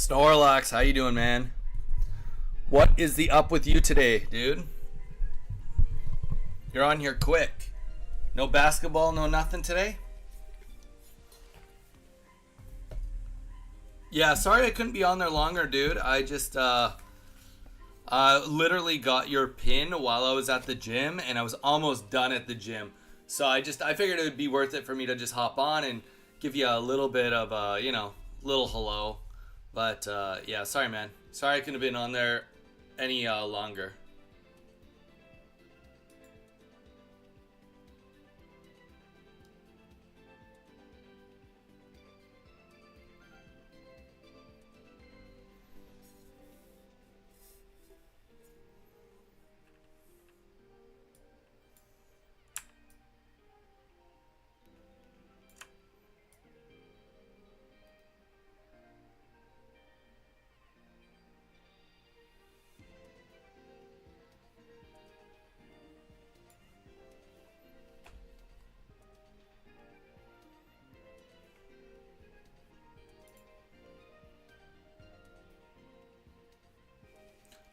Snorlax, how you doing, man? What is the up with you today, dude? You're on here quick. No basketball, no nothing today? Yeah, sorry I couldn't be on there longer, dude. I just literally got your pin while I was at the gym, and I was almost done at the gym. So I figured it would be worth it for me to just hop on and give you a little bit of little hello. But yeah, sorry, man. Sorry I couldn't have been on there any longer.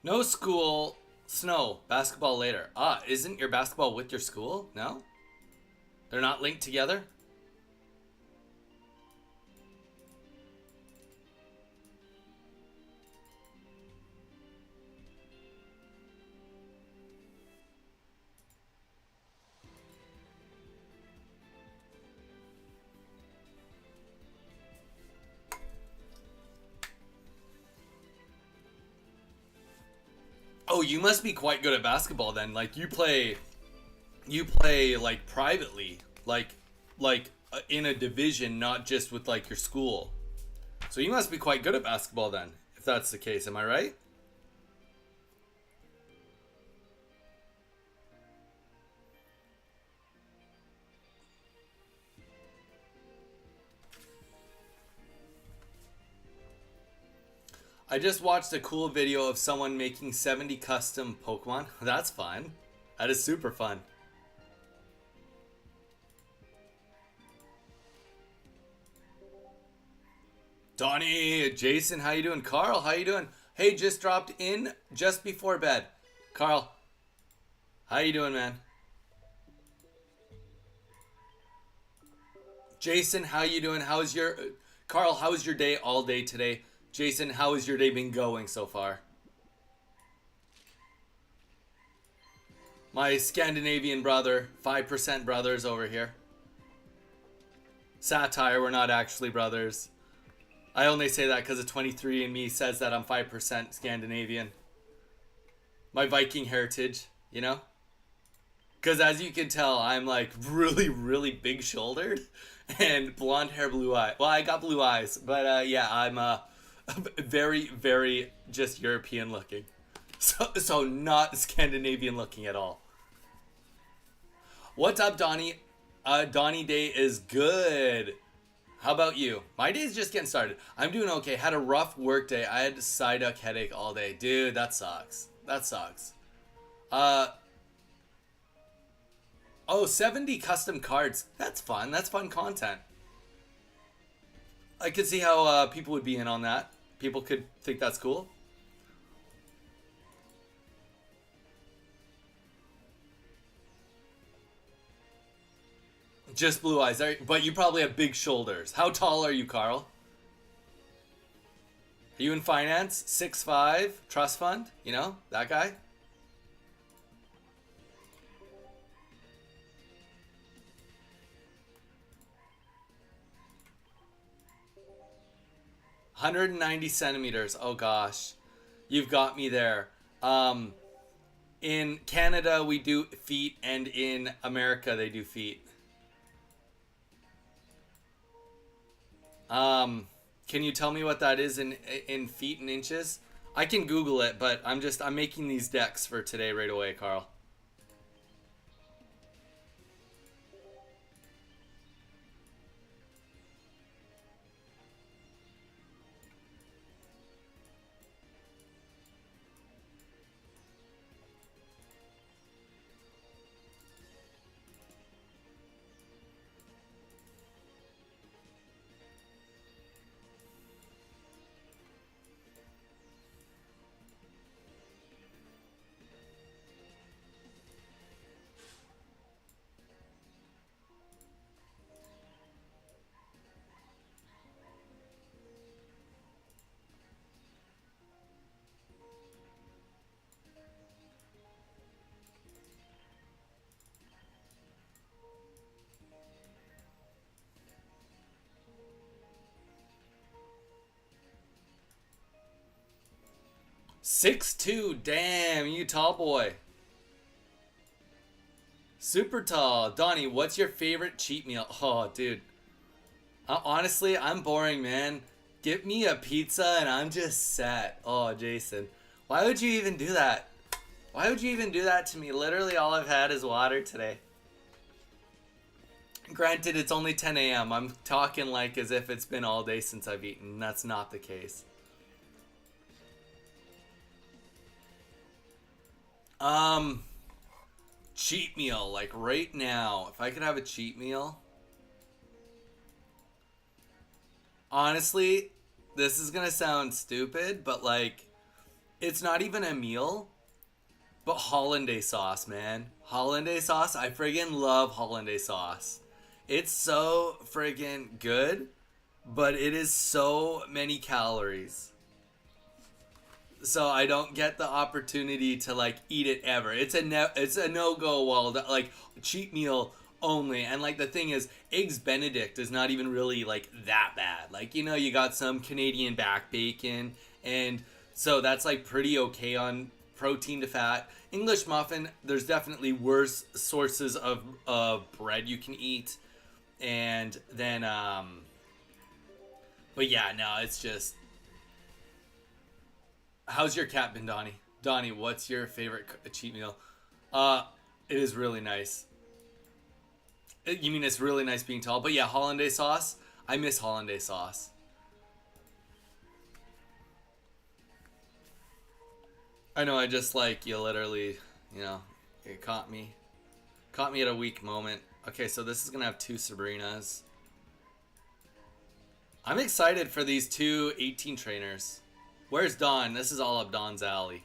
No school, snow, basketball later. Isn't your basketball with your school? No? They're not linked together? Oh, you must be quite good at basketball then. Like you play like privately, like in a division, not just with like your school. So you must be quite good at basketball then, if that's the case. Am I right? I just watched a cool video of someone making 70 custom Pokemon. That's fun. That is super fun. Donnie, Jason, how you doing? Carl, how you doing? Hey, just dropped in just before bed. Carl, how you doing, man? Jason, how you doing? How's your Carl, how was your day all day today? Jason, how has your day been going so far? My Scandinavian brother, 5% brothers over here. Satire, we're not actually brothers. I only say that because of 23andMe says that I'm 5% Scandinavian. My Viking heritage, you know? Because as you can tell, I'm like really, really big shouldered and blonde hair, blue eye. Well, I got blue eyes, but yeah, I'm very, very just European looking. So not Scandinavian looking at all. What's up, Donnie? Donnie Day is good. How about you? My day's just getting started. I'm doing okay. Had a rough work day. I had a Psyduck headache all day. Dude, that sucks. That sucks. Uh, oh, 70 custom cards. That's fun. That's fun content. I could see how people would be in on that. People could think that's cool. Just blue eyes. But you probably have big shoulders. How tall are you, Carl? Are you in finance? 6'5", trust fund? You know, that guy? 190 centimeters. Oh gosh. You've got me there. In Canada, we do feet, and in America, they do feet. Can you tell me what that is in feet and inches? I can Google it, but I'm making these decks for today right away, Carl. 6'2". Damn, you tall boy. Super tall. Donnie, what's your favorite cheat meal? Oh, dude. Honestly, I'm boring, man. Get me a pizza and I'm just set. Oh, Jason. Why would you even do that? Why would you even do that to me? Literally all I've had is water today. Granted, it's only 10 a.m. I'm talking like as if it's been all day since I've eaten. That's not the case. Cheat meal. Like right now. If I could have a cheat meal. Honestly, this is gonna sound stupid, but like, it's not even a meal. But hollandaise sauce, man. Hollandaise sauce. I friggin' love hollandaise sauce. It's so friggin' good, but it is so many calories. So I don't get the opportunity to like eat it ever. It's a no go wall, like cheat meal only. And like the thing is, eggs Benedict is not even really like that bad. Like, you know, you got some Canadian back bacon, and so that's like pretty okay on protein to fat. English muffin, there's definitely worse sources of bread you can eat. And then but yeah, no, it's just, how's your cat been, Donnie? Donnie, what's your favorite cheat meal? It is really nice. You mean it's really nice being tall? But yeah, hollandaise sauce. I miss hollandaise sauce. I know. I just like you. Literally, you know, it caught me. Caught me at a weak moment. Okay, so this is gonna have two Sabrinas. I'm excited for these two 18 trainers. Where's Dawn? This is all up Dawn's alley.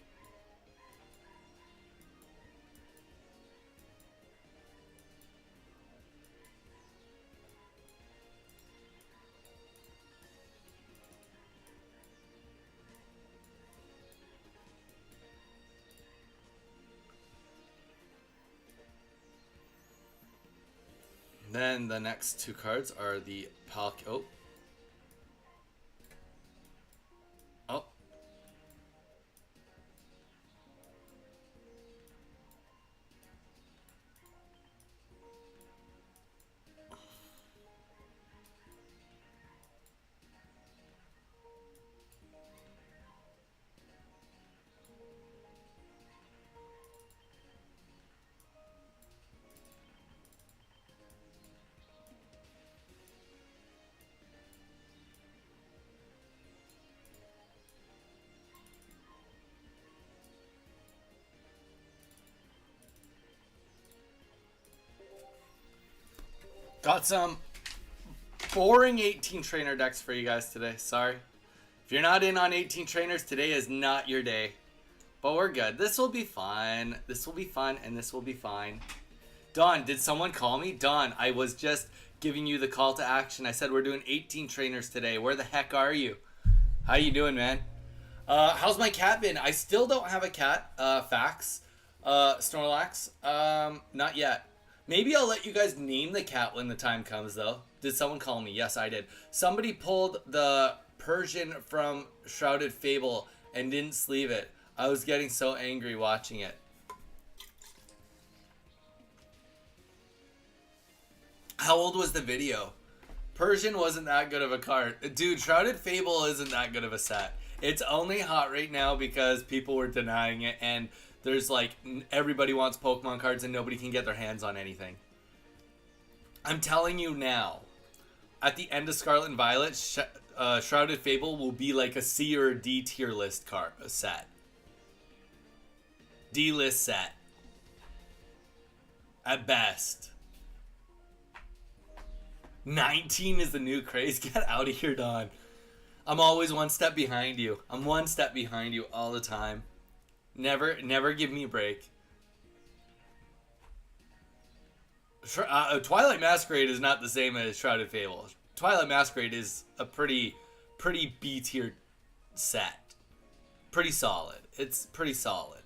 Then the next two cards are the Palkia. Oh. Oh. Got some boring 18 trainer decks for you guys today. Sorry. If you're not in on 18 trainers, today is not your day. But we're good. This will be fun. This will be fun, and this will be fine. Dawn, did someone call me? Dawn, I was just giving you the call to action. I said we're doing 18 trainers today. Where the heck are you? How you doing, man? How's my cat been? I still don't have a cat. Facts. Snorlax. Not yet. Maybe I'll let you guys name the cat when the time comes, though. Did someone call me? Yes, I did. Somebody pulled the Persian from Shrouded Fable and didn't sleeve it. I was getting so angry watching it. How old was the video? Persian wasn't that good of a card. Dude, Shrouded Fable isn't that good of a set. It's only hot right now because people were denying it, and there's like, everybody wants Pokemon cards and nobody can get their hands on anything. I'm telling you now, at the end of Scarlet and Violet, Shrouded Fable will be like a C or a D tier list card set. D list set. At best. 19 is the new craze. Get out of here, Don. I'm always one step behind you. I'm one step behind you all the time. Never give me a break. Twilight Masquerade is not the same as Shrouded Fable. Twilight Masquerade is a pretty B tier set. Pretty solid. It's pretty solid.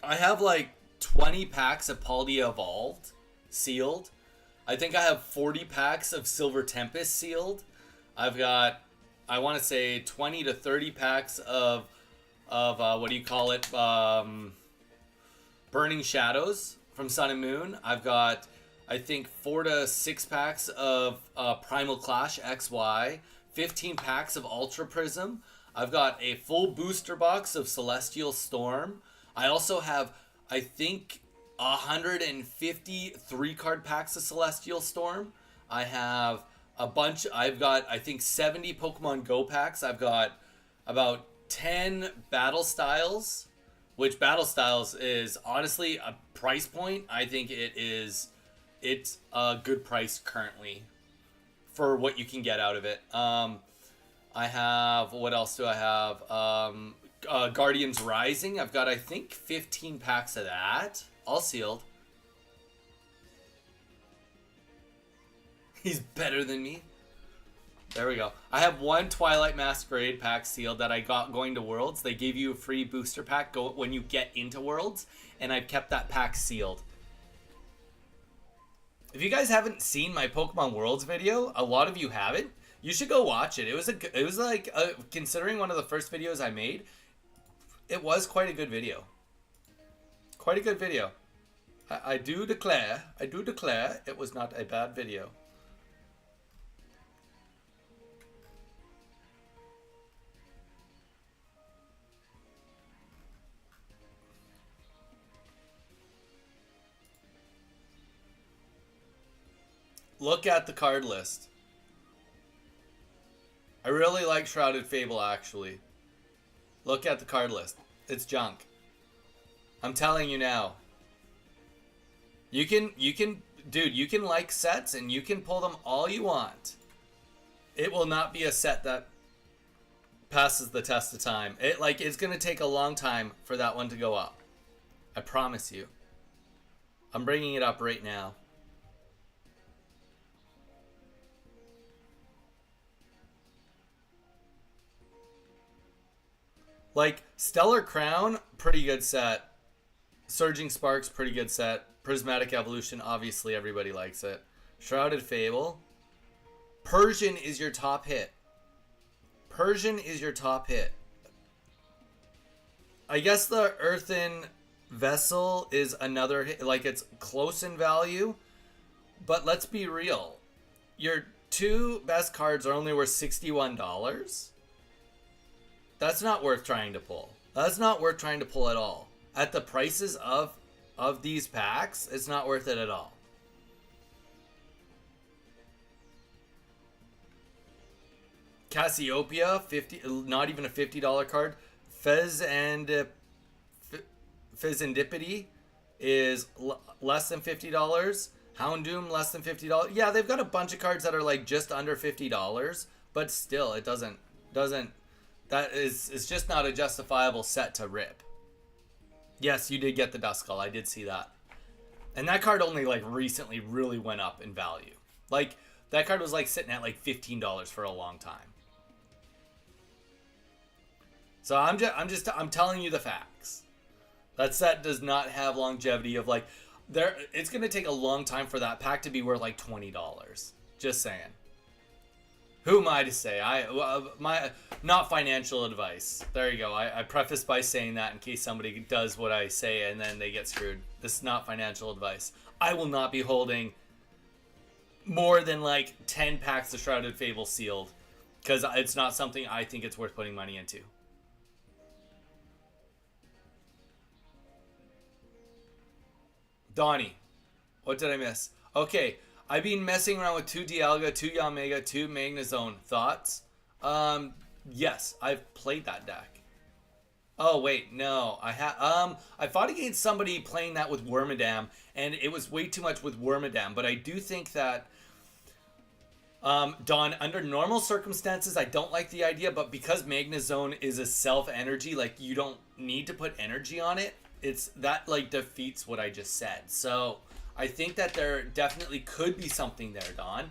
I have like 20 packs of Palkia Evolved sealed. I think I have 40 packs of Silver Tempest sealed. I've got, I want to say 20 to 30 packs of what do you call it? Burning Shadows from Sun and Moon. I've got, I think, 4 to 6 packs of Primal Clash XY, 15 packs of Ultra Prism. I've got a full booster box of Celestial Storm. I also have, I think, 150 3-card packs of Celestial Storm. I have a bunch. I've got, I think, 70 Pokemon Go packs. I've got about 10 Battle Styles, which Battle Styles is honestly a price point. I think it's a good price currently for what you can get out of it. I have, what else do I have? Guardians Rising. I've got, I think, 15 packs of that. All sealed. He's better than me. There we go. I have 1 Twilight Masquerade pack sealed that I got going to Worlds. They gave you a free booster pack when you get into Worlds, and I've kept that pack sealed. If you guys haven't seen my Pokemon Worlds video, a lot of you haven't. You should go watch it. It was like considering one of the first videos I made, it was quite a good video. Quite a good video. I do declare it was not a bad video. Look at the card list. I really like Shrouded Fable, actually. Look at the card list. It's junk. I'm telling you now. You can, dude, you can like sets and you can pull them all you want. It will not be a set that passes the test of time. It's gonna take a long time for that one to go up. I promise you. I'm bringing it up right now. Like, Stellar Crown, pretty good set. Surging Sparks, pretty good set. Prismatic Evolution, obviously everybody likes it. Shrouded Fable. Persian is your top hit. Persian is your top hit. I guess the Earthen Vessel is another hit. Like, it's close in value. But let's be real. Your 2 best cards are only worth $61. That's not worth trying to pull. That's not worth trying to pull at all. At the prices of these packs, it's not worth it at all. Cassiopeia, not even a $50 card. Fizandipity is less than $50. Houndoom, less than $50. Yeah, they've got a bunch of cards that are like just under $50, but still, it doesn't. It's just not a justifiable set to rip. Yes, you did get the Duskull. I did see that. And that card only like recently really went up in value. Like, that card was like sitting at like $15 for a long time. So I'm telling you the facts. That set does not have longevity of like it's going to take a long time for that pack to be worth like $20. Just saying. Who am I to say? Not financial advice. There you go. I preface by saying that in case somebody does what I say and then they get screwed. This is not financial advice. I will not be holding more than like 10 packs of Shrouded Fable sealed because it's not something I think it's worth putting money into. Donnie, what did I miss? Okay. I've been messing around with 2 Dialga, 2 Yamega, 2 Magnezone. Thoughts? Yes, I've played that deck. Oh wait, no, I fought against somebody playing that with Wormadam, and it was way too much with Wormadam. But I do think that, Don, under normal circumstances, I don't like the idea. But because Magnezone is a self energy, like you don't need to put energy on it. It's that like defeats what I just said. So I think that there definitely could be something there, Don.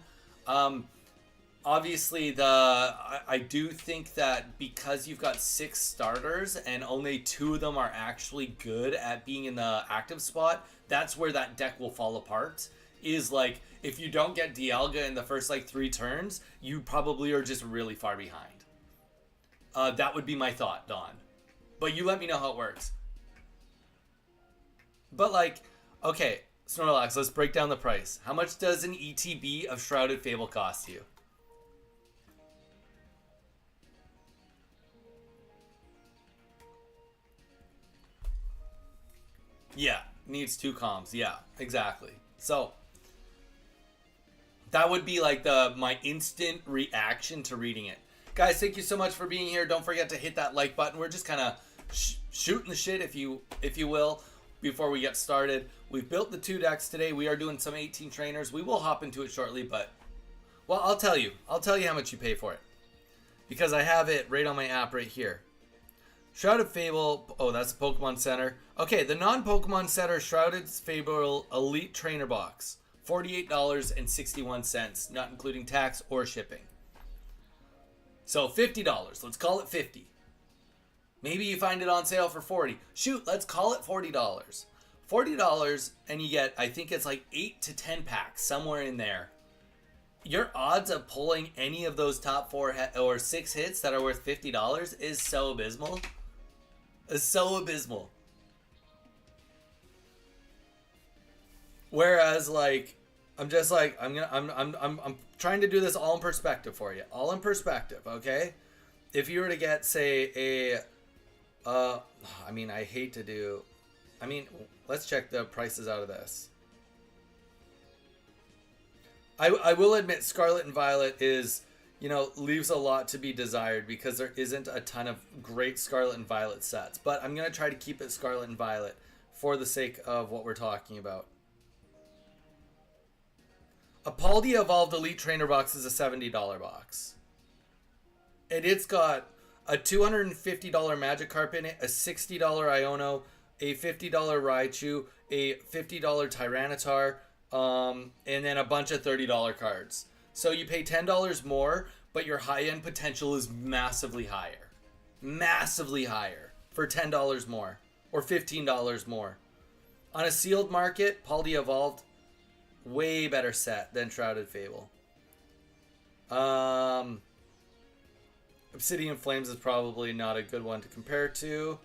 Obviously, I do think that because you've got 6 starters and only 2 of them are actually good at being in the active spot, that's where that deck will fall apart. Is like if you don't get Dialga in the first like 3 turns, you probably are just really far behind. That would be my thought, Don. But you let me know how it works. But like, okay, Snorlax, let's break down the price. How much does an ETB of Shrouded Fable cost you? Yeah, needs 2 comms. Yeah, exactly. So that would be like my instant reaction to reading it. Guys, thank you so much for being here. Don't forget to hit that like button. We're just kind of shooting the shit, if you will, before we get started. We've built the 2 decks today. We are doing some 18 trainers. We will hop into it shortly, but well, I'll tell you how much you pay for it, because I have it right on my app right here. Shrouded Fable. Oh, that's the Pokemon Center. Okay, the non-Pokemon Center Shrouded Fable Elite Trainer Box, $48.61, not including tax or shipping. So $50. Let's call it 50. Maybe you find it on sale for 40. Shoot, let's call it $40. $40, and you get, I think it's like 8 to 10 packs, somewhere in there. Your odds of pulling any of those top 4 or 6 hits that are worth $50 is so abysmal. It's so abysmal. Whereas, like, I'm just like, I'm trying to do this all in perspective for you. All in perspective, okay? If you were to get, say, I mean, I hate to do, I mean, let's check the prices out of this. I will admit Scarlet and Violet is, you know, leaves a lot to be desired, because there isn't a ton of great Scarlet and Violet sets. But I'm going to try to keep it Scarlet and Violet for the sake of what we're talking about. A Palkia Evolved Elite Trainer Box is a $70 box. And it's got a $250 Magikarp in it, a $60 Iono, a $50 Raichu, a $50 Tyranitar, and then a bunch of $30 cards. So you pay $10 more, but your high-end potential is massively higher. Massively higher for $10 more or $15 more. On a sealed market, Palkia Evolved, way better set than Shrouded Fable. Obsidian Flames is probably not a good one to compare to.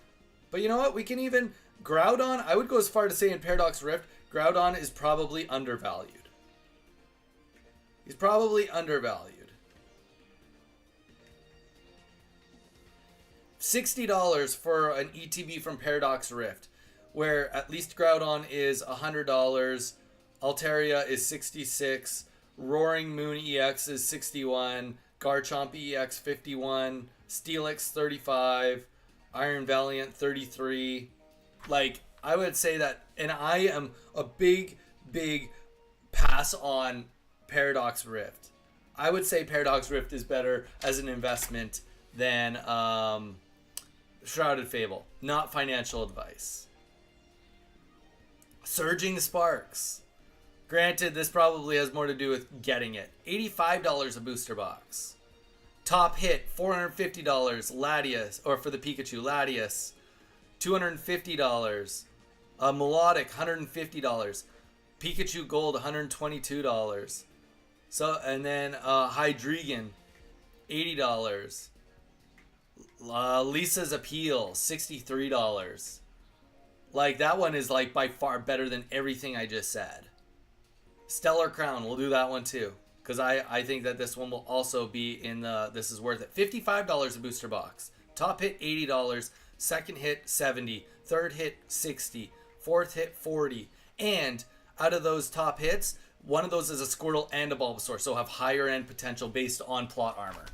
But you know what? We can even... Groudon, I would go as far to say in Paradox Rift, Groudon is probably undervalued. He's probably undervalued. $60 for an ETB from Paradox Rift, where at least Groudon is $100, Altaria is $66, Roaring Moon EX is $61, Garchomp EX $51, Steelix $35, Iron Valiant $33. Like, I would say that, and I am a big pass on Paradox Rift. I would say Paradox Rift is better as an investment than Shrouded Fable. Not financial advice. Surging Sparks. Granted, this probably has more to do with getting it. $85 a booster box. Top hit, $450. Latias, or for the Pikachu, Latias, $250. Melodic, $150. Pikachu Gold, $122. So, and then Hydreigon, $80. Lisa's Appeal, $63. Like, that one is like by far better than everything I just said. Stellar Crown, we'll do that one too, because I think that this one will also be in the, this is worth it. $55 a booster box. Top hit, $80. Second hit, $70. Third hit, $60. Fourth hit, $40. And out of those top hits, one of those is a Squirtle and a Bulbasaur, so have higher end potential based on plot armor.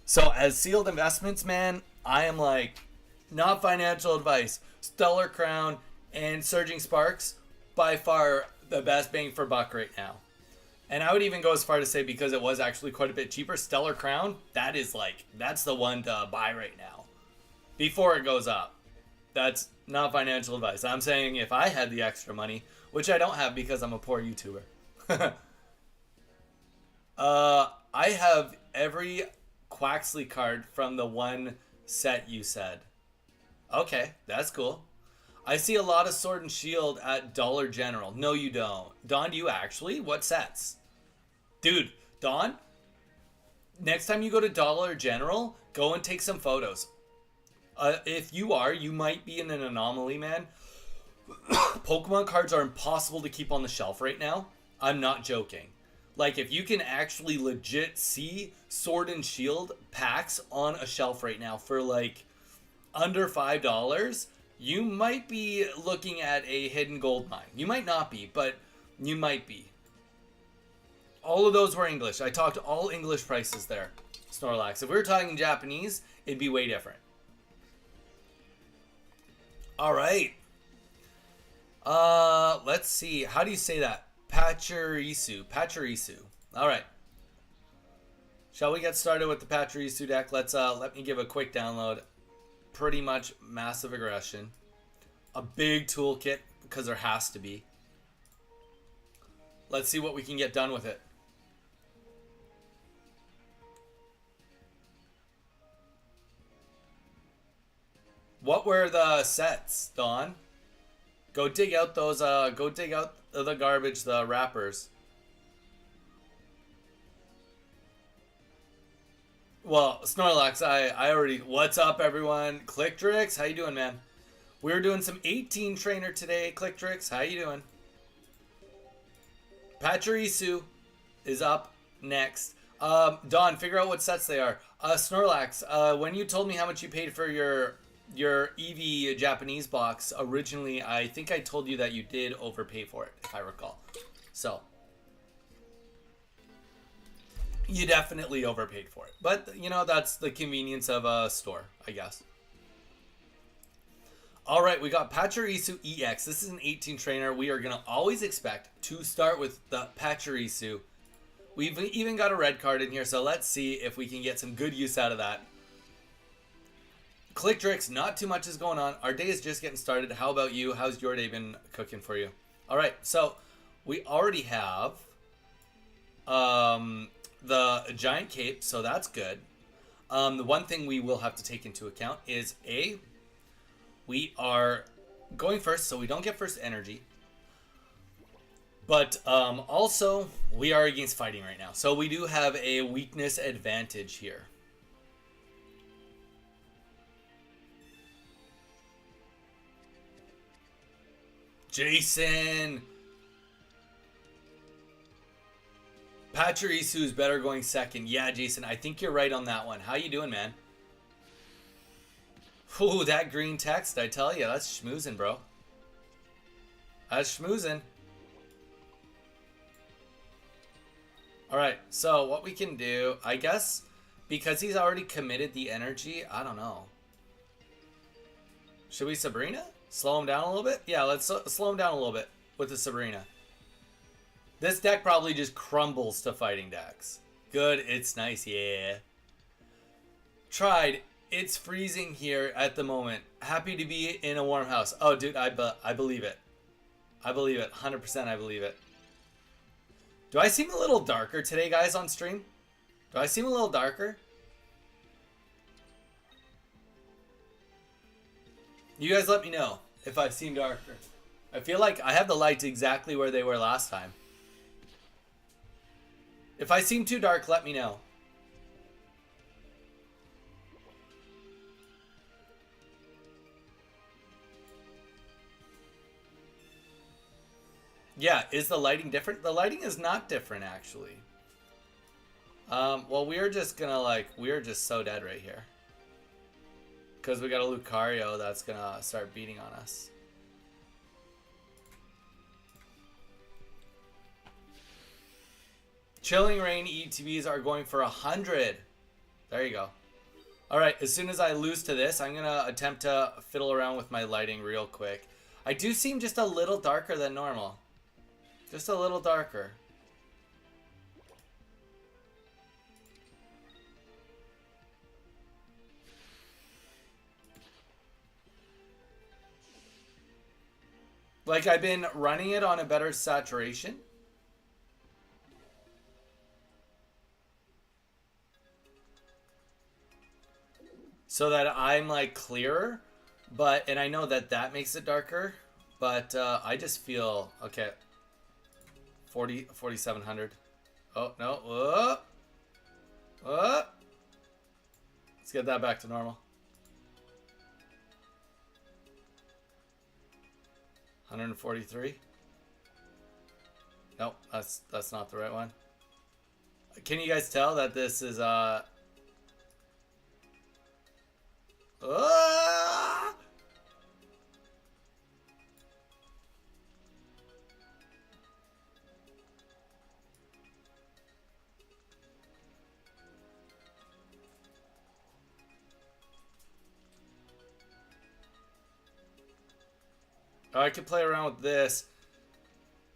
So as sealed investments, man, I am like, not financial advice. Stellar Crown and Surging Sparks, by far the best bang for buck right now. And I would even go as far to say, because it was actually quite a bit cheaper, Stellar Crown, that is like, that's the one to buy right now before it goes up. That's not financial advice. I'm saying if I had the extra money, which I don't have because I'm a poor YouTuber. I have every Quaxley card from the one set you said. Okay, that's cool. I see a lot of Sword and Shield at Dollar General. No, you don't. Don, do you actually? What sets? Dude, Don, next time you go to Dollar General, go and take some photos. If you are, you might be in an anomaly, man. Pokemon cards are impossible to keep on the shelf right now. I'm not joking. Like, if you can actually legit see Sword and Shield packs on a shelf right now for like under $5, you might be looking at a hidden gold mine. You might not be, but you might be. All of those were English. I talked all English prices there, Snorlax. If we were talking Japanese, it'd be way different. All right. Let's see. How do you say that? Pachirisu. Pachirisu. All right. Shall we get started with the Pachirisu deck? Let me give a quick download. Pretty much massive aggression. A big toolkit, because there has to be. Let's see what we can get done with it. What were the sets, Dawn? Go dig out those, go dig out the garbage, the wrappers. Well, Snorlax, I already... What's up, everyone? Clicktrix, how you doing, man? We're doing some 18 trainer today. Clicktrix, how you doing? Pachirisu is up next. Dawn, figure out what sets they are. Snorlax, when you told me how much you paid for your Eevee Japanese box originally, I think I told you that you did overpay for it, if I recall. So you definitely overpaid for it, but you know, that's the convenience of a store, I guess. All right, we got Pachirisu EX. This is an 18 trainer. We are gonna always expect to start with the Pachirisu. We've even got a red card in here, so let's see if we can get some good use out of that. Clicktrix, not too much is going on. Our day is just getting started. How about you? How's your day been cooking for you? All right, so we already have the giant cape, so that's good. The one thing we will have to take into account is we are going first, so we don't get first energy. But also, we are against fighting right now, so we do have a weakness advantage here. Jason! Pachirisu is better going second. Yeah, Jason, I think you're right on that one. How you doing, man? Ooh, that green text, I tell you, that's schmoozing, bro. That's schmoozing. Alright, so what we can do, I guess, because he's already committed the energy, I don't know. Should we Sabrina? Slow him down a little bit? Yeah, let's slow him down a little bit with the Sabrina. This deck probably just crumbles to fighting decks. Good, it's nice, yeah. Tried. It's freezing here at the moment. Happy to be in a warm house. Oh, dude, I believe it. I believe it. 100% I believe it. Do I seem a little darker today, guys, on stream? Do I seem a little darker? You guys let me know if I seem darker. I feel like I have the lights exactly where they were last time. If I seem too dark, let me know. Yeah, is the lighting different? The lighting is not different, actually. Well, we're just gonna, we're just so dead right here. Because we got a Lucario that's gonna start beating on us. Chilling Rain ETBs are going for 100. There you go. Alright, as soon as I lose to this, I'm gonna attempt to fiddle around with my lighting real quick. I do seem just a little darker than normal. Just a little darker. Like, I've been running it on a better saturation. So that I'm, like, clearer. But, and I know that that makes it darker, but I just feel, okay, 4,700. Oh, no. Whoa. Whoa. Let's get that back to normal. 143. Nope, that's not the right one. Can you guys tell that this is I can play around with this.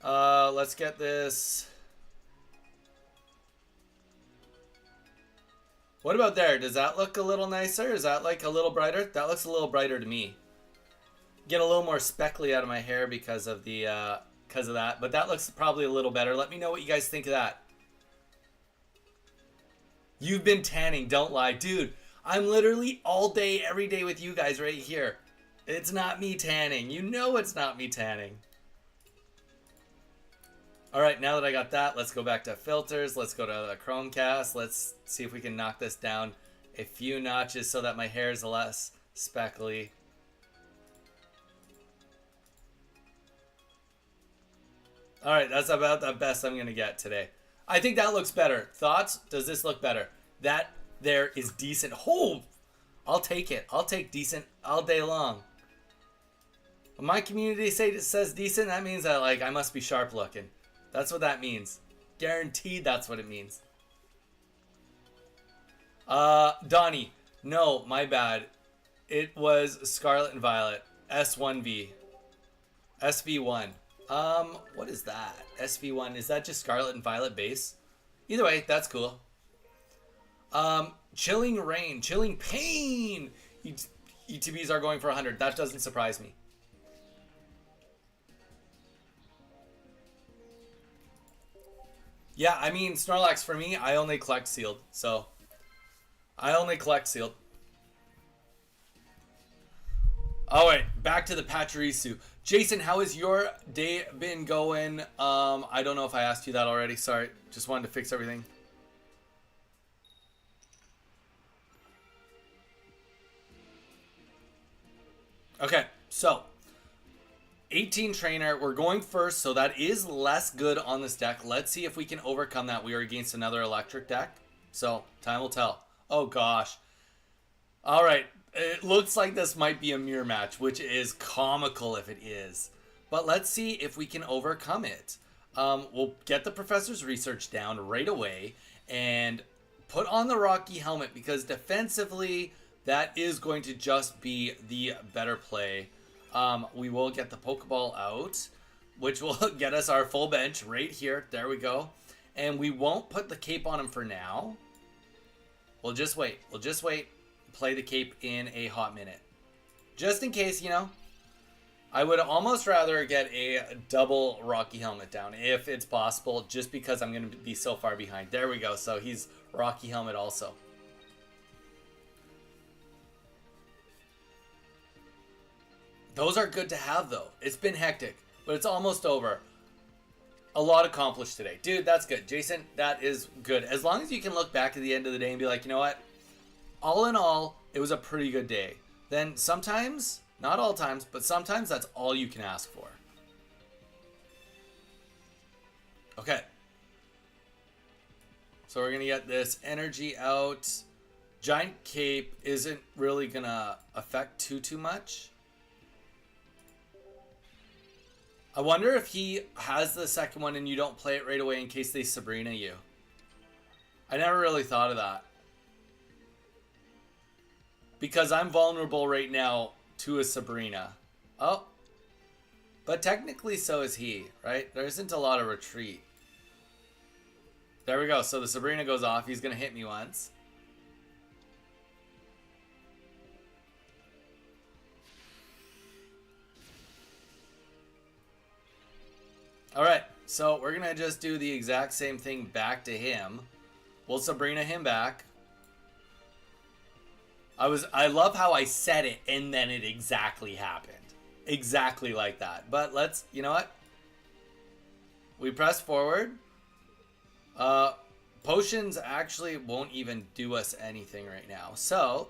Let's get this. What about there? Does that look a little nicer? Is that like a little brighter? That looks a little brighter to me. Get a little more speckly out of my hair because of the that, but that looks probably a little better. Let me know what you guys think of that. You've been tanning, don't lie. Dude, I'm literally all day, every day with you guys right here. It's not me tanning. You know it's not me tanning. Alright, now that I got that, let's go back to filters. Let's go to the Chromecast. Let's see if we can knock this down a few notches so that my hair is less speckly. Alright, that's about the best I'm going to get today. I think that looks better. Thoughts? Does this look better? That there is decent. Oh! I'll take it. I'll take decent all day long. When my community says decent, that means that like I must be sharp looking. That's what that means. Guaranteed that's what it means. Donnie. No, my bad. It was Scarlet and Violet. S1V. SV1. What is that? SV1. Is that just Scarlet and Violet base? Either way, that's cool. Chilling Rain. Chilling Pain. ETBs are going for 100. That doesn't surprise me. Yeah, I mean, Snorlax for me, I only collect sealed. So, I only collect sealed. Alright, back to the Pachirisu. Jason, how has your day been going? I don't know if I asked you that already. Sorry, just wanted to fix everything. Okay, so 18 trainer, we're going first, so that is less good on this deck. Let's see if we can overcome that. We are against another electric deck, so time will tell. Oh gosh. All right, it looks like this might be a mirror match, which is comical if it is. But let's see if we can overcome it. We'll get the professor's research down right away and put on the Rocky helmet because defensively, that is going to just be the better play. We will get the Pokeball out, which will get us our full bench right here. There we go. And we won't put the cape on him for now. We'll just wait. We'll just wait. Play the cape in a hot minute. Just in case, you know. I would almost rather get a double Rocky helmet down if it's possible, just because I'm going to be so far behind. There we go. So he's Rocky helmet also. Those are good to have, though. It's been hectic, but it's almost over. A lot accomplished today. Dude, that's good. Jason, that is good. As long as you can look back at the end of the day and be like, you know what? All in all, it was a pretty good day. Then sometimes, not all times, but sometimes that's all you can ask for. Okay. So we're going to get this energy out. Giant Cape isn't really going to affect too much. I wonder if he has the second one and you don't play it right away in case they Sabrina you. I never really thought of that. Because I'm vulnerable right now to a Sabrina. Oh. But technically so is he, right? There isn't a lot of retreat. There we go. So the Sabrina goes off. He's going to hit me once. Alright, so we're going to just do the exact same thing back to him. We'll Sabrina him back. I love how I said it and then it exactly happened. Exactly like that. But let's, you know what? We press forward. Potions actually won't even do us anything right now. So,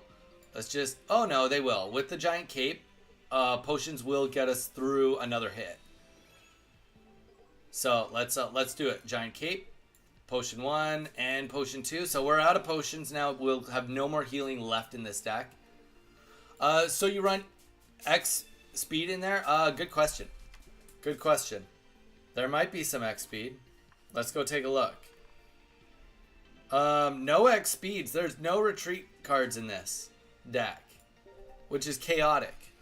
let's just, oh no, they will. With the giant cape, potions will get us through another hit. So, let's do it. Giant cape, potion 1 and potion 2. So, we're out of potions now. We'll have no more healing left in this deck. So you run X speed in there? Good question. Good question. There might be some X speed. Let's go take a look. No X speeds. There's no retreat cards in this deck, which is chaotic.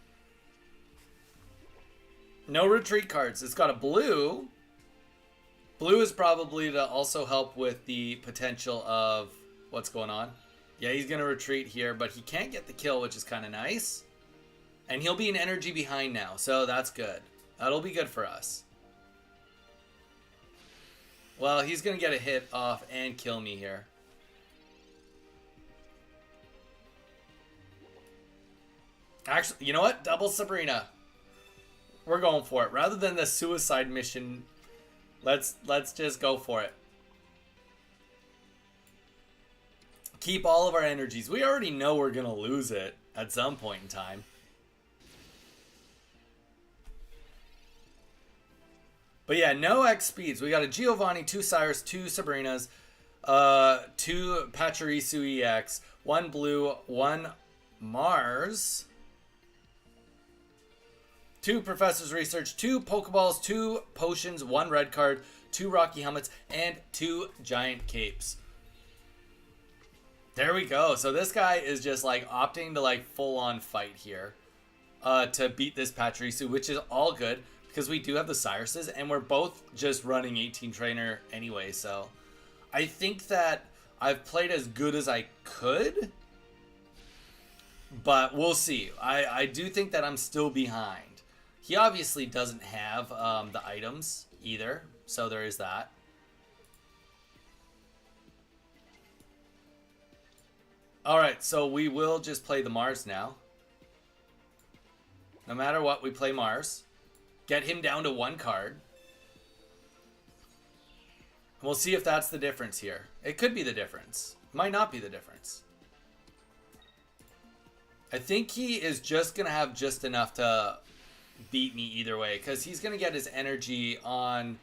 No retreat cards. It's got a blue. Blue is probably to also help with the potential of what's going on. Yeah, he's going to retreat here, but he can't get the kill, which is kind of nice. And he'll be an energy behind now, so that's good. That'll be good for us. Well, he's going to get a hit off and kill me here. Actually, you know what? Double Sabrina. We're going for it. Rather than the suicide mission, let's just go for it. Keep all of our energies. We already know we're going to lose it at some point in time. But yeah, no X speeds. We got a Giovanni, 2 Cyrus, 2 Sabrinas, 2 Pachirisu EX, 1 blue, 1 Mars, 2 Professor's Research, 2 Pokeballs, 2 Potions, 1 red card, 2 Rocky Helmets, and 2 Giant Capes. There we go. So this guy is just like opting to like full on fight here to beat this Pachirisu, which is all good. Because we do have the Cyruses, and we're both just running 18 trainer anyway, so I think that I've played as good as I could, but we'll see. I do think that I'm still behind. He obviously doesn't have the items either, so there is that. Alright, so we will just play the Mars now. No matter what, we play Mars. Get him down to 1 card. And we'll see if that's the difference here. It could be the difference. Might not be the difference. I think he is just going to have just enough to beat me either way. Because he's going to get his energy on.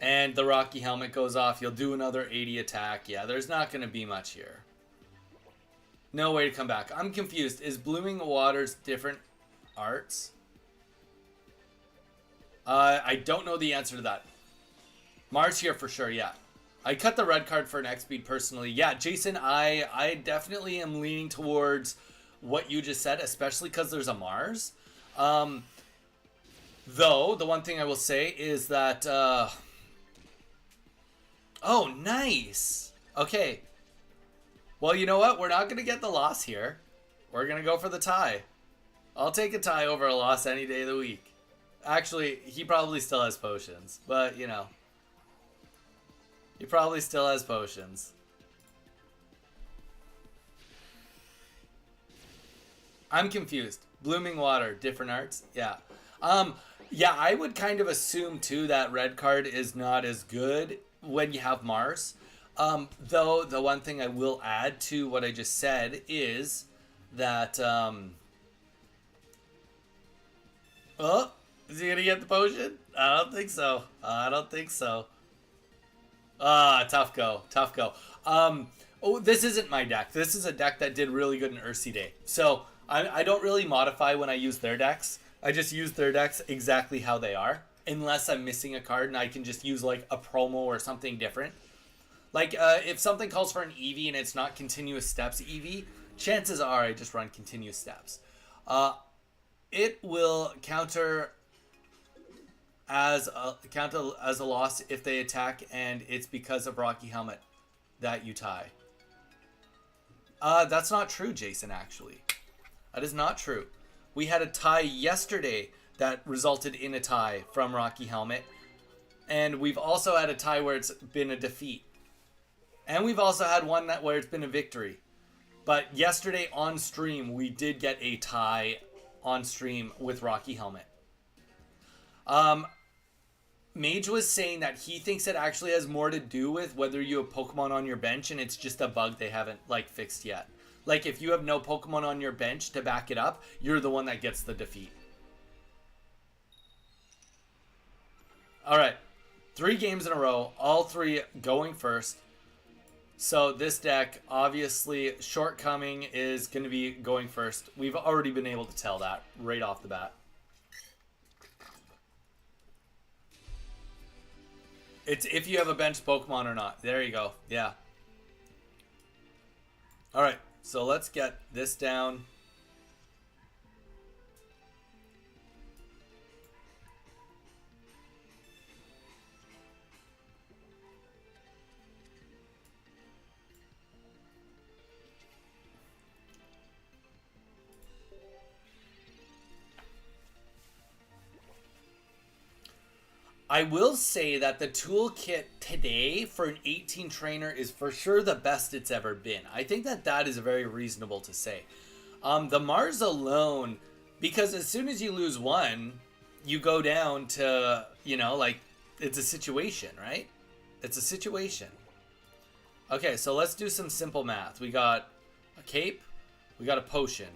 And the Rocky Helmet goes off. He'll do another 80 attack. Yeah, there's not going to be much here. No way to come back. I'm confused. Is Blooming Waters different arts? I don't know the answer to that. Mars here for sure, yeah. I cut the red card for an X speed personally. Yeah, Jason, I definitely am leaning towards what you just said, especially because there's a Mars. Though, the one thing I will say is that... Oh, nice! Okay. Well, you know what? We're not going to get the loss here. We're going to go for the tie. I'll take a tie over a loss any day of the week. Actually, he probably still has potions, but, you know. He probably still has potions. I'm confused. Blooming Water, different arts? Yeah. Yeah, I would kind of assume, too, that red card is not as good when you have Mars. Though, the one thing I will add to what I just said is that, oh! Is he gonna get the potion? I don't think so. I don't think so. Tough go. Tough go. Oh, this isn't my deck. This is a deck that did really good in Ursi Day. So, I don't really modify when I use their decks. I just use their decks exactly how they are. Unless I'm missing a card and I can just use, like, a promo or something different. Like, if something calls for an Eevee and it's not Continuous Steps Eevee, chances are I just run Continuous Steps. It will counter as a loss if they attack, and it's because of Rocky Helmet that you tie. That's not true, Jason, actually. That is not true. We had a tie yesterday that resulted in a tie from Rocky Helmet, and we've also had a tie where it's been a defeat. And we've also had one where it's been a victory. But yesterday on stream, we did get a tie on stream with Rocky Helmet. Mage was saying that he thinks it actually has more to do with whether you have Pokemon on your bench and it's just a bug they haven't like fixed yet. Like if you have no Pokemon on your bench to back it up, you're the one that gets the defeat. All right, 3 games in a row, all 3 going first. So this deck, obviously, Shortcoming is going to be going first. We've already been able to tell that right off the bat. It's if you have a bench Pokemon or not. There you go. Yeah. All right, so let's get this down. I will say that the toolkit today for an 18 trainer is for sure the best it's ever been. I think that that is very reasonable to say. The Mars alone, because as soon as you lose one, you go down to, you know, like, it's a situation, right? It's a situation. Okay, so let's do some simple math. We got a cape, we got a potion.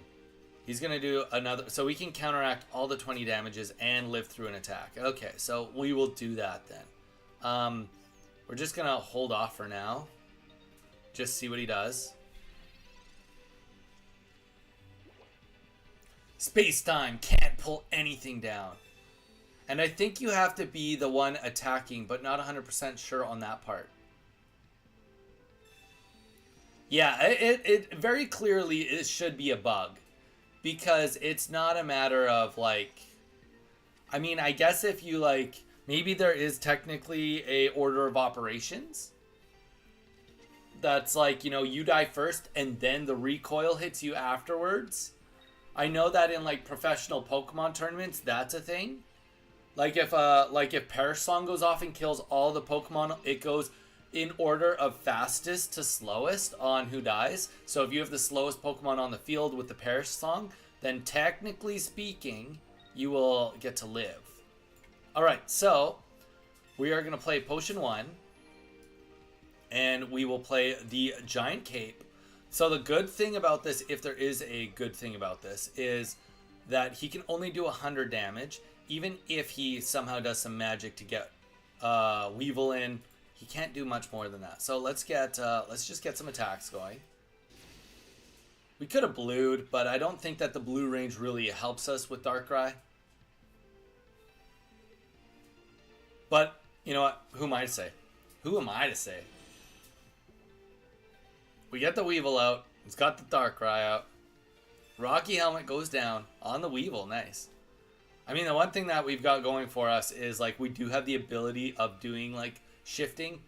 He's going to do another, so we can counteract all the 20 damages and live through an attack. Okay, so we will do that then. We're just going to hold off for now. Just see what he does. Space-time can't pull anything down. And I think you have to be the one attacking, but not 100% sure on that part. Yeah, it very clearly it should be a bug. Because it's not a matter of, like... I mean, I guess if you, like... Maybe there is technically a order of operations. That's like, you know, you die first and then the recoil hits you afterwards. I know that in, like, professional Pokemon tournaments, that's a thing. Like if Perish Song goes off and kills all the Pokemon, it goes in order of fastest to slowest on who dies. So if you have the slowest Pokemon on the field with the Perish Song, then technically speaking, you will get to live. Alright, so we are going to play Potion 1. And we will play the Giant Cape. So the good thing about this, if there is a good thing about this, is that he can only do 100 damage. Even if he somehow does some magic to get Weevil in, he can't do much more than that. So let's just get some attacks going. We could have blued, but I don't think that the blue range really helps us with Darkrai. But, you know what? Who am I to say? Who am I to say? We get the Weevil out. It's got the Darkrai out. Rocky Helmet goes down on the Weevil. Nice. I mean, the one thing that we've got going for us is, like, we do have the ability of doing, like, shifting.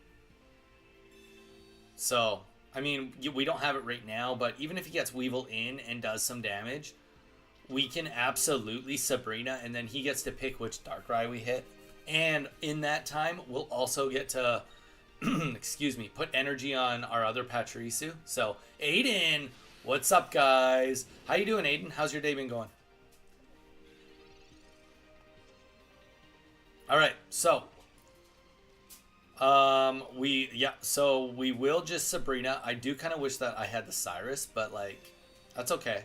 So, I mean, we don't have it right now, but even if he gets Weevil in and does some damage, we can absolutely Sabrina, and then he gets to pick which Darkrai we hit. And in that time, we'll also get to, excuse me, put energy on our other Pachirisu. So, Aiden, what's up, guys? How you doing, Aiden? How's your day been going? All right, so so we will just Sabrina. I do kind of wish that I had the Cyrus, but like that's okay.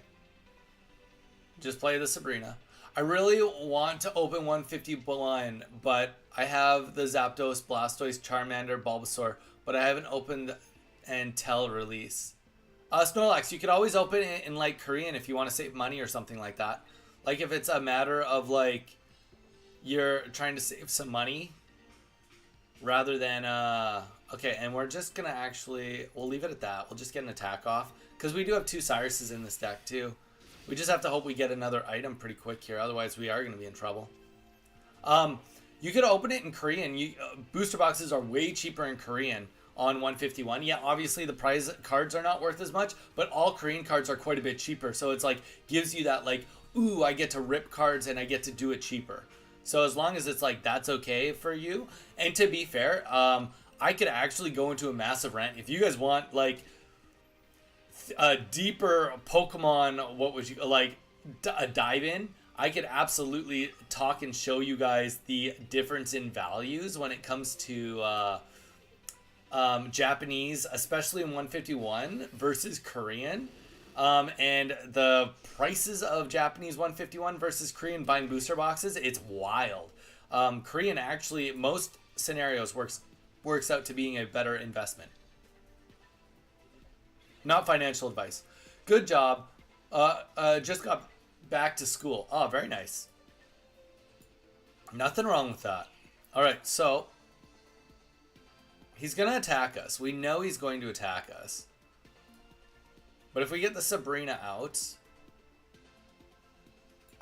Just play the Sabrina. I really want to open 151, but I have the Zapdos, Blastoise, Charmander, Bulbasaur, but I haven't opened until release. Snorlax, you could always open it in like Korean if you want to save money or something like that. Like if it's a matter of like you're trying to save some money rather than okay, and we're just gonna we'll leave it at that. We'll just get an attack off because we do have 2 Cyruses in this deck too. We just have to hope we get another item pretty quick here, otherwise we are gonna be in trouble. You could open it in Korean. Booster boxes are way cheaper in Korean on 151. Yeah, obviously the prize cards are not worth as much, but all Korean cards are quite a bit cheaper, so it's like gives you that like, ooh, I get to rip cards and I get to do it cheaper. So as long as it's like that's okay for you. And to be fair, I could actually go into a massive rant if you guys want like a deeper Pokemon, what would you like, a dive in, I could absolutely talk and show you guys the difference in values when it comes to Japanese, especially in 151 versus Korean. And the prices of Japanese 151 versus Korean buying booster boxes, it's wild. Korean actually, most scenarios works out to being a better investment. Not financial advice. Good job. Just got back to school. Oh, very nice. Nothing wrong with that. All right, so he's going to attack us. We know he's going to attack us. But if we get the Sabrina out,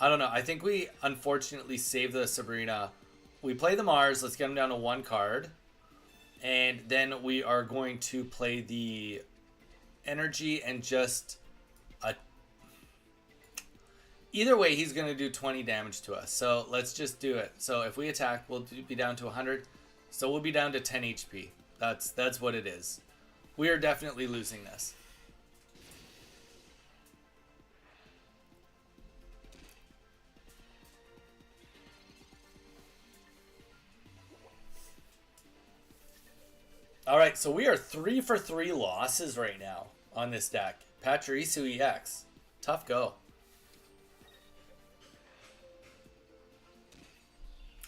I don't know. I think we unfortunately save the Sabrina. We play the Mars. Let's get him down to one card. And then we are going to play the energy and just either way he's going to do 20 damage to us, so let's just do it. So if we attack, we'll be down to 100, so we'll be down to 10 HP. That's what it is. We are definitely losing this. All right, so we are 3 for 3 losses right now on this deck. Pachirisu EX. Tough go.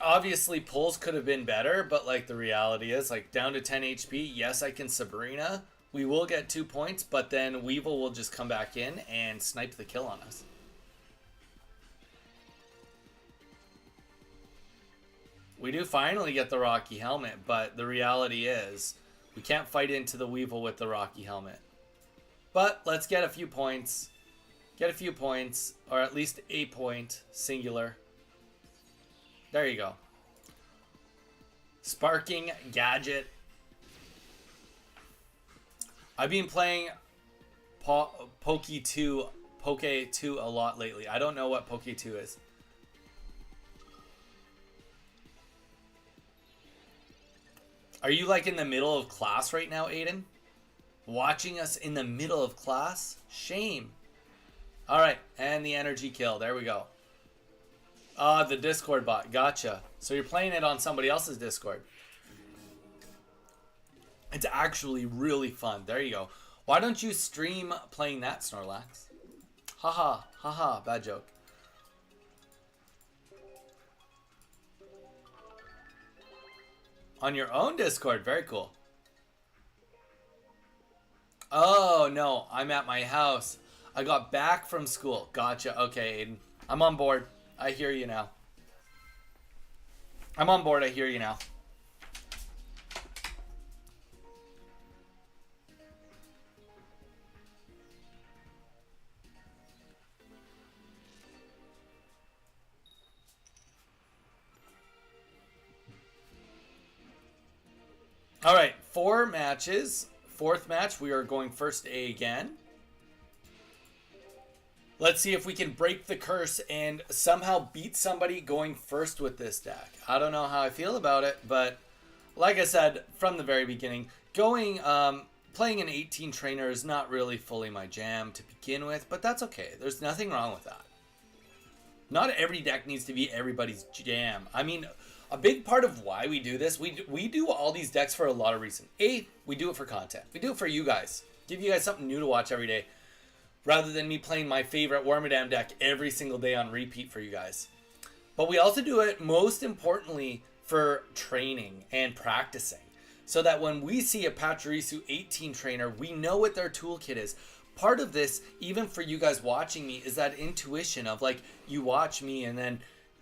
Obviously, pulls could have been better, but like the reality is, like down to 10 HP, yes, I can Sabrina. We will get 2 points, but then Weevil will just come back in and snipe the kill on us. We do finally get the Rocky Helmet, but the reality is we can't fight into the Weevil with the Rocky Helmet. But let's get a few points. Get a few points, or at least a point, singular. There you go. Sparking Gadget. I've been playing Poke 2 a lot lately. I don't know what Poke 2 is. Are you like in the middle of class right now, Aiden? Watching us in the middle of class? Shame. Alright, and the energy kill. There we go. The Discord bot. Gotcha. So you're playing it on somebody else's Discord. It's actually really fun. There you go. Why don't you stream playing that, Snorlax? Haha. Haha. Bad joke. On your own Discord. Very cool. Oh, no. I'm at my house. I got back from school. Gotcha. Okay, Aiden. I'm on board. I hear you now. I'm on board. I hear you now. All right, 4 matches. 4th match, we are going first A again. Let's see if we can break the curse and somehow beat somebody going first with this deck. I don't know how I feel about it, but like I said from the very beginning, playing an 18 trainer is not really fully my jam to begin with, but that's okay. There's nothing wrong with that. Not every deck needs to be everybody's jam. I mean, a big part of why we do this, we do all these decks for a lot of reasons. A, we do it for content. We do it for you guys. Give you guys something new to watch every day, rather than me playing my favorite Wormadam deck every single day on repeat for you guys. But we also do it, most importantly, for training and practicing, so that when we see a Pachirisu 18 trainer, we know what their toolkit is. Part of this, even for you guys watching me, is that intuition of like, you watch me and then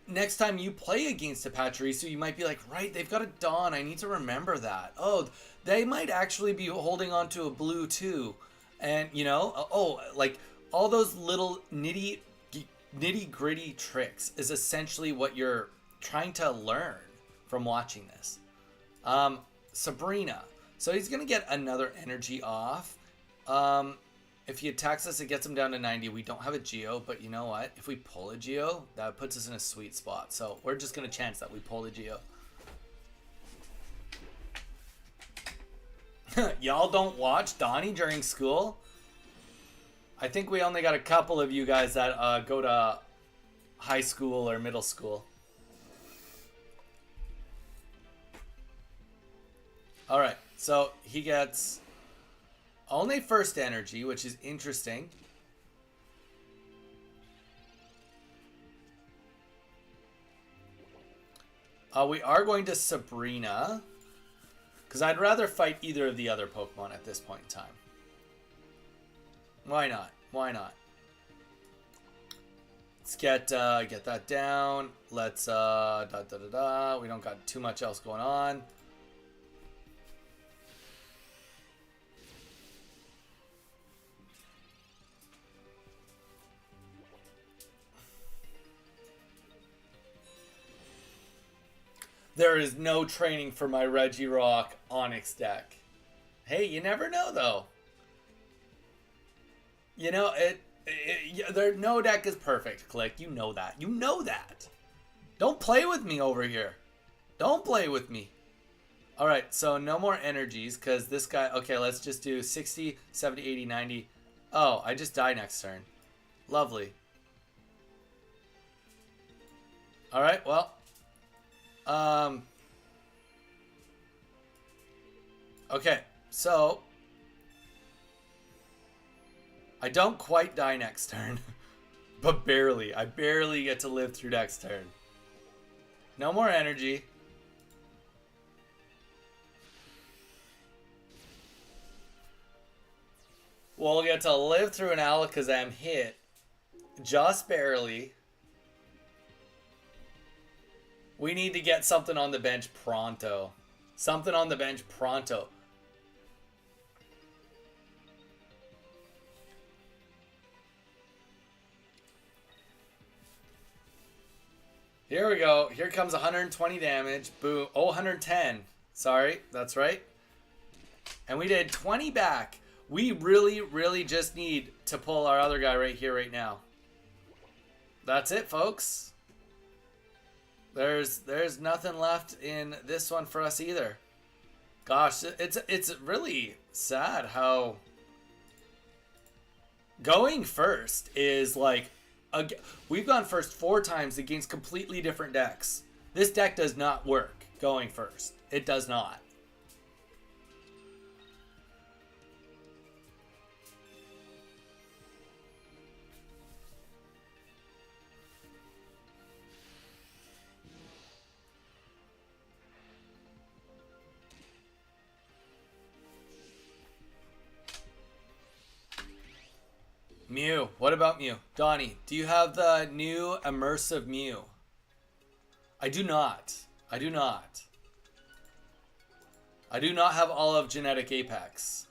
next time you play against a Pachirisu, you might be like, right, they've got a Dawn. I need to remember that. Oh, they might actually be holding on to a blue too. And, you know, oh, like all those little nitty gritty tricks is essentially what you're trying to learn from watching this. Sabrina. So he's going to get another energy off. If he attacks us, it gets him down to 90. We don't have a Geo, but you know what? If we pull a Geo, that puts us in a sweet spot. So we're just going to chance that we pull a Geo. Y'all don't watch Donnie during school? I think we only got a couple of you guys that go to high school or middle school. Alright, so he gets only first energy, which is interesting. We are going to Sabrina, because I'd rather fight either of the other Pokemon at this point in time. Why not? Why not? Let's get that down. Let's We don't got too much else going on. There is no training for my Regirock Onyx deck. Hey, you never know though. You know, no deck is perfect, Click. You know that. You know that. Don't play with me over here. Don't play with me. Alright, so no more energies, because this guy... Okay, let's just do 60, 70, 80, 90. Oh, I just die next turn. Lovely. Alright, well... Okay, so I don't quite die next turn, but barely. I barely get to live through next turn. No more energy. We'll get to live through an Alakazam hit, just barely. We need to get something on the bench pronto. Something on the bench pronto. Here we go. Here comes 120 damage. Boom. Oh, 110. Sorry. That's right. And we did 20 back. We really, really just need to pull our other guy right here, right now. That's it, folks. There's nothing left in this one for us either. Gosh, it's really sad how going first is like we've gone first 4 times against completely different decks. This deck does not work going first. It does not. Mew. What about Mew? Donnie, do you have the new immersive Mew? I do not. I do not. I do not have all of Genetic Apex.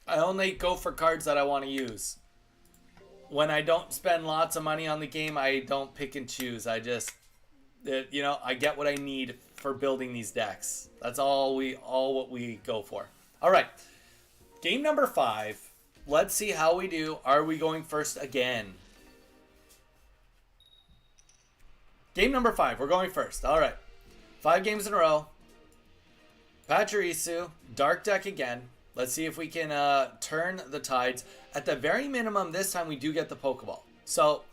I only go for cards that I want to use. When I don't spend lots of money on the game, I don't pick and choose. I just, you know, I get what I need for building these decks. That's all what we go for. All right. Game number 5. Let's see how we do. Are we going first again? Game number 5. We're going first. All right. 5 games in a row. Pachirisu. Dark deck again. Let's see if we can turn the tides. At the very minimum, this time we do get the Pokeball. So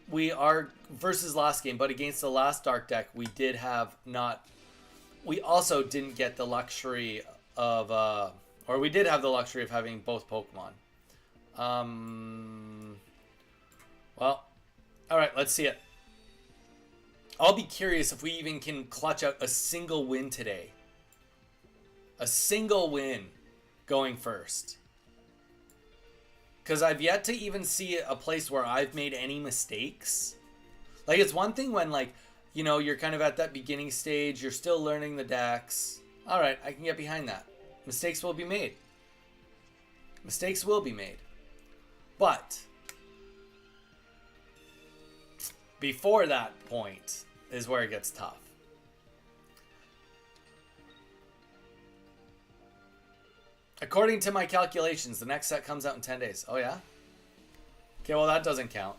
we are versus last game, but against the last Dark deck, we did have not... We also didn't get the luxury of... Or we did have the luxury of having both Pokemon. Well, all right, let's see it. I'll be curious if we even can clutch out a single win today. A single win going first. Because I've yet to even see a place where I've made any mistakes. Like, it's one thing when, like, you know, you're kind of at that beginning stage. You're still learning the decks. All right, I can get behind that. Mistakes will be made. Mistakes will be made. But before that point is where it gets tough. According to my calculations, the next set comes out in 10 days. Oh, yeah? Okay, well, that doesn't count.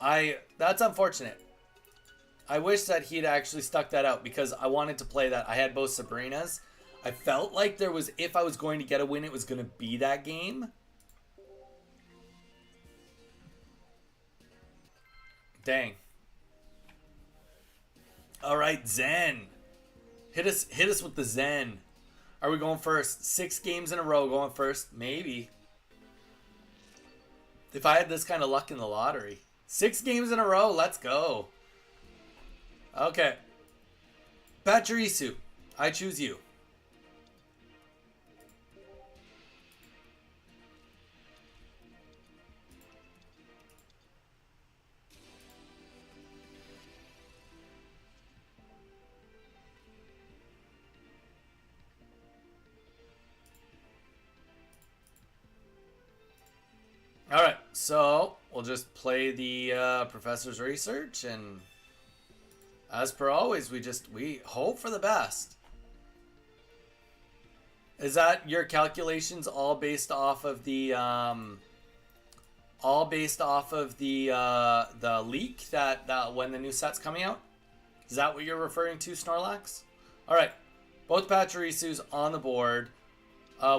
That's unfortunate. I wish that he'd actually stuck that out because I wanted to play that. I had both Sabrinas. I felt like there was, if I was going to get a win, it was going to be that game. Dang. All right, Zen. Hit us with the Zen. Are we going first? 6 games in a row going first? Maybe. If I had this kind of luck in the lottery. 6 games in a row, let's go. Okay. Pachirisu, I choose you. All right, so we'll just play the professor's research, and as per always, we hope for the best. Is that your calculations all based off of the the leak that when the new set's coming out? Is that what you're referring to, Snorlax? All right, both Pachirisu's on the board.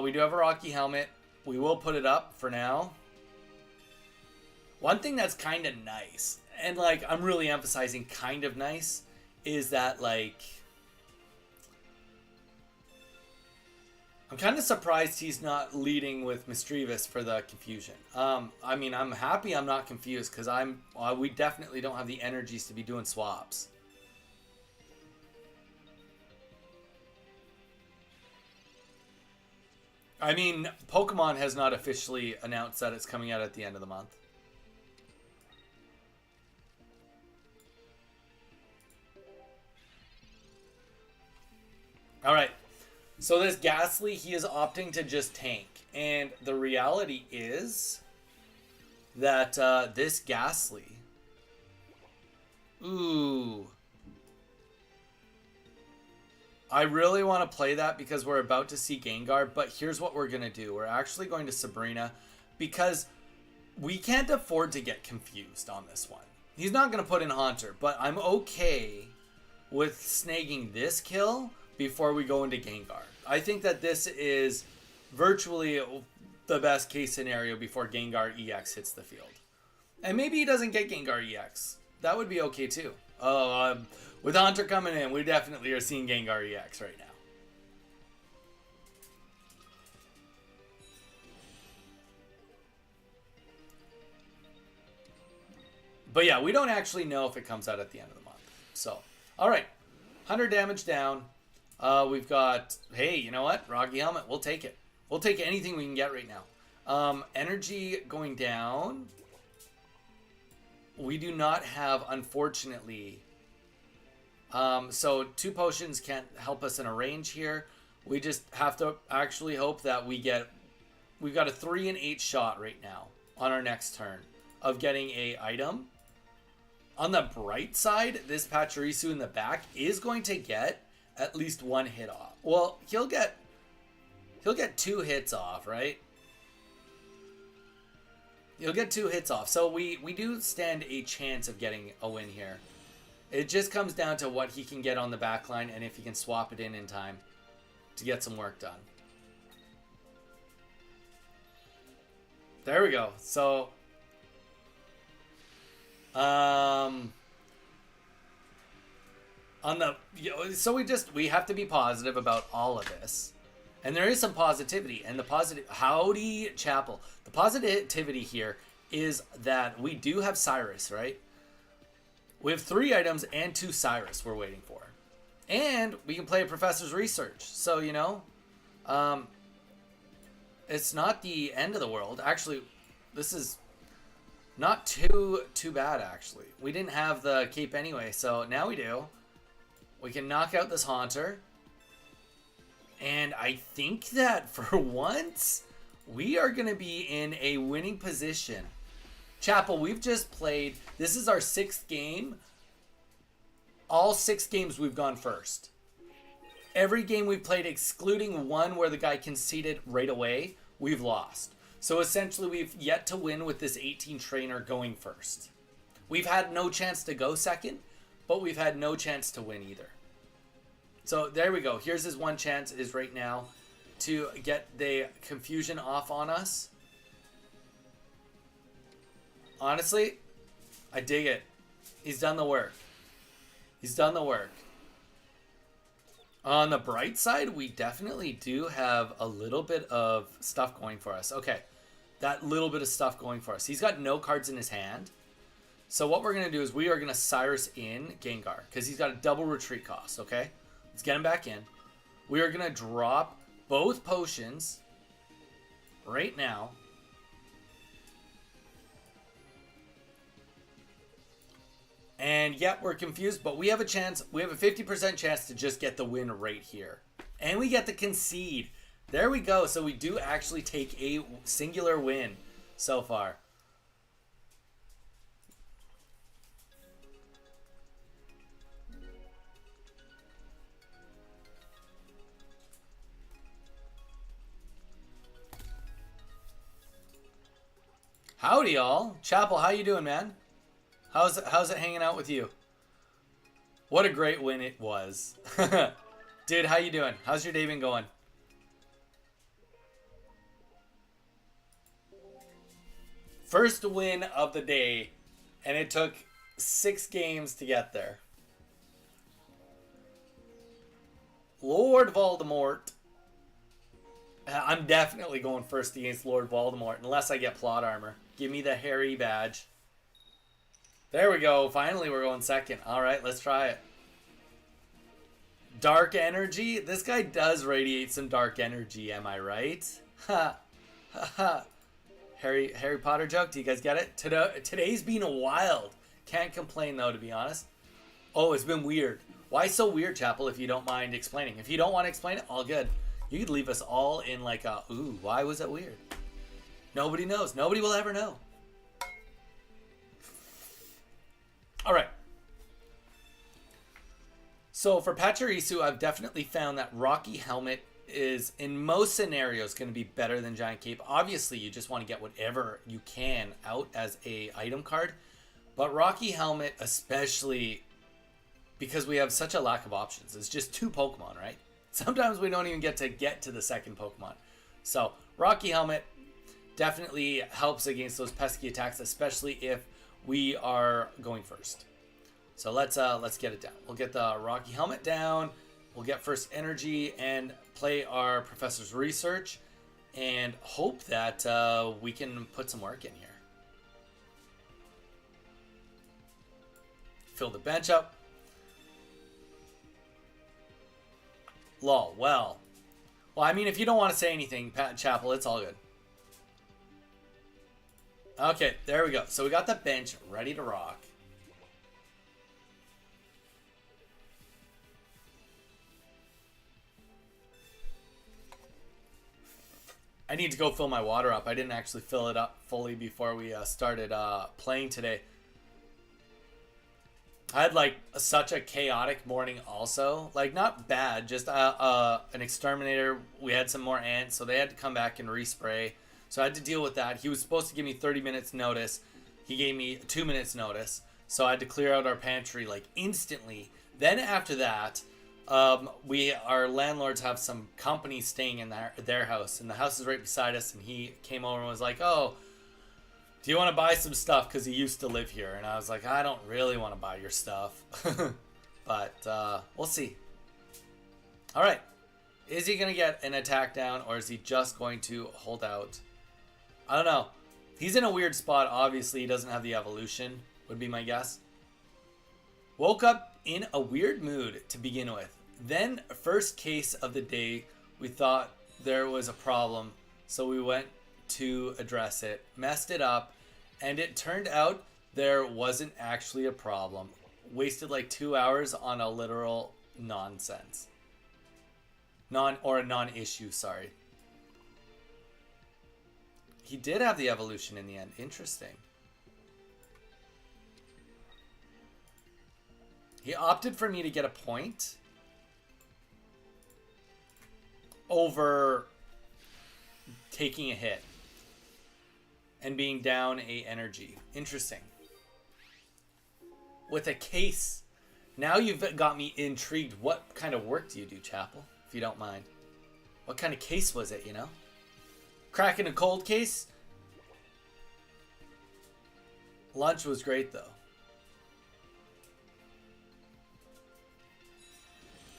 We do have a Rocky helmet. We will put it up for now. One thing that's kind of nice, and like I'm really emphasizing kind of nice, is that like I'm kind of surprised he's not leading with Mischievous for the confusion. I mean, I'm happy I'm not confused because we definitely don't have the energies to be doing swaps. I mean, Pokemon has not officially announced that it's coming out at the end of the month. All right, so this Ghastly, he is opting to just tank. And the reality is that this Ghastly... Ooh. I really want to play that because we're about to see Gengar, but here's what we're going to do. We're actually going to Sabrina because we can't afford to get confused on this one. He's not going to put in Haunter, but I'm okay with snagging this kill before we go into Gengar. I think that this is virtually the best case scenario before Gengar EX hits the field. And maybe he doesn't get Gengar EX. That would be okay too. With Haunter coming in, we definitely are seeing Gengar EX right now. But yeah, we don't actually know if it comes out at the end of the month. So, all right. 100 damage down. We've got, hey, you know what? Rocky Helmet, we'll take it. We'll take anything we can get right now. Energy going down. We do not have, unfortunately. So 2 potions can't help us in a range here. We just have to actually hope that we've got a 3 and 8 shot right now on our next turn of getting a item. On the bright side, this Pachirisu in the back is going to get at least 1 hit off. Well, he'll get 2 hits off, right? He'll get 2 hits off. So we do stand a chance of getting a win here. It just comes down to what he can get on the back line and if he can swap it in time to get some work done. There we go. So we have to be positive about all of this. And there is some positivity, and the positive, howdy Chapel. The positivity here is that we do have Cyrus, right? We have 3 items and 2 Cyrus we're waiting for. And we can play a Professor's Research. So, you know, it's not the end of the world. Actually, this is not too bad, actually. We didn't have the cape anyway, so now we do. We can knock out this Haunter. And I think that for once, we are going to be in a winning position. Chapel, we've just played. This is our 6th game. All 6 games we've gone first. Every game we've played, excluding one where the guy conceded right away, we've lost. So essentially, we've yet to win with this 18 trainer going first. We've had no chance to go second, but we've had no chance to win either. So there we go. Here's his one chance is right now to get the confusion off on us. Honestly, I dig it. He's done the work. He's done the work. On the bright side, we definitely do have a little bit of stuff going for us. Okay, that little bit of stuff going for us. He's got no cards in his hand. So what we're going to do is we are going to Cyrus in Gengar because he's got a double retreat cost, okay? Let's get him back in. We are going to drop both potions right now. And yet we're confused, but we have a chance. We have a 50% chance to just get the win right here. And we get the concede. There we go. So we do actually take a singular win so far. Howdy, y'all. Chapel, how you doing, man? How's it hanging out with you? What a great win it was. Dude, how you doing? How's your day been going? First win of the day, and it took 6 games to get there. Lord Voldemort. I'm definitely going first against Lord Voldemort, unless I get plot armor. Give me the Harry badge. There we go. Finally, we're going second. All right, let's try it. Dark energy. This guy does radiate some dark energy. Am I right? Ha, ha, ha. Harry Potter joke. Do you guys get it? Today's been wild. Can't complain though, to be honest. Oh, it's been weird. Why so weird, Chapel? If you don't mind explaining. If you don't want to explain it, all good. You could leave us all in like a ooh. Why was it weird? Nobody knows. Nobody will ever know. All right. So for Pachirisu, I've definitely found that Rocky Helmet is, in most scenarios, going to be better than Giant Cape. Obviously, you just want to get whatever you can out as a item card. But Rocky Helmet, especially because we have such a lack of options. It's just 2 Pokemon, right? Sometimes we don't even get to the second Pokemon. So Rocky Helmet definitely helps against those pesky attacks, especially if we are going first. So let's get it down. We'll get the Rocky Helmet down. We'll get first energy and play our Professor's Research and hope that we can put some work in here. Fill the bench up. Lol. Well, I mean, if you don't want to say anything, Pat Chapel, it's all good. Okay, there we go. So we got the bench ready to rock. I need to go fill my water up. I didn't actually fill it up fully before we started playing today. I had like such a chaotic morning also. Like not bad, just an exterminator. We had some more ants, so they had to come back and respray. So I had to deal with that. He was supposed to give me 30 minutes notice. He gave me 2 minutes notice. So I had to clear out our pantry like instantly. Then after that, our landlords have some company staying in their house, and the house is right beside us. And he came over and was like, "Oh, do you want to buy some stuff?" Because he used to live here. And I was like, "I don't really want to buy your stuff," but we'll see. All right, is he gonna get an attack down, or is he just going to hold out? I don't know. He's in a weird spot. Obviously, he doesn't have the evolution, would be my guess. Woke up in a weird mood to begin with. Then, first case of the day, we thought there was a problem, so we went to address it, messed it up, and it turned out there wasn't actually a problem. Wasted like 2 hours on a literal nonsense. A non-issue, sorry. He did have the evolution in the end. Interesting. He opted for me to get a point over taking a hit and being down a energy. Interesting. With a case Now you've got me intrigued. What kind of work do you do, Chapel? If you don't mind. What kind of case was it, you know? Cracking a cold case? Lunch was great, though.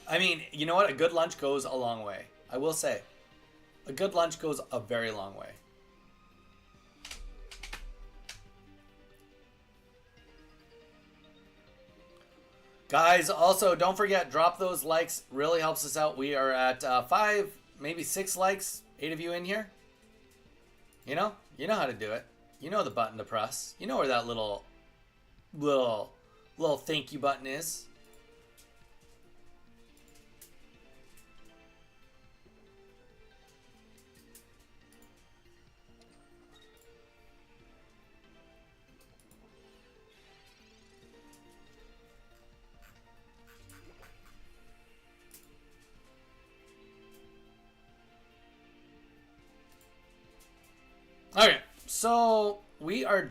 I mean, you know what? A good lunch goes a long way. I will say. A good lunch goes a very long way. Guys, also, don't forget, drop those likes. Really helps us out. We are at 5, maybe 6 likes. 8 of you in here. You know how to do it. You know the button to press. You know where that little thank you button is. Okay, so we're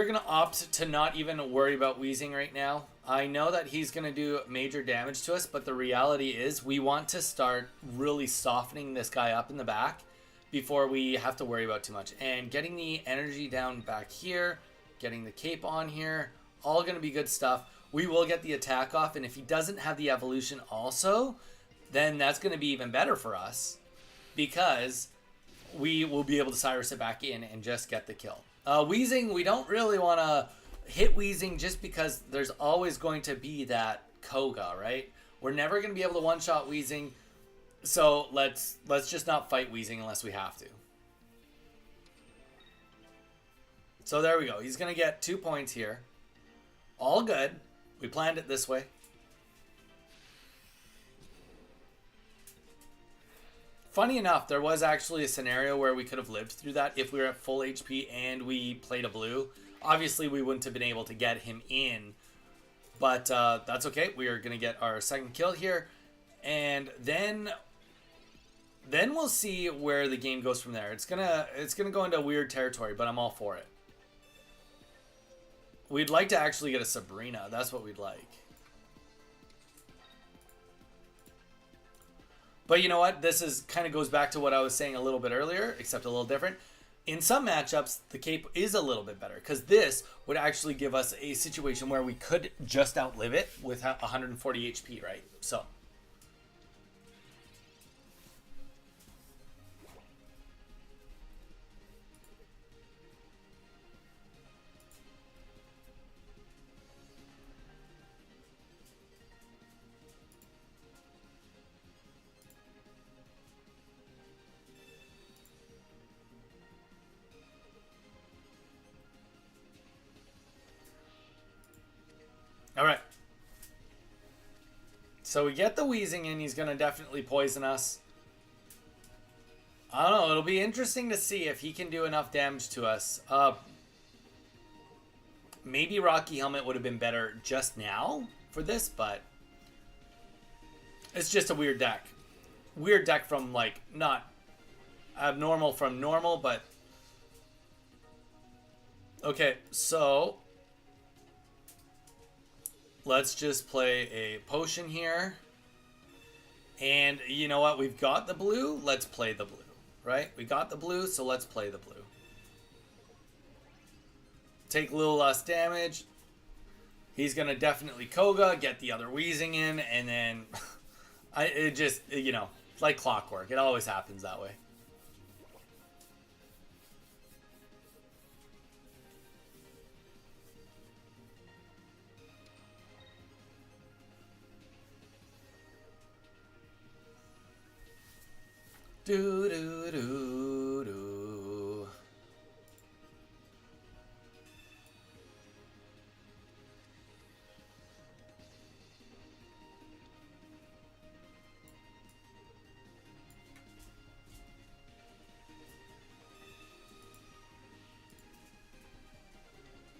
gonna opt to not even worry about wheezing right now. I know that he's gonna do major damage to us, but the reality is we want to start really softening this guy up in the back before we have to worry about too much. And getting the energy down back here, getting the cape on here, all gonna be good stuff. We will get the attack off, and if he doesn't have the evolution also, then that's gonna be even better for us, because we will be able to Cyrus it back in and just get the kill. Wheezing, we don't really want to hit Wheezing just because there's always going to be that Koga, right? We're never going to be able to one-shot Wheezing, so let's just not fight Wheezing unless we have to. So there we go. He's going to get 2 points here. All good. We planned it this way. Funny enough, there was actually a scenario where we could have lived through that if we were at full HP and we played a blue. Obviously, we wouldn't have been able to get him in, but that's okay. We are going to get our second kill here, and then we'll see where the game goes from there. It's gonna go into weird territory, but I'm all for it. We'd like to actually get a Sabrina. That's what we'd like. But you know what? This is kind of goes back to what I was saying a little bit earlier, except a little different. In some matchups, the cape is a little bit better, because this would actually give us a situation where we could just outlive it with 140 HP, right? So. All right. So we get the Wheezing in. He's going to definitely poison us. I don't know. It'll be interesting to see if he can do enough damage to us. Maybe Rocky Helmet would have been better just now for this, but it's just a weird deck. Weird deck from, like, not abnormal from normal, but... Okay, so... let's just play a potion here. And you know what? We've got the blue. Let's play the blue, right? We got the blue, so let's play the blue. Take a little less damage. He's going to definitely Koga, get the other Wheezing in, and then it just, you know, it's like clockwork. It always happens that way. Do do do do.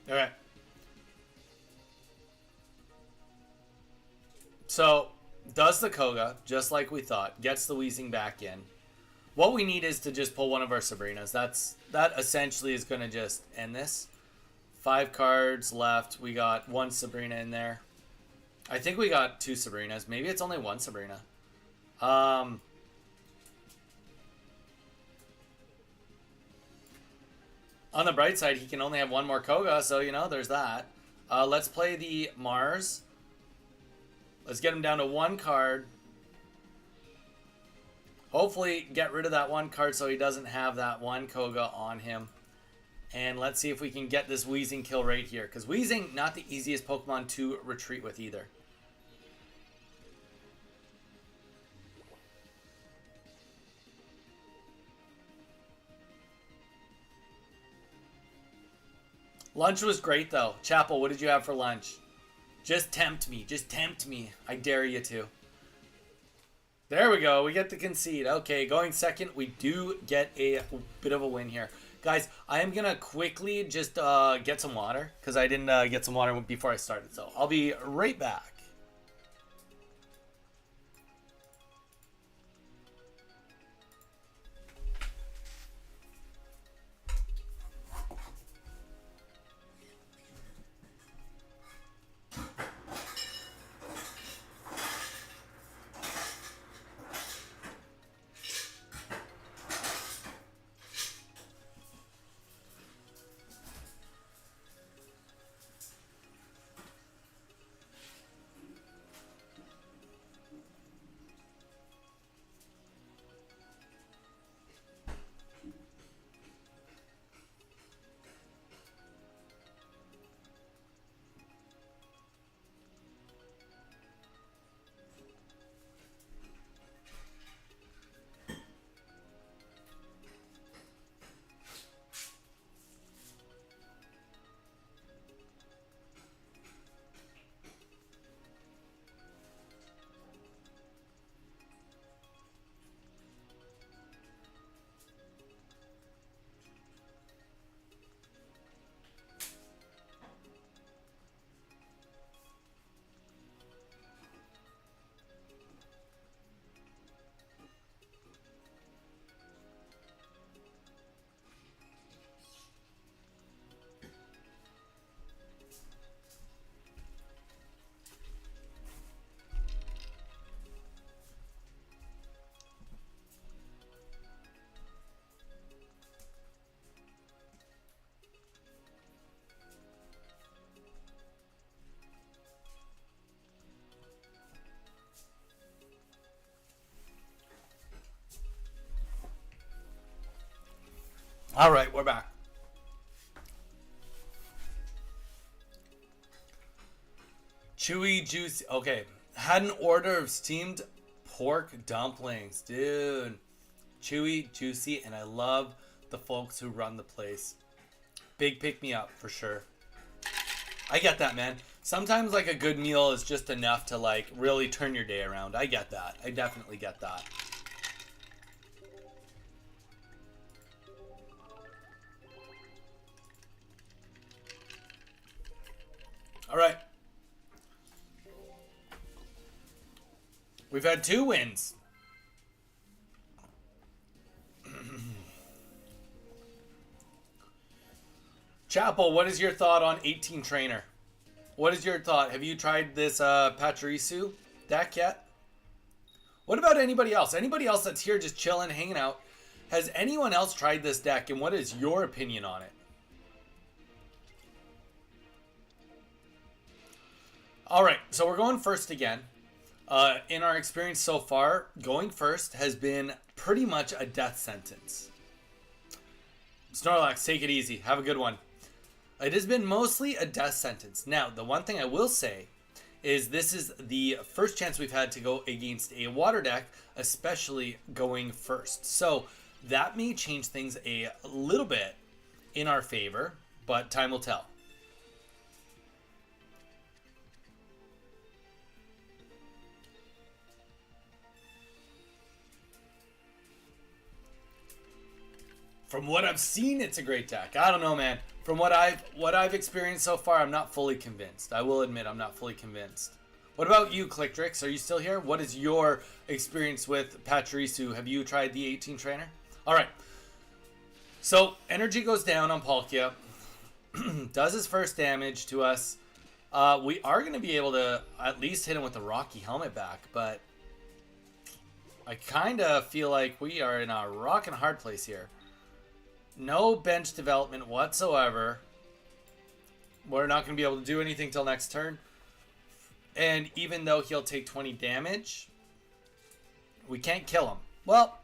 All right. So, does the Koga, just like we thought, gets the Wheezing back in. What we need is to just pull one of our Sabrinas. That essentially is going to just end this. 5 cards left. We got 1 Sabrina in there. I think we got 2 Sabrinas. Maybe it's only 1 Sabrina. On the bright side, he can only have 1 more Koga, so, you know, there's that. Let's play the Mars. Let's get him down to 1 card. Hopefully get rid of that 1 card so he doesn't have that 1 Koga on him. And let's see if we can get this Weezing kill right here. Because Weezing, not the easiest Pokemon to retreat with either. Lunch was great, though. Chapel, what did you have for lunch? Just tempt me. Just tempt me. I dare you to. There we go. We get the concede. Okay, going second, we do get a bit of a win here. Guys, I am going to quickly just get some water. Because I didn't get some water before I started. So I'll be right back. All right, we're back. Chewy, juicy. Okay, had an order of steamed pork dumplings, dude. Chewy, juicy, and I love the folks who run the place. Big pick me up for sure. I get that, man. Sometimes like a good meal is just enough to like really turn your day around. I get that. I definitely get that. All right. We've had 2 wins. Chapel, what is your thought on 18 Trainer? What is your thought? Have you tried this Pachirisu deck yet? What about anybody else? Anybody else that's here just chilling, hanging out? Has anyone else tried this deck, and what is your opinion on it? All right, so we're going first again. In our experience so far, going first has been pretty much a death sentence. Snorlax, take it easy. Have a good one. It has been mostly a death sentence. Now, the one thing I will say is this is the first chance we've had to go against a water deck, especially going first. So that may change things a little bit in our favor, but time will tell. From what I've seen, it's a great deck. I don't know, man. From what I've experienced so far, I'm not fully convinced. I will admit I'm not fully convinced. What about you, Clicktrix? Are you still here? What is your experience with Pachirisu? Have you tried the 18 Trainer? All right. So energy goes down on Palkia. Does his first damage to us. We are going to be able to at least hit him with the Rocky Helmet back, but I kind of feel like we are in a rock and hard place here. No bench development whatsoever. We're not going to be able to do anything till next turn. And even though he'll take 20 damage, we can't kill him. Well,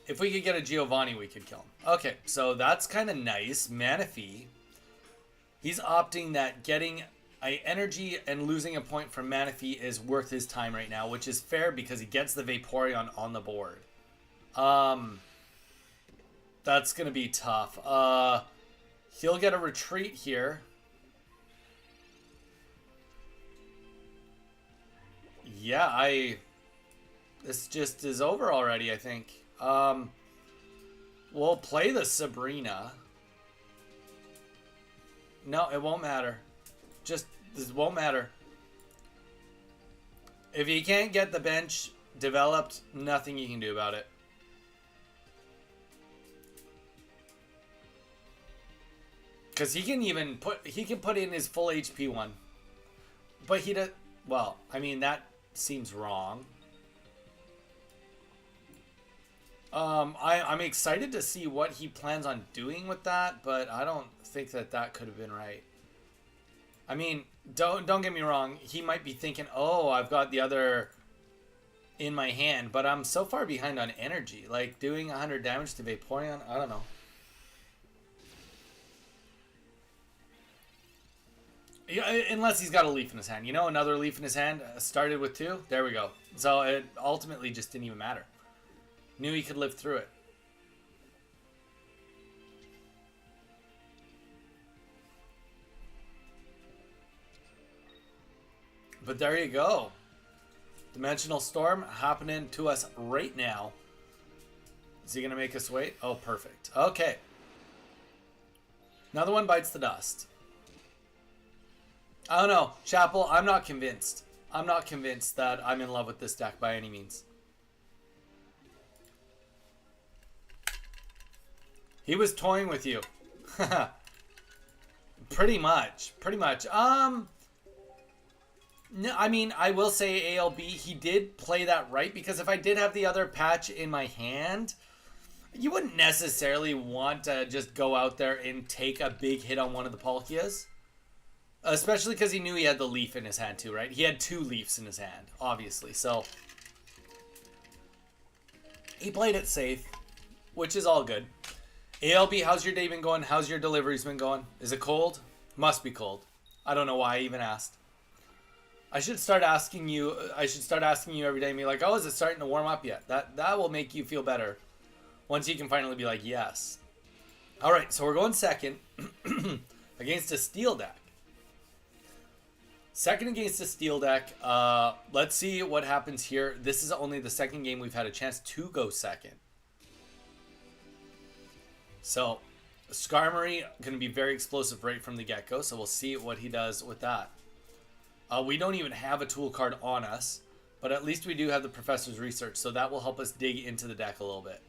if we could get a Giovanni, we could kill him. Okay, so that's kind of nice. Manaphy. He's opting that getting a energy and losing a point from Manaphy is worth his time right now, which is fair because he gets the Vaporeon on the board. That's going to be tough. He'll get a retreat here. Yeah, this just is over already, I think. We'll play the Sabrina. No, it won't matter. This won't matter. If he can't get the bench developed, nothing you can do about it. Because he can put in his full HP one. But he does, well, I mean, that seems wrong. I'm excited to see what he plans on doing with that, but I don't think that could have been right. I mean, don't get me wrong. He might be thinking, oh, I've got the other in my hand, but I'm so far behind on energy. Like, doing 100 damage to Vaporeon, I don't know. Yeah, unless he's got a leaf in his hand. You know, another leaf in his hand started with 2. There we go. So it ultimately just didn't even matter. Knew he could live through it. But there you go. Dimensional Storm happening to us right now. Is he going to make us wait? Oh, perfect. Okay. Another one bites the dust. I don't know. Chapel, I'm not convinced. I'm not convinced that I'm in love with this deck by any means. He was toying with you. Pretty much. Pretty much. No, I mean, I will say ALB, he did play that right, because if I did have the other patch in my hand, you wouldn't necessarily want to just go out there and take a big hit on one of the Palkias. Especially because he knew he had the leaf in his hand too, right? He had 2 leaves in his hand, obviously, so he played it safe, which is all good. ALB, how's your day been going? How's your deliveries been going? Is it cold? Must be cold. I don't know why I even asked. I should start asking you every day and be like, oh, is it starting to warm up yet? That will make you feel better once you can finally be like, yes. All right, so we're going second against a steel deck. Second against a steel deck. Let's see what happens here. This is only the second game we've had a chance to go second. So, Skarmory going to be very explosive right from the get-go, so we'll see what he does with that. We don't even have a tool card on us, but at least we do have the Professor's Research, so that will help us dig into the deck a little bit.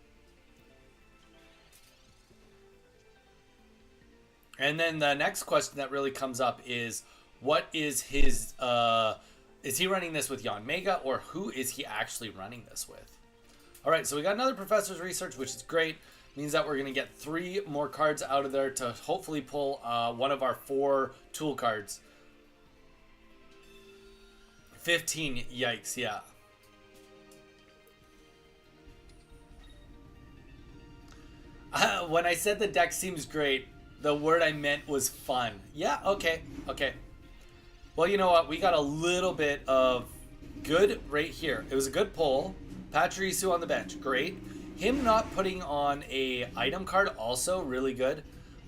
And then the next question that really comes up is, what is his, is he running this with Yanmega, or who is he actually running this with? All right, so we got another Professor's Research, which is great. Means that we're going to get 3 more cards out of there to hopefully pull one of our 4 tool cards. 15, yikes, yeah. When I said the deck seems great, the word I meant was fun. Yeah, okay. Well, you know what? We got a little bit of good right here. It was a good pull. Pachirisu on the bench, great. Him not putting on a item card, also really good.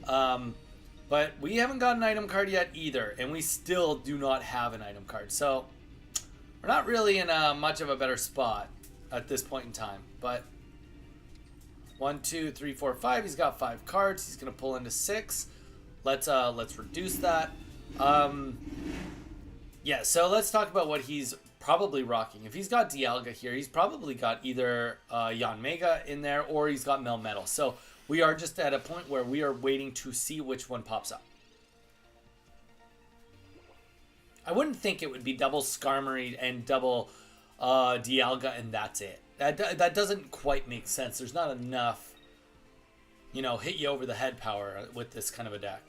But we haven't got an item card yet either, and we still do not have an item card. So we're not really in much of a better spot at this point in time. But 1, 2, 3, 4, 5. He's got 5 cards. He's gonna pull into 6. Let's reduce that. Yeah. So let's talk about what he's probably rocking. If he's got Dialga here, he's probably got either Yanmega in there, or he's got Melmetal. So We are just at a point where we are waiting to see which one pops up. I wouldn't think it would be double Skarmory and double Dialga and that's it. That doesn't quite make sense. There's not enough, you know, hit you over the head power with this kind of a deck.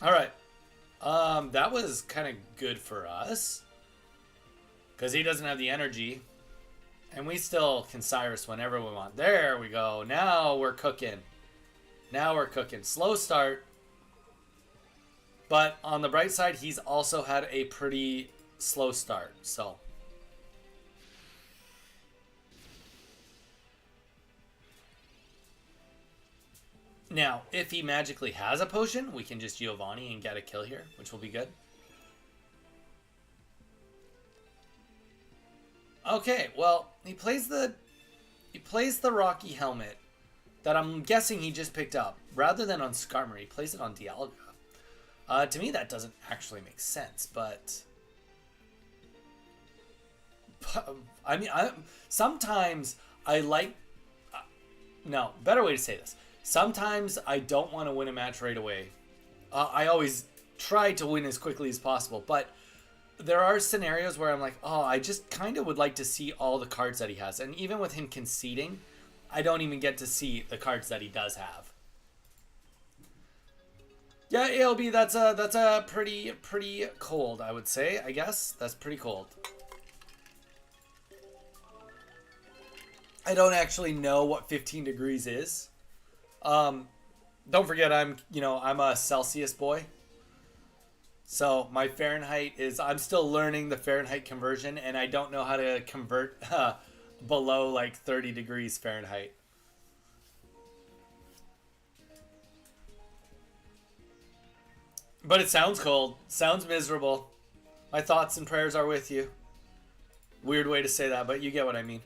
All right. That was kind of good for us. Because he doesn't have the energy. And we still can Cyrus whenever we want. There we go. Now we're cooking. Now we're cooking. Slow start. But on the bright side, he's also had a pretty slow start. So. Now, if he magically has a potion, we can just Giovanni and get a kill here, which will be good. Okay, well, he plays the Rocky Helmet that I'm guessing he just picked up. Rather than on Skarmory, he plays it on Dialga. To me, that doesn't actually make sense, but I mean, sometimes I like... no, better way to say this. Sometimes I don't want to win a match right away. I always try to win as quickly as possible, but there are scenarios where I'm like, oh, I just kind of would like to see all the cards that he has. And even with him conceding, I don't even get to see the cards that he does have. Yeah, ALB, that's a pretty cold, I would say. I guess that's pretty cold. I don't actually know what 15 degrees is. Don't forget I'm a Celsius boy. So my Fahrenheit is, I'm still learning the Fahrenheit conversion, and I don't know how to convert below like 30 degrees Fahrenheit. But it sounds cold. Sounds miserable. My thoughts and prayers are with you. Weird way to say that, but you get what I mean.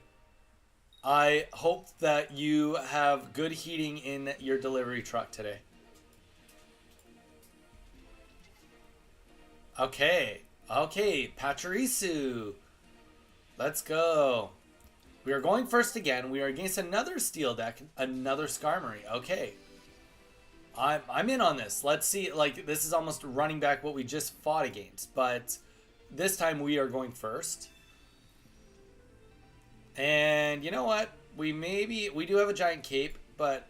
I hope that you have good heating in your delivery truck today. Okay. Okay, Pachirisu. Let's go. We are going first again. We are against another steel deck, another Skarmory. Okay. I'm in on this. Let's see. Like, this is almost running back what we just fought against, but this time we are going first. And you know what? We do have a giant cape, but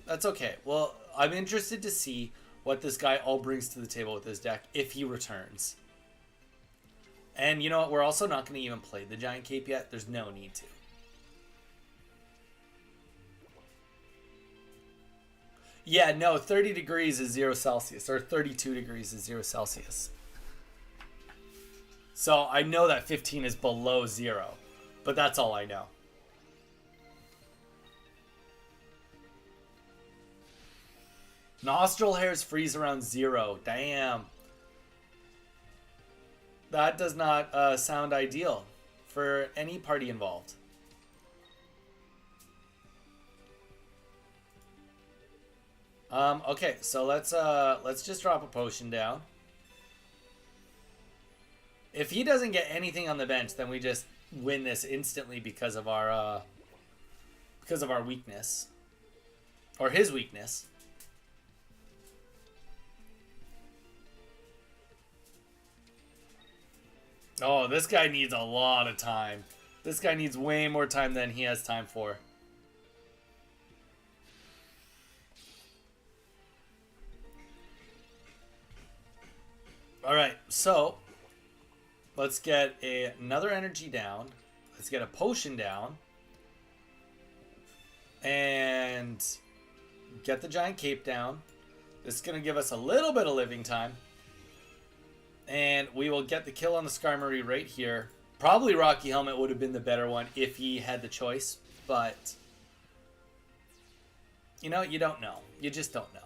that's okay. Well, I'm interested to see what this guy all brings to the table with his deck if he returns. And you know what? We're also not going to even play the giant cape yet. There's no need to. Yeah, no, 30 degrees is 0 Celsius, or 32 degrees is 0 Celsius. So I know that 15 is below 0, but that's all I know. Nostril hairs freeze around 0. Damn. That does not sound ideal for any party involved. Okay, so let's just drop a potion down. If he doesn't get anything on the bench, then we just win this instantly because of our weakness. Or his weakness. Oh, this guy needs a lot of time. This guy needs way more time than he has time for. Alright, so let's get another energy down. Let's get a potion down. And get the giant cape down. This is going to give us a little bit of living time. And we will get the kill on the Skarmory right here. Probably Rocky Helmet would have been the better one if he had the choice. But, you know, you don't know. You just don't know.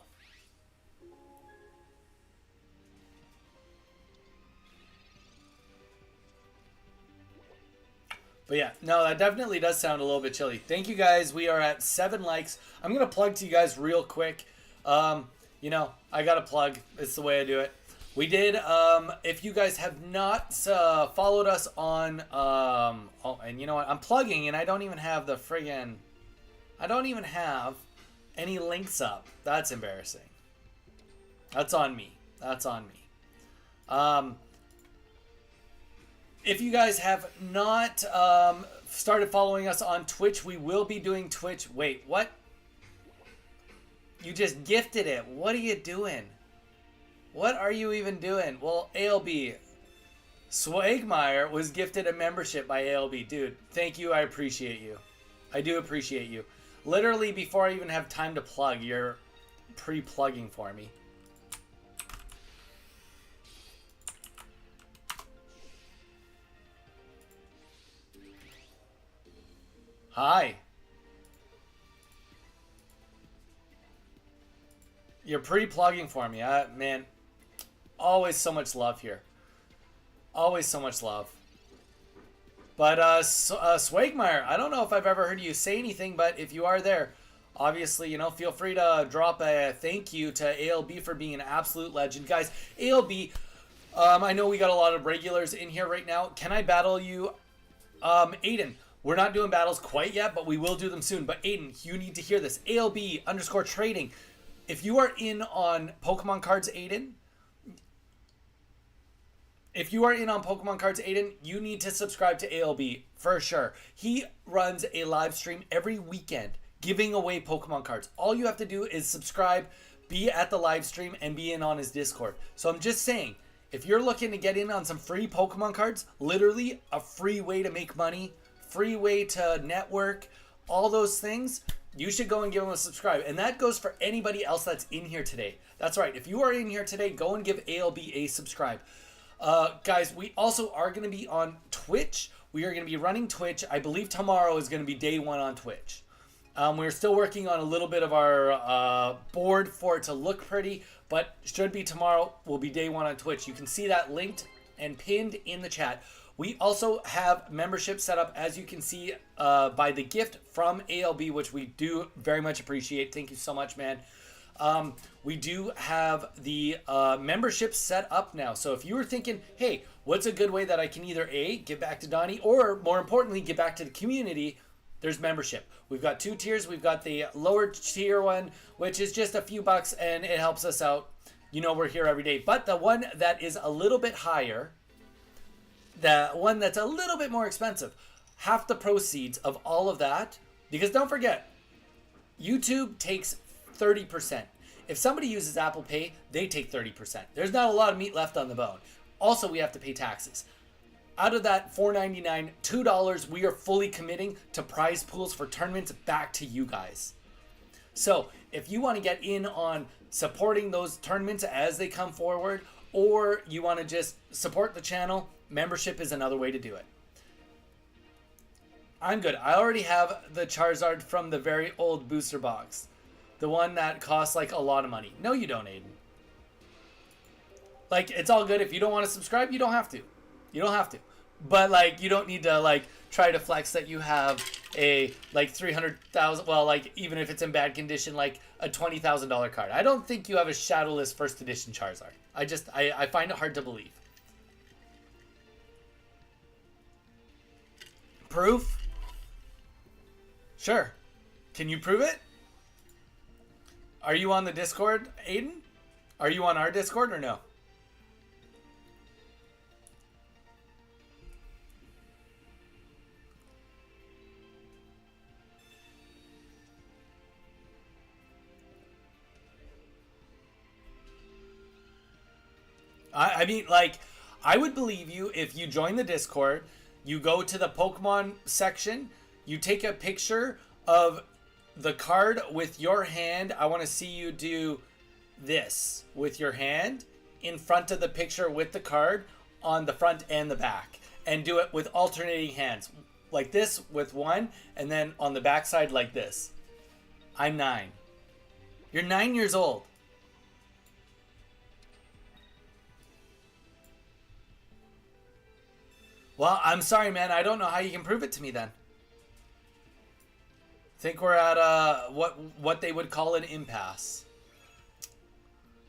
But yeah, no, that definitely does sound a little bit chilly. Thank you guys. We are at 7 likes. I'm going to plug to you guys real quick. You know, I got to plug. It's the way I do it. We did. If you guys have not followed us on, oh, and you know what? I'm plugging, and I don't even have the friggin'. I don't even have any links up. That's embarrassing. That's on me. That's on me. If you guys have not started following us on Twitch, we will be doing Twitch. Wait, what? You just gifted it. What are you doing? What are you even doing? Well, ALB, Swagmeyer was gifted a membership by ALB. Dude, thank you. I appreciate you. I do appreciate you. Literally, before I even have time to plug, you're pre-plugging for me. Hi. You're pre-plugging for me. Man, always so much love here. Always so much love. But Swagmeyer, I don't know if I've ever heard you say anything, but if you are there, obviously, you know, feel free to drop a thank you to ALB for being an absolute legend. Guys, ALB, I know we got a lot of regulars in here right now. Can I battle you? Aiden, we're not doing battles quite yet, but we will do them soon. But Aiden, you need to hear this. ALB_trading. If you are in on Pokemon cards, Aiden, you need to subscribe to ALB for sure. He runs a live stream every weekend giving away Pokemon cards. All you have to do is subscribe, be at the live stream, and be in on his Discord. So I'm just saying, if you're looking to get in on some free Pokemon cards, literally a free way to make money, free way to network, all those things, you should go and give him a subscribe. And that goes for anybody else that's in here today. That's right. If you are in here today, go and give ALB a subscribe. Guys, we also are going to be on Twitch. We are going to be running Twitch. I believe tomorrow is going to be day one on Twitch. We're still working on a little bit of our board for it to look pretty, but should be tomorrow. Will be day one on Twitch. You can see that linked and pinned in the chat. We also have membership set up, as you can see, by the gift from ALB, which we do very much appreciate. Thank you so much, man. We do have the membership set up now. So if you were thinking, hey, what's a good way that I can either A, give back to Donnie, or more importantly, give back to the community, there's membership. We've got two tiers. We've got the lower tier one, which is just a few bucks, and it helps us out. You know, we're here every day. But the one that is a little bit higher, the one that's a little bit more expensive, half the proceeds of all of that, because don't forget, YouTube takes 30%. If somebody uses Apple Pay, they take 30%. There's not a lot of meat left on the bone. Also, we have to pay taxes. Out of that $4.99, $2 we are fully committing to prize pools for tournaments back to you guys. So if you want to get in on supporting those tournaments as they come forward, or you want to just support the channel, membership is another way to do it. I'm good. I already have the Charizard from the very old booster box. The one that costs like a lot of money. No, you don't, Aiden. Like, it's all good. If you don't want to subscribe, you don't have to. You don't have to. But, like, you don't need to, like, try to flex that you have a, like, 300,000, well, like, even if it's in bad condition, like, a $20,000 card. I don't think you have a Shadowless First Edition Charizard. I find it hard to believe. Proof? Sure. Can you prove it? Are you on the Discord, Aiden? Are you on our Discord or no? I mean, like, I would believe you if you join the Discord, you go to the Pokemon section, you take a picture of the card with your hand. I want to see you do this with your hand in front of the picture with the card on the front and the back, and do it with alternating hands like this with one, and then on the back side like this. I'm 9. You're 9 years old. Well, I'm sorry, man. I don't know how you can prove it to me then. Think we're at what they would call an impasse.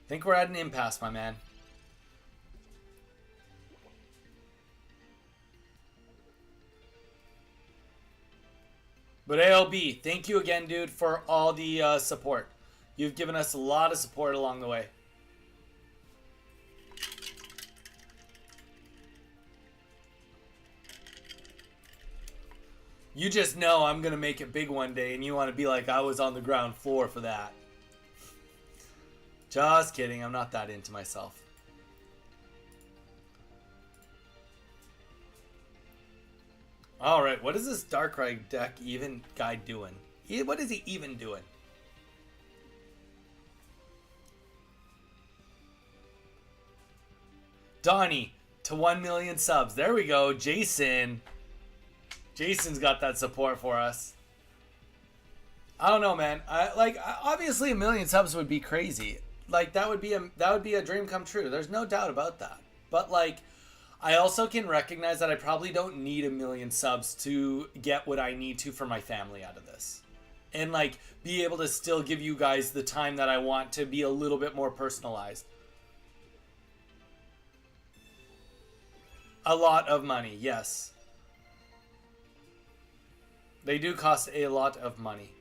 Think we're at an impasse, my man. But ALB, thank you again, dude, for all the support. You've given us a lot of support along the way. You just know I'm going to make it big one day, and you want to be like, I was on the ground floor for that. Just kidding. I'm not that into myself. Alright, what is this Darkrai deck even guy doing? What is he even doing? Donnie to 1 million subs. There we go. Jason. Jason's got that support for us. I don't know, man. Obviously 1 million subs would be crazy. Like that would be a dream come true. There's no doubt about that. But like I also can recognize that I probably don't need 1 million subs to get what I need to for my family out of this. And like be able to still give you guys the time that I want to be a little bit more personalized. A lot of money, yes. They do cost a lot of money.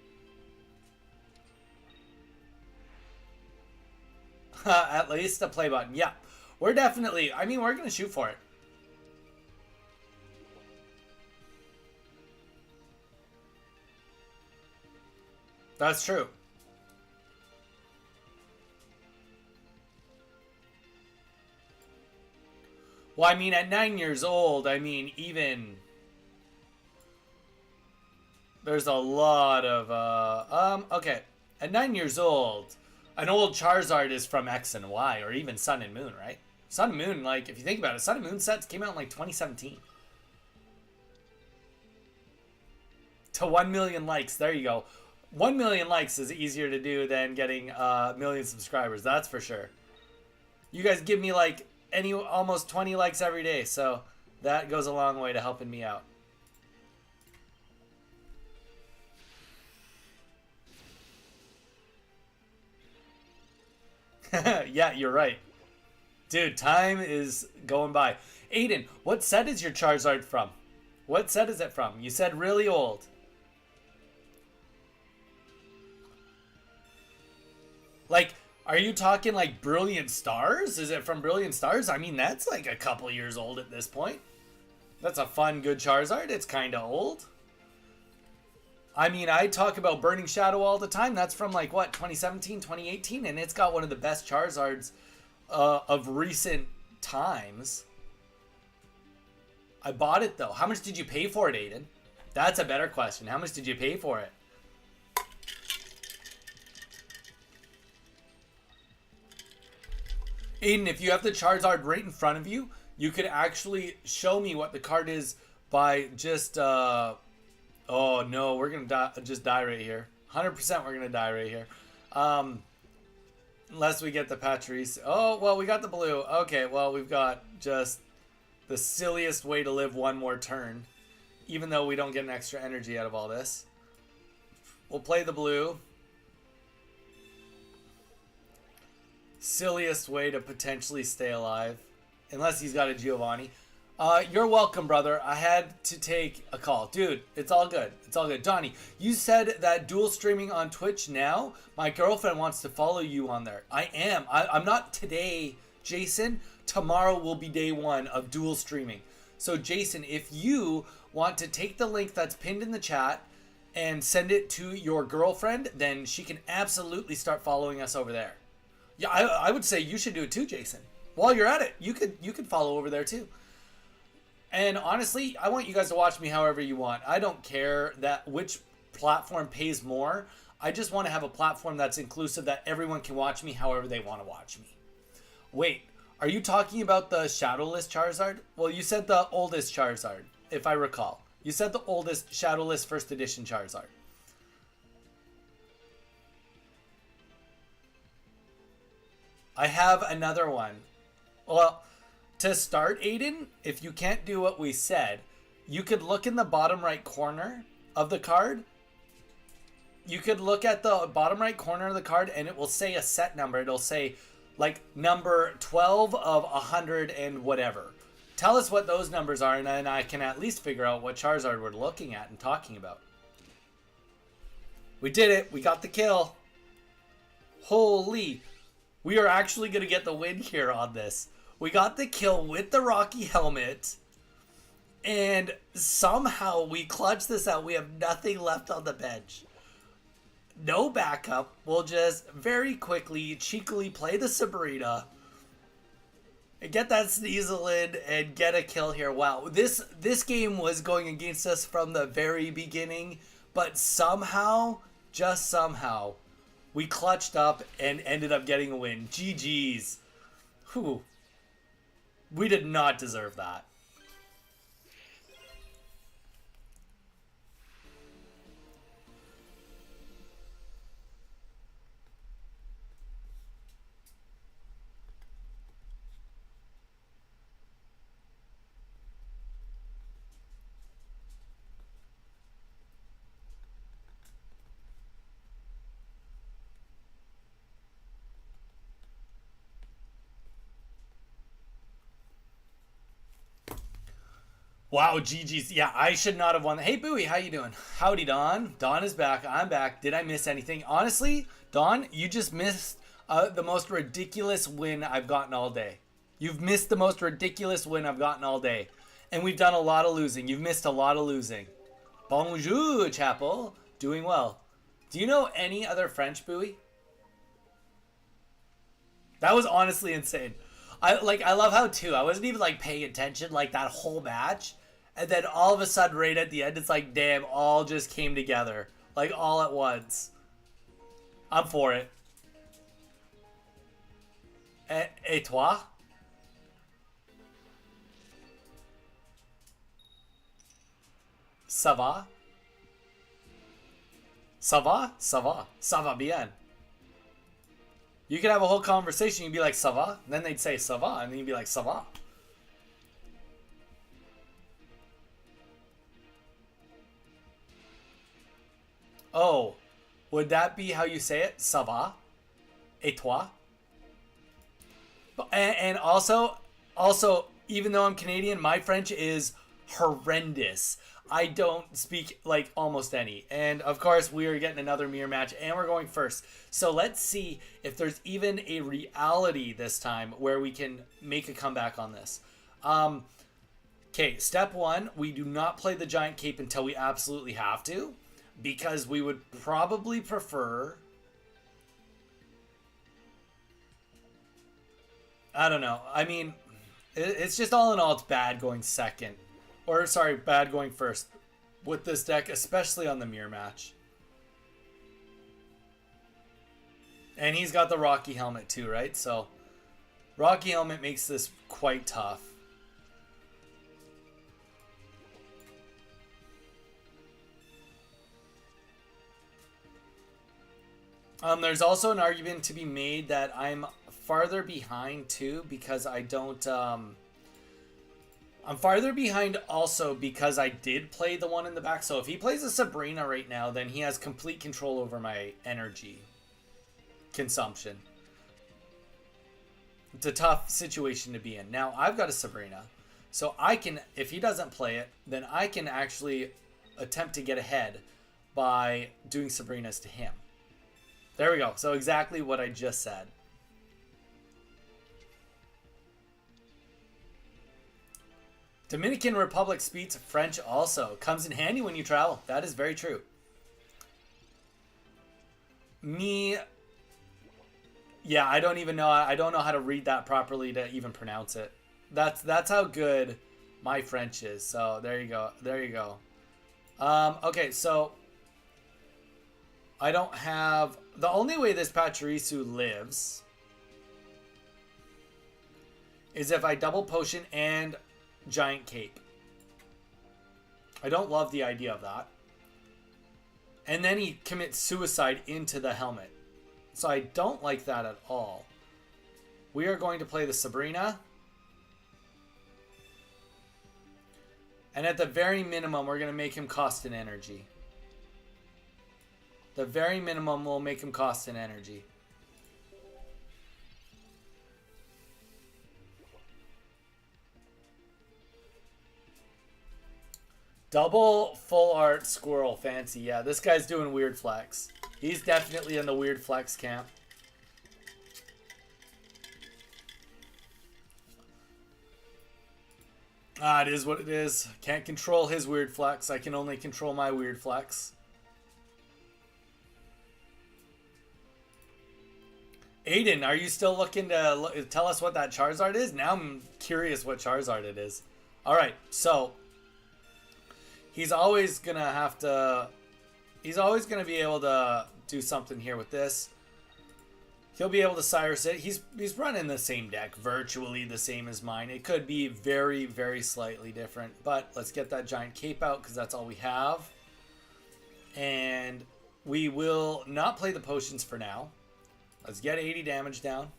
At least a play button. Yeah. We're definitely, I mean, we're going to shoot for it. That's true. Well, I mean, at 9 years old, I mean, even... There's a lot of, okay. At 9 years old, an old Charizard is from X and Y, or even Sun and Moon, right? Sun and Moon, like, if you think about it, Sun and Moon sets came out in, like, 2017. To 1 million likes, there you go. 1 million likes is easier to do than getting a million subscribers, that's for sure. You guys give me, like, almost 20 likes every day, so that goes a long way to helping me out. Yeah, you're right. Dude, time is going by. Aiden, what set is your Charizard from? What set is it from? You said really old. Like, are you talking like Brilliant Stars? Is it from Brilliant Stars? I mean, that's like a couple years old at this point. That's a fun, good Charizard. It's kind of old. I mean, I talk about Burning Shadow all the time. That's from like, what, 2017, 2018? And it's got one of the best Charizards of recent times. I bought it, though. How much did you pay for it, Aiden? That's a better question. How much did you pay for it? Aiden, if you have the Charizard right in front of you, you could actually show me what the card is by just... Oh, no, we're going to just die right here. 100% we're going to die right here. Unless we get the Pachirisu. Oh, well, we got the blue. Okay, well, we've got just the silliest way to live one more turn. Even though we don't get an extra energy out of all this. We'll play the blue. Silliest way to potentially stay alive. Unless he's got a Giovanni. You're welcome, brother. I had to take a call. Dude, it's all good. It's all good. Donnie, you said that dual streaming on Twitch now. My girlfriend wants to follow you on there. I am. I'm not today, Jason. Tomorrow will be day one of dual streaming. So, Jason, if you want to take the link that's pinned in the chat and send it to your girlfriend, then she can absolutely start following us over there. Yeah, I would say you should do it too, Jason. While you're at it, you could follow over there too. And honestly, I want you guys to watch me however you want. I don't care that which platform pays more. I just want to have a platform that's inclusive, that everyone can watch me however they want to watch me. Wait, are you talking about the Shadowless Charizard? Well, you said the oldest Charizard, if I recall. You said the oldest Shadowless First Edition Charizard. I have another one. Well... To start, Aiden, if you can't do what we said, you could look in the bottom right corner of the card. You could look at the bottom right corner of the card and it will say a set number. It'll say like number 12 of 100 and whatever. Tell us what those numbers are and then I can at least figure out what Charizard we're looking at and talking about. We did it. We got the kill. Holy. We are actually going to get the win here on this. We got the kill with the Rocky helmet. And somehow we clutched this out. We have nothing left on the bench. No backup. We'll just very quickly, cheekily play the Sabrina. And get that Sneasel in and get a kill here. Wow. This game was going against us from the very beginning. But somehow, just somehow, we clutched up and ended up getting a win. GG's. Whew. We did not deserve that. Wow, GG's. Yeah, I should not have won. Hey, Bowie, how you doing? Howdy, Don. Don is back. I'm back. Did I miss anything? Honestly, Don, you just missed the most ridiculous win I've gotten all day. You've missed the most ridiculous win I've gotten all day. And we've done a lot of losing. You've missed a lot of losing. Bonjour, Chapel. Doing well. Do you know any other French, Bowie? That was honestly insane. I love how too I wasn't even like paying attention like that whole match, and then all of a sudden right at the end it's like damn, all just came together like all at once. I'm for it. Et toi? Ça va? Ça va? Ça va. Ça va bien. You could have a whole conversation. You'd be like, ça va? And then they'd say, ça va? And then you'd be like, ça va? Oh, would that be how you say it? Ça va? Et toi? And also, even though I'm Canadian, my French is horrendous. I don't speak like almost any. And of course, we are getting another mirror match and we're going first. So let's see if there's even a reality this time where we can make a comeback on this. Okay, step one, we do not play the giant cape until we absolutely have to, because we would probably prefer, I don't know. I mean, it's just all in all, it's bad going second. Or, sorry, bad going first with this deck, especially on the mirror match. And he's got the Rocky helmet too, right? So, Rocky helmet makes this quite tough. There's also an argument to be made that I'm farther behind too because I don't... I'm farther behind also because I did play the one in the back. So if he plays a Sabrina right now, then he has complete control over my energy consumption. It's a tough situation to be in. Now, I've got a Sabrina. So I can, if he doesn't play it, then I can actually attempt to get ahead by doing Sabrinas to him. There we go. So exactly what I just said. Dominican Republic speaks French also. Comes in handy when you travel. That is very true. Me... Yeah, I don't even know. I don't know how to read that properly to even pronounce it. That's how good my French is. So there you go. There you go. Okay, so... I don't have... The only way this Pachirisu lives is if I double potion and giant cape. I don't love the idea of that. And then he commits suicide into the helmet. So I don't like that at all. We are going to play the Sabrina. And at the very minimum, we're going to make him cost an energy. The very minimum will make him cost an energy. Double full art squirrel fancy. Yeah, this guy's doing weird flex. He's definitely in the weird flex camp. Ah, it is what it is. Can't control his weird flex. I can only control my weird flex. Aiden, are you still looking to tell us what that Charizard is? Now I'm curious what Charizard it is. Alright, so he's always going to be able to do something here with this. He'll be able to Cyrus it. He's running the same deck, virtually the same as mine. It could be very, very slightly different, but let's get that giant cape out because that's all we have. And we will not play the potions for now. Let's get 80 damage down.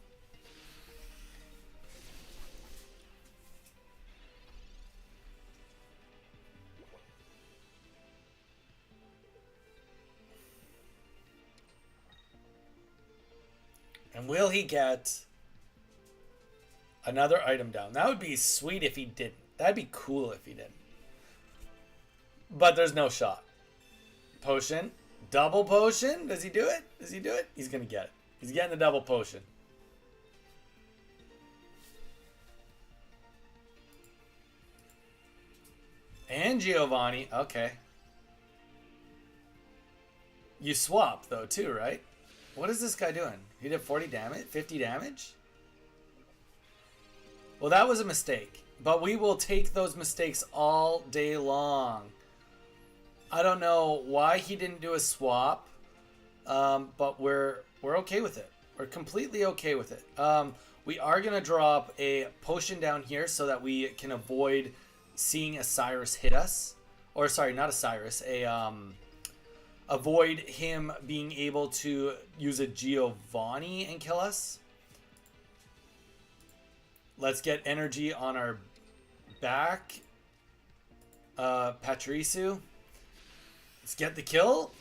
And will he get another item down? That would be sweet if he didn't. That'd be cool if he didn't. But there's no shot. Potion. Double potion. Does he do it? Does he do it? He's going to get it. He's getting the double potion. And Giovanni. Okay. You swap, though, too, right? What is this guy doing? He did 40 damage? 50 damage? Well, that was a mistake. But we will take those mistakes all day long. I don't know why he didn't do a swap. But we're okay with it. We're completely okay with it. We are going to drop a potion down here so that we can avoid seeing a Cyrus hit us. Or, sorry, not a Cyrus. Avoid him being able to use a Giovanni and kill us. Let's get energy on our back. Pachirisu. Let's get the kill.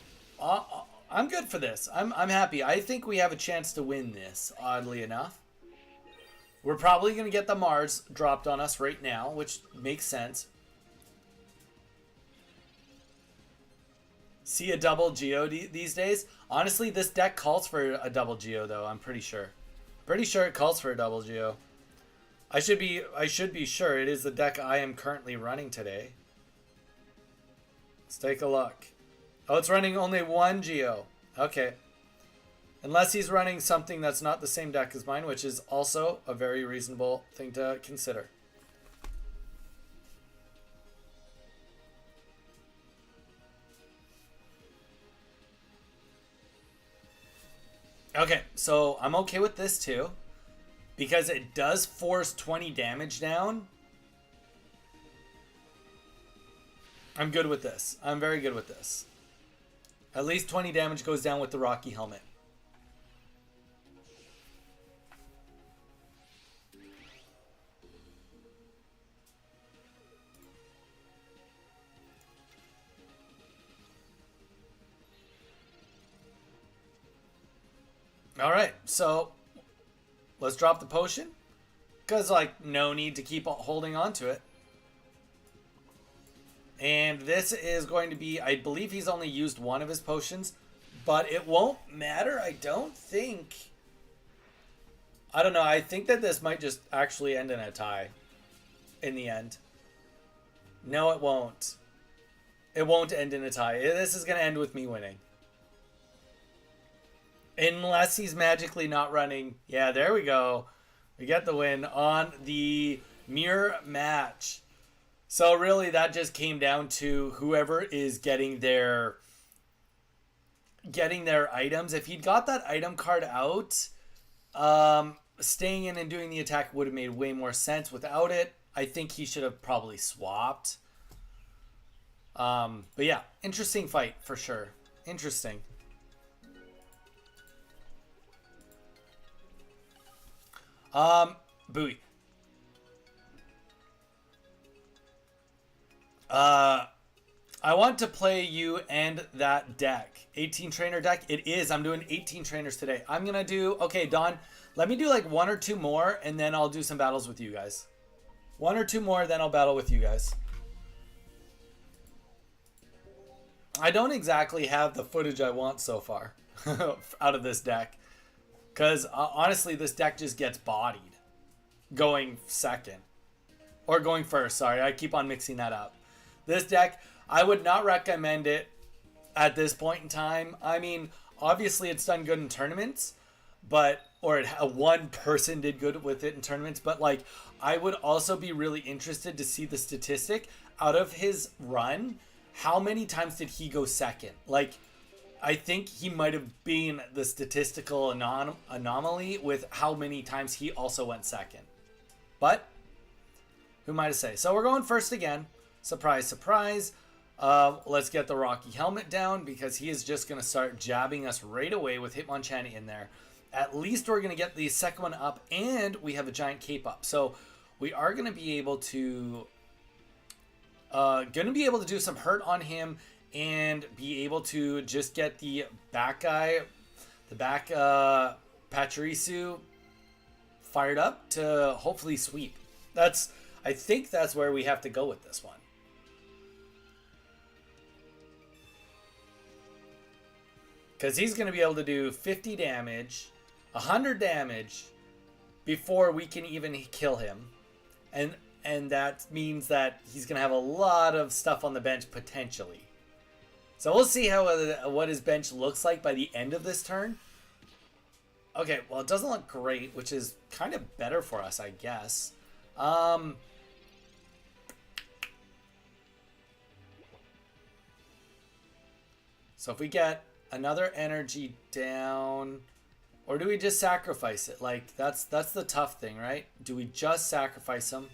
I'm good for this. I'm happy. I think we have a chance to win this, oddly enough. We're probably going to get the Mars dropped on us right now, which makes sense. See a double Geo these days? Honestly, this deck calls for a double Geo, though. I'm pretty sure. Pretty sure it calls for a double Geo. I should be sure. It is the deck I am currently running today. Let's take a look. Oh, it's running only one Geo. Okay. Unless he's running something that's not the same deck as mine, which is also a very reasonable thing to consider. Okay, so I'm okay with this too. Because it does force 20 damage down. I'm good with this. I'm very good with this. At least 20 damage goes down with the Rocky Helmet. Alright, so let's drop the potion. Because, like, no need to keep holding on to it. And this is going to be, I believe he's only used one of his potions. But it won't matter, I don't think. I don't know, I think that this might just actually end in a tie. In the end. No, it won't. It won't end in a tie. This is going to end with me winning. Unless he's magically not running. Yeah, there we go. We get the win on the mirror match. So really that just came down to whoever is getting their items. If he'd got that item card out, staying in and doing the attack would have made way more sense. Without it, I think he should have probably swapped. But yeah, interesting fight for sure. Interesting. Bowie. I want to play you and that deck. 18 trainer deck. It is. I'm doing 18 trainers today. I'm going to do... Okay, Don, let me do like one or two more, and then I'll do some battles with you guys. One or two more, then I'll battle with you guys. I don't exactly have the footage I want so far out of this deck. Because honestly, this deck just gets bodied going second. Or going first, sorry. I keep on mixing that up. This deck, I would not recommend it at this point in time. I mean, obviously it's done good in tournaments, but one person did good with it in tournaments, but like I would also be really interested to see the statistic out of his run. How many times did he go second? Like, I think he might have been the statistical anomaly with how many times he also went second. But who am I to say? So we're going first again. Surprise, surprise. Let's get the Rocky helmet down because he is just going to start jabbing us right away with Hitmonchan in there. At least we're going to get the second one up, and we have a giant cape up. So we are going to be able to do some hurt on him and be able to just get the back guy, Pachirisu fired up to hopefully sweep. I think that's where we have to go with this one. Because he's going to be able to do 50 damage, 100 damage before we can even kill him. And that means that he's going to have a lot of stuff on the bench potentially. So we'll see what his bench looks like by the end of this turn. Okay, well, it doesn't look great, which is kind of better for us, I guess. So if we get another energy down, or do we just sacrifice it? Like, that's the tough thing, right? Do we just sacrifice him?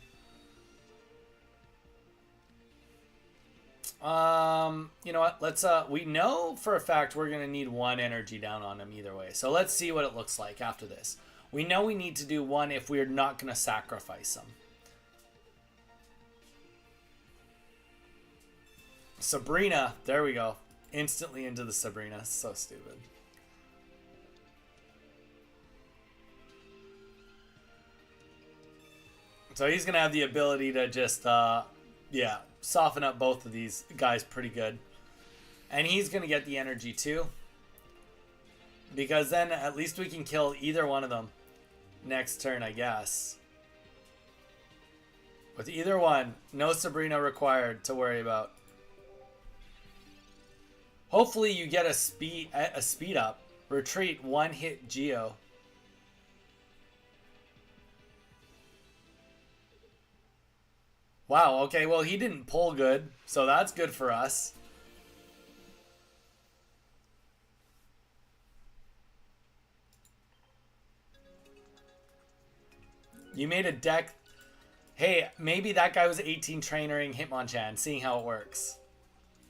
You know what? Let's we know for a fact we're gonna need one energy down on him either way. So let's see what it looks like after this. We know we need to do one if we're not gonna sacrifice him. Sabrina, there we go. Instantly into the Sabrina. So stupid. So he's gonna have the ability to just yeah, soften up both of these guys pretty good. And he's going to get the energy too. Because then at least we can kill either one of them next turn, I guess. With either one, no Sabrina required to worry about. Hopefully you get a speed up. Retreat, one hit Geo. Wow, okay, well, he didn't pull good, so that's good for us. You made a deck. Hey, maybe that guy was 18 trainering Hitmonchan, seeing how it works.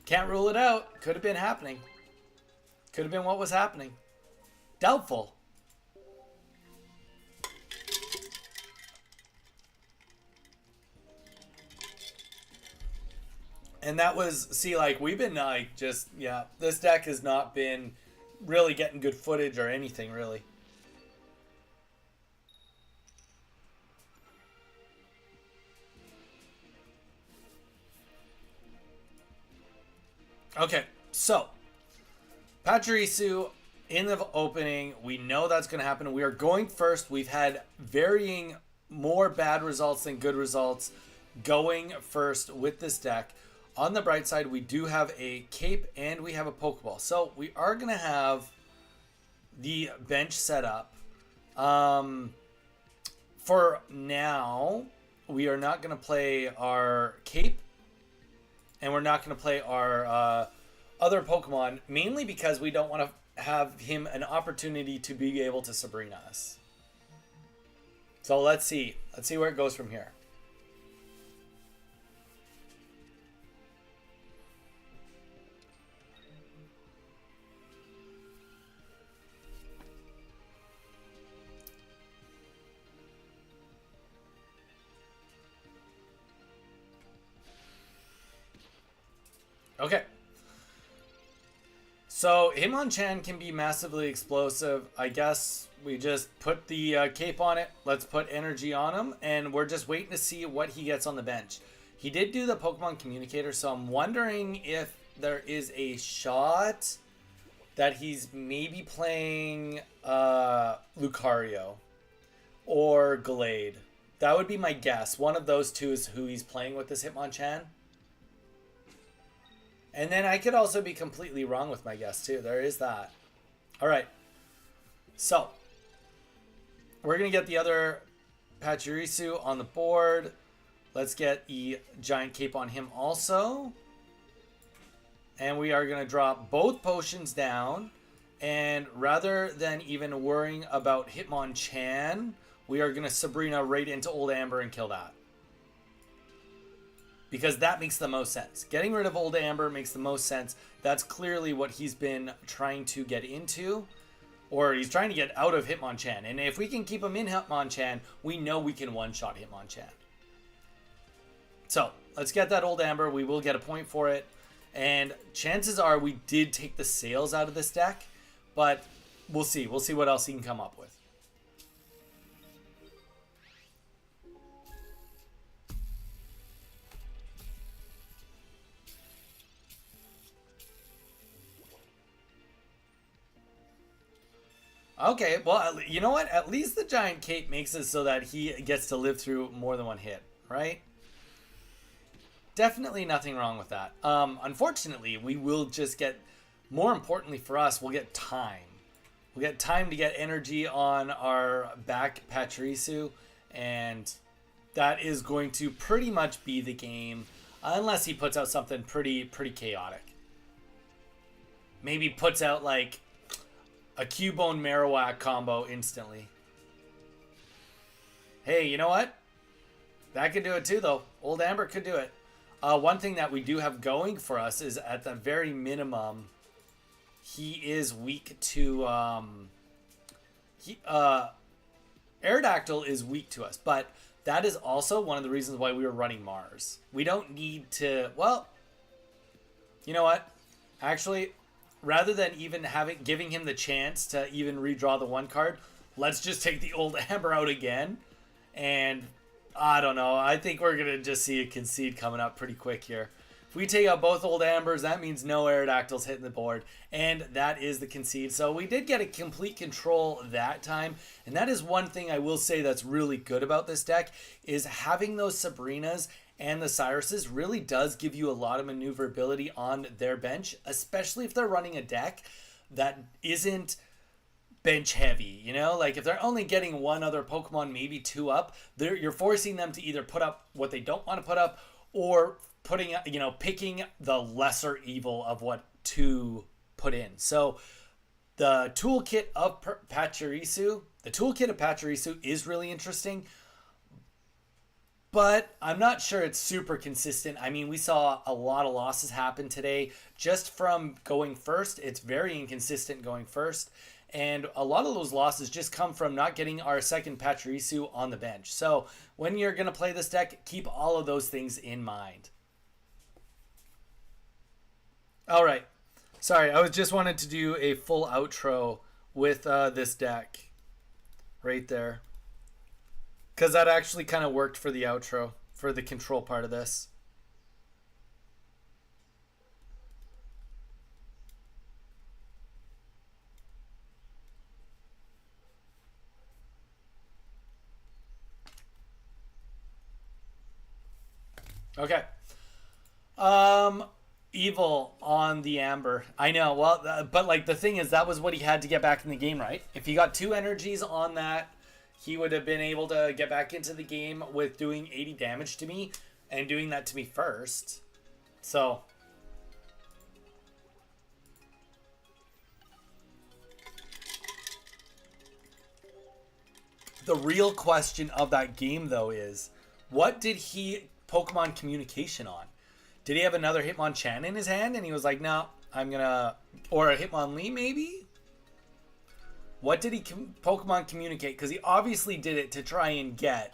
Can't rule it out. Could have been happening. Could have been what was happening. Doubtful. And that was, see, like, we've been, like, just, yeah, this deck has not been really getting good footage or anything, really. Okay, so, Pachirisu in the opening, we know that's going to happen. We are going first. We've had varying more bad results than good results going first with this deck. On the bright side, we do have a cape and we have a Pokeball. So we are going to have the bench set up. For now, we are not going to play our cape. And we're not going to play our other Pokemon. Mainly because we don't want to have him an opportunity to be able to Sabrina us. So let's see. Let's see where it goes from here. Okay. So, Hitmonchan can be massively explosive. I guess we just put the cape on it. Let's put energy on him. And we're just waiting to see what he gets on the bench. He did do the Pokemon Communicator, so I'm wondering if there is a shot that he's maybe playing Lucario or Glade. That would be my guess. One of those two is who he's playing with this Hitmonchan. And then I could also be completely wrong with my guess too. There is that. All right. So, we're going to get the other Pachirisu on the board. Let's get the Giant Cape on him also. And we are going to drop both potions down. And rather than even worrying about Hitmonchan, we are going to Sabrina right into Old Amber and kill that. Because that makes the most sense. Getting rid of Old Amber makes the most sense. That's clearly what he's been trying to get into. Or he's trying to get out of Hitmonchan. And if we can keep him in Hitmonchan, we know we can one-shot Hitmonchan. So, let's get that Old Amber. We will get a point for it. And chances are we did take the sails out of this deck. But we'll see. We'll see what else he can come up with. Okay, well, you know what? At least the Giant Cape makes it so that he gets to live through more than one hit, right? Definitely nothing wrong with that. Unfortunately, we will just get, more importantly for us, we'll get time. We'll get time to get energy on our back Pachirisu, and that is going to pretty much be the game, unless he puts out something pretty chaotic. Maybe puts out like a Cubone Marowak combo instantly. Hey, you know what? That could do it too, though. Old Amber could do it. One thing that we do have going for us is, at the very minimum, he is weak to... Aerodactyl is weak to us, but that is also one of the reasons why we were running Mars. We don't need to... Well, you know what? Actually, rather than even giving him the chance to even redraw the one card, let's just take the Old Amber out again. And I don't know. I think we're going to just see a concede coming up pretty quick here. If we take out both Old Ambers, that means no Aerodactyls hitting the board. And that is the concede. So we did get a complete control that time. And that is one thing I will say that's really good about this deck, is having those Sabrinas and the Cyruses really does give you a lot of maneuverability on their bench, especially if they're running a deck that isn't bench heavy, you know? Like if they're only getting one other Pokemon, maybe two up, you're forcing them to either put up what they don't want to put up, or picking the lesser evil of what to put in. So the toolkit of Pachirisu is really interesting, but I'm not sure it's super consistent. I mean, we saw a lot of losses happen today just from going first. It's very inconsistent going first. And a lot of those losses just come from not getting our second Pachirisu on the bench. So when you're going to play this deck, keep all of those things in mind. All right. Sorry, I just wanted to do a full outro with this deck right there, because that actually kind of worked for the outro, for the control part of this. Okay. Evil on the Amber. I know. Well, but like the thing is, that was what he had to get back in the game, right? If he got two energies on that, he would have been able to get back into the game with doing 80 damage to me and doing that to me first. So the real question of that game, though, is what did he Pokemon communication on? Did he have another Hitmonchan in his hand and he was like, no, I'm gonna... Or a Hitmonlee, maybe? What did he Pokemon communicate? Because he obviously did it to try and get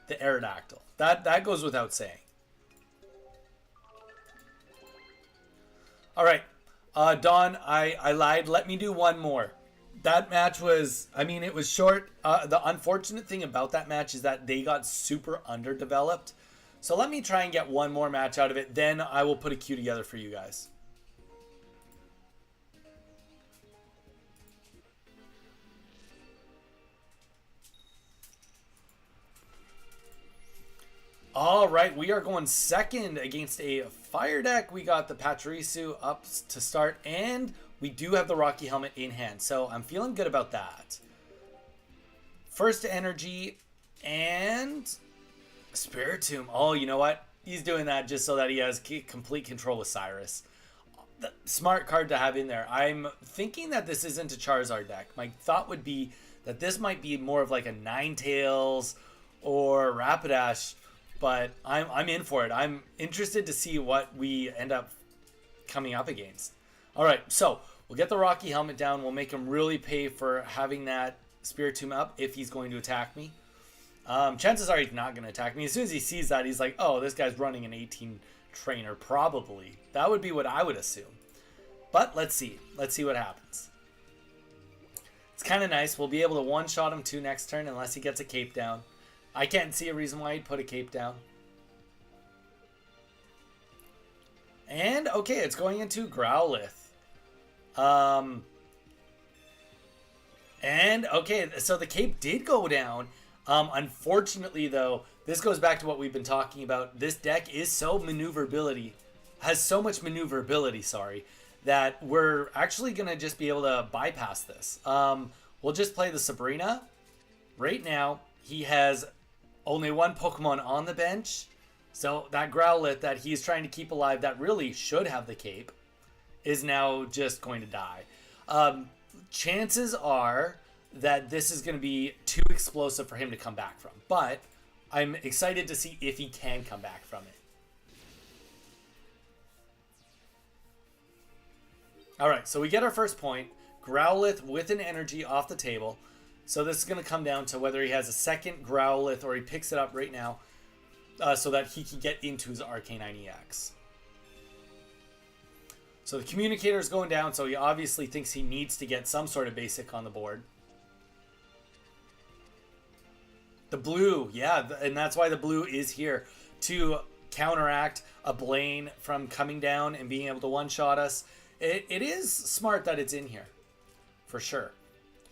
the Aerodactyl. That goes without saying. All right. Don, I lied. Let me do one more. That match was... I mean, it was short. The unfortunate thing about that match is that they got super underdeveloped. So let me try and get one more match out of it. Then I will put a queue together for you guys. All right, we are going second against a fire deck. We got the Pachirisu up to start, and we do have the Rocky Helmet in hand, so I'm feeling good about that. First energy and Spiritomb. Oh, you know what? He's doing that just so that he has complete control with Cyrus. Smart card to have in there. I'm thinking that this isn't a Charizard deck. My thought would be that this might be more of like a Ninetales or Rapidash, but I'm in for it. I'm interested to see what we end up coming up against. All right, so we'll get the Rocky Helmet down. We'll make him really pay for having that Spiritomb up if he's going to attack me. Chances are he's not going to attack me. As soon as he sees that, he's like, oh, this guy's running an 18 trainer, probably. That would be what I would assume. But let's see. Let's see what happens. It's kind of nice. We'll be able to one-shot him too next turn unless he gets a cape down. I can't see a reason why he'd put a cape down. And, okay, it's going into Growlithe. And, okay, so the cape did go down. Unfortunately, though, this goes back to what we've been talking about. This deck is so has so much maneuverability, sorry, that we're actually going to just be able to bypass this. We'll just play the Sabrina. Right now, he has only one Pokemon on the bench. So that Growlithe that he's trying to keep alive, that really should have the cape, is now just going to die. Chances are that this is going to be too explosive for him to come back from. But I'm excited to see if he can come back from it. All right, so we get our first point. Growlithe with an energy off the table. So this is going to come down to whether he has a second Growlithe or he picks it up right now so that he can get into his Arcanine EX. So the communicator is going down, so he obviously thinks he needs to get some sort of basic on the board. The blue, yeah, and that's why the blue is here, to counteract a Blaine from coming down and being able to one-shot us. It is smart that it's in here, for sure.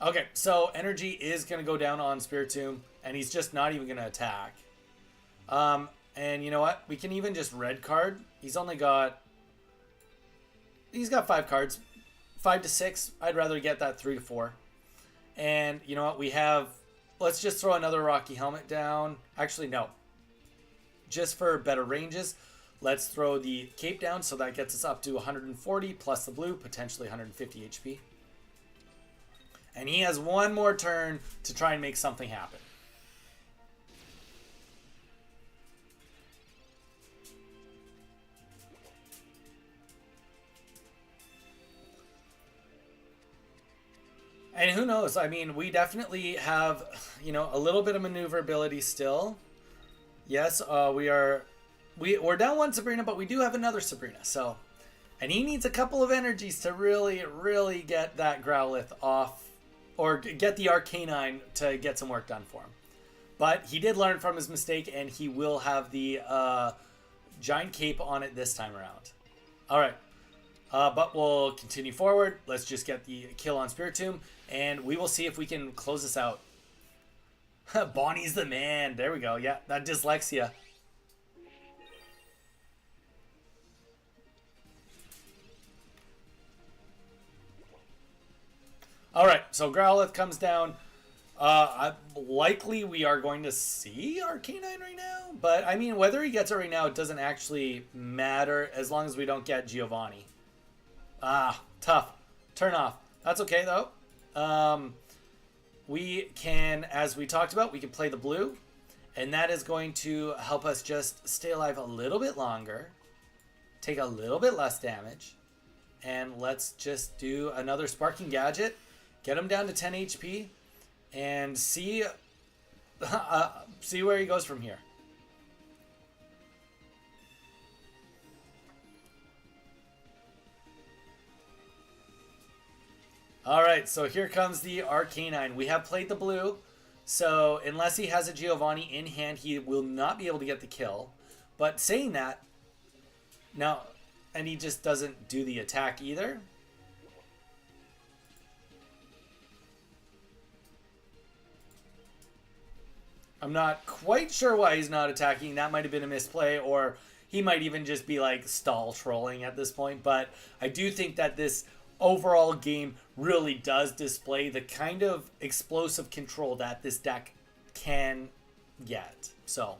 Okay, so energy is going to go down on Spiritomb, and he's just not even going to attack. And you know what? We can even just red card. He's got 5 cards. 5 to 6. I'd rather get that 3 to 4. And you know what? We have... Let's just throw another Rocky Helmet down. Actually, no. Just for better ranges, let's throw the cape down. So that gets us up to 140 plus the blue, potentially 150 HP. And he has one more turn to try and make something happen. And who knows? I mean, we definitely have, a little bit of maneuverability still. Yes, we're down one Sabrina, but we do have another Sabrina. So, and he needs a couple of energies to really, really get that Growlithe off, or get the Arcanine to get some work done for him. But he did learn from his mistake, and he will have the giant cape on it this time around. All right. But we'll continue forward. Let's just get the kill on Spiritomb, and we will see if we can close this out. Bonnie's the man. There we go. Yeah, that dyslexia. All right, so Growlithe comes down. Likely we are going to see Arcanine right now, but I mean, whether he gets it right now, it doesn't actually matter as long as we don't get Giovanni. Tough. Turn off. That's okay, though. We can, as we talked about, we can play the blue. And that is going to help us just stay alive a little bit longer. Take a little bit less damage. And let's just do another Sparking Gadget. Get him down to 10 HP. And see where he goes from here. Alright, so here comes the Arcanine. We have played the blue, so unless he has a Giovanni in hand, he will not be able to get the kill. But saying that, now, and he just doesn't do the attack either. I'm not quite sure why he's not attacking. That might have been a misplay, or he might even just be like stall trolling at this point. But I do think that this overall game really does display the kind of explosive control that this deck can get. So.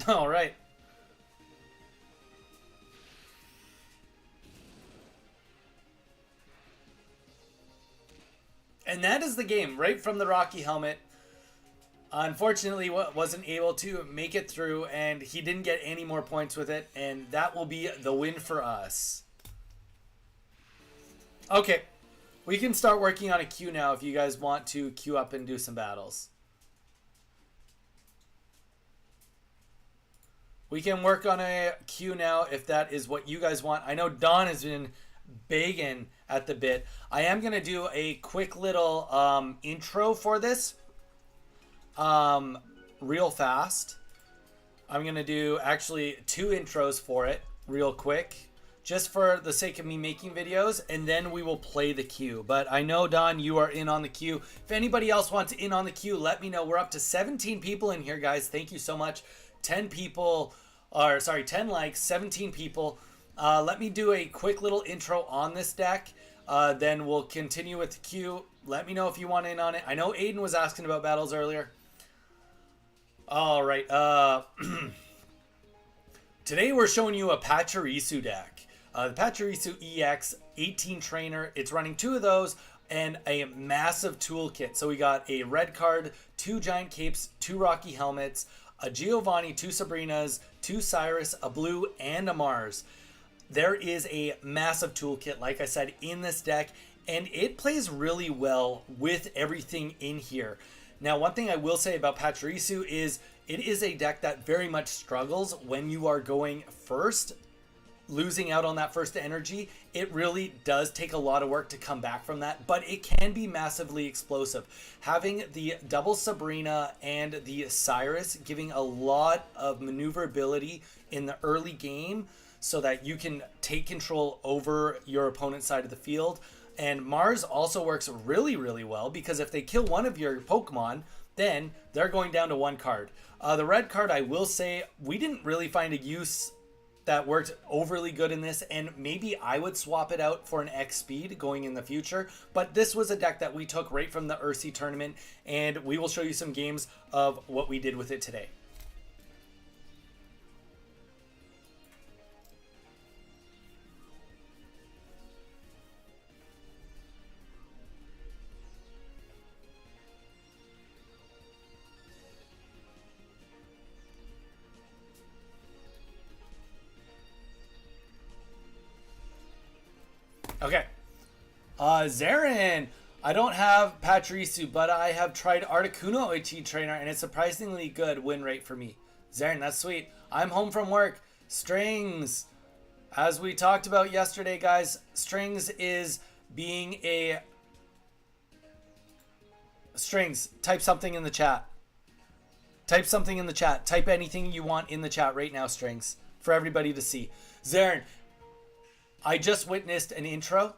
All right. And that is the game right from the Rocky helmet. Unfortunately, wasn't able to make it through, and he didn't get any more points with it, and that will be the win for us. Okay, we can start working on a queue now if you guys want to queue up and do some battles. We can work on a queue now if that is what you guys want. I know Don has been begging at the bit. I am going to do a quick little intro for this. Real fast. I'm going to do actually 2 intros for it real quick. Just for the sake of me making videos. And then we will play the queue. But I know, Don, you are in on the queue. If anybody else wants in on the queue, let me know. We're up to 17 people in here, guys. Thank you so much. 10 people... 10 likes, 17 people. Let me do a quick little intro on this deck. Then we'll continue with the queue. Let me know if you want in on it. I know Aiden was asking about battles earlier. All right. Today we're showing you a Pachirisu deck. The Pachirisu EX 18 trainer. It's running 2 of those and a massive toolkit. So we got a red card, 2 giant capes, 2 Rocky helmets, a Giovanni, 2 Sabrinas, 2 Cyrus, a blue, and a Mars. There is a massive toolkit, like I said, in this deck, and it plays really well with everything in here. Now, one thing I will say about Pachirisu is it is a deck that very much struggles when you are going first, losing out on that first energy. It really does take a lot of work to come back from that, but it can be massively explosive. Having the double Sabrina and the Cyrus giving a lot of maneuverability in the early game so that you can take control over your opponent's side of the field. And Mars also works really, really well because if they kill one of your Pokemon, then they're going down to 1 card. The red card, I will say, we didn't really find a use that worked overly good in this, and maybe I would swap it out for an X speed going in the future, but this was a deck that we took right from the Ursi tournament, and we will show you some games of what we did with it today. Okay. Zarin. I don't have Pachirisu, but I have tried Articuno Ichi Trainer, and it's surprisingly good win rate for me. Zarin, that's sweet. I'm home from work. Strings. As we talked about yesterday, guys, Strings is being a... Strings, type something in the chat. Type something in the chat. Type anything you want in the chat right now, Strings, for everybody to see. Zarin, I just witnessed an intro.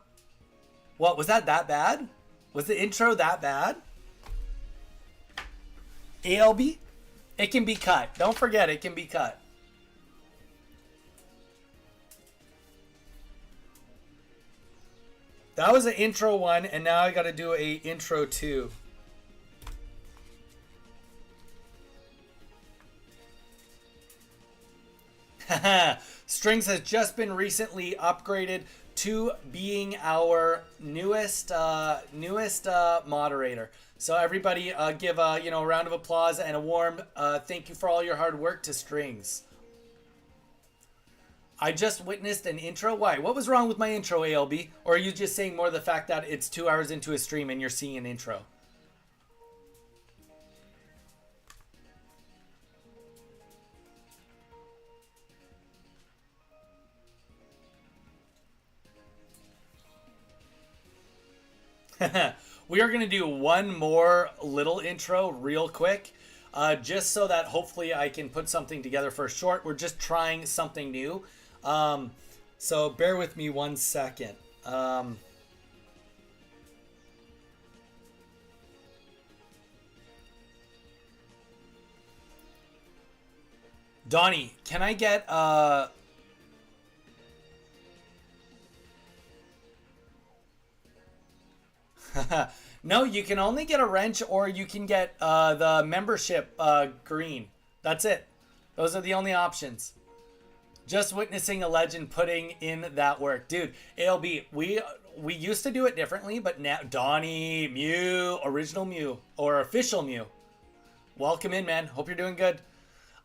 What, was that bad? Was the intro that bad? ALB? It can be cut. Don't forget, it can be cut. That was an intro 1, and now I gotta do a intro 2. Strings has just been recently upgraded to being our newest moderator. So everybody, give a round of applause and a warm thank you for all your hard work to Strings. I just witnessed an intro. Why? What was wrong with my intro, ALB? Or are you just saying more the fact that it's 2 hours into a stream and you're seeing an intro? We are going to do one more little intro real quick, just so that hopefully I can put something together for a short. We're just trying something new. So bear with me 1 second. Donnie, can I get no, you can only get a wrench, or you can get the membership green. That's it. Those are the only options. Just witnessing a legend putting in that work. Dude, ALB, we used to do it differently, but now Donnie, Mew, original Mew, or official Mew. Welcome in, man. Hope you're doing good.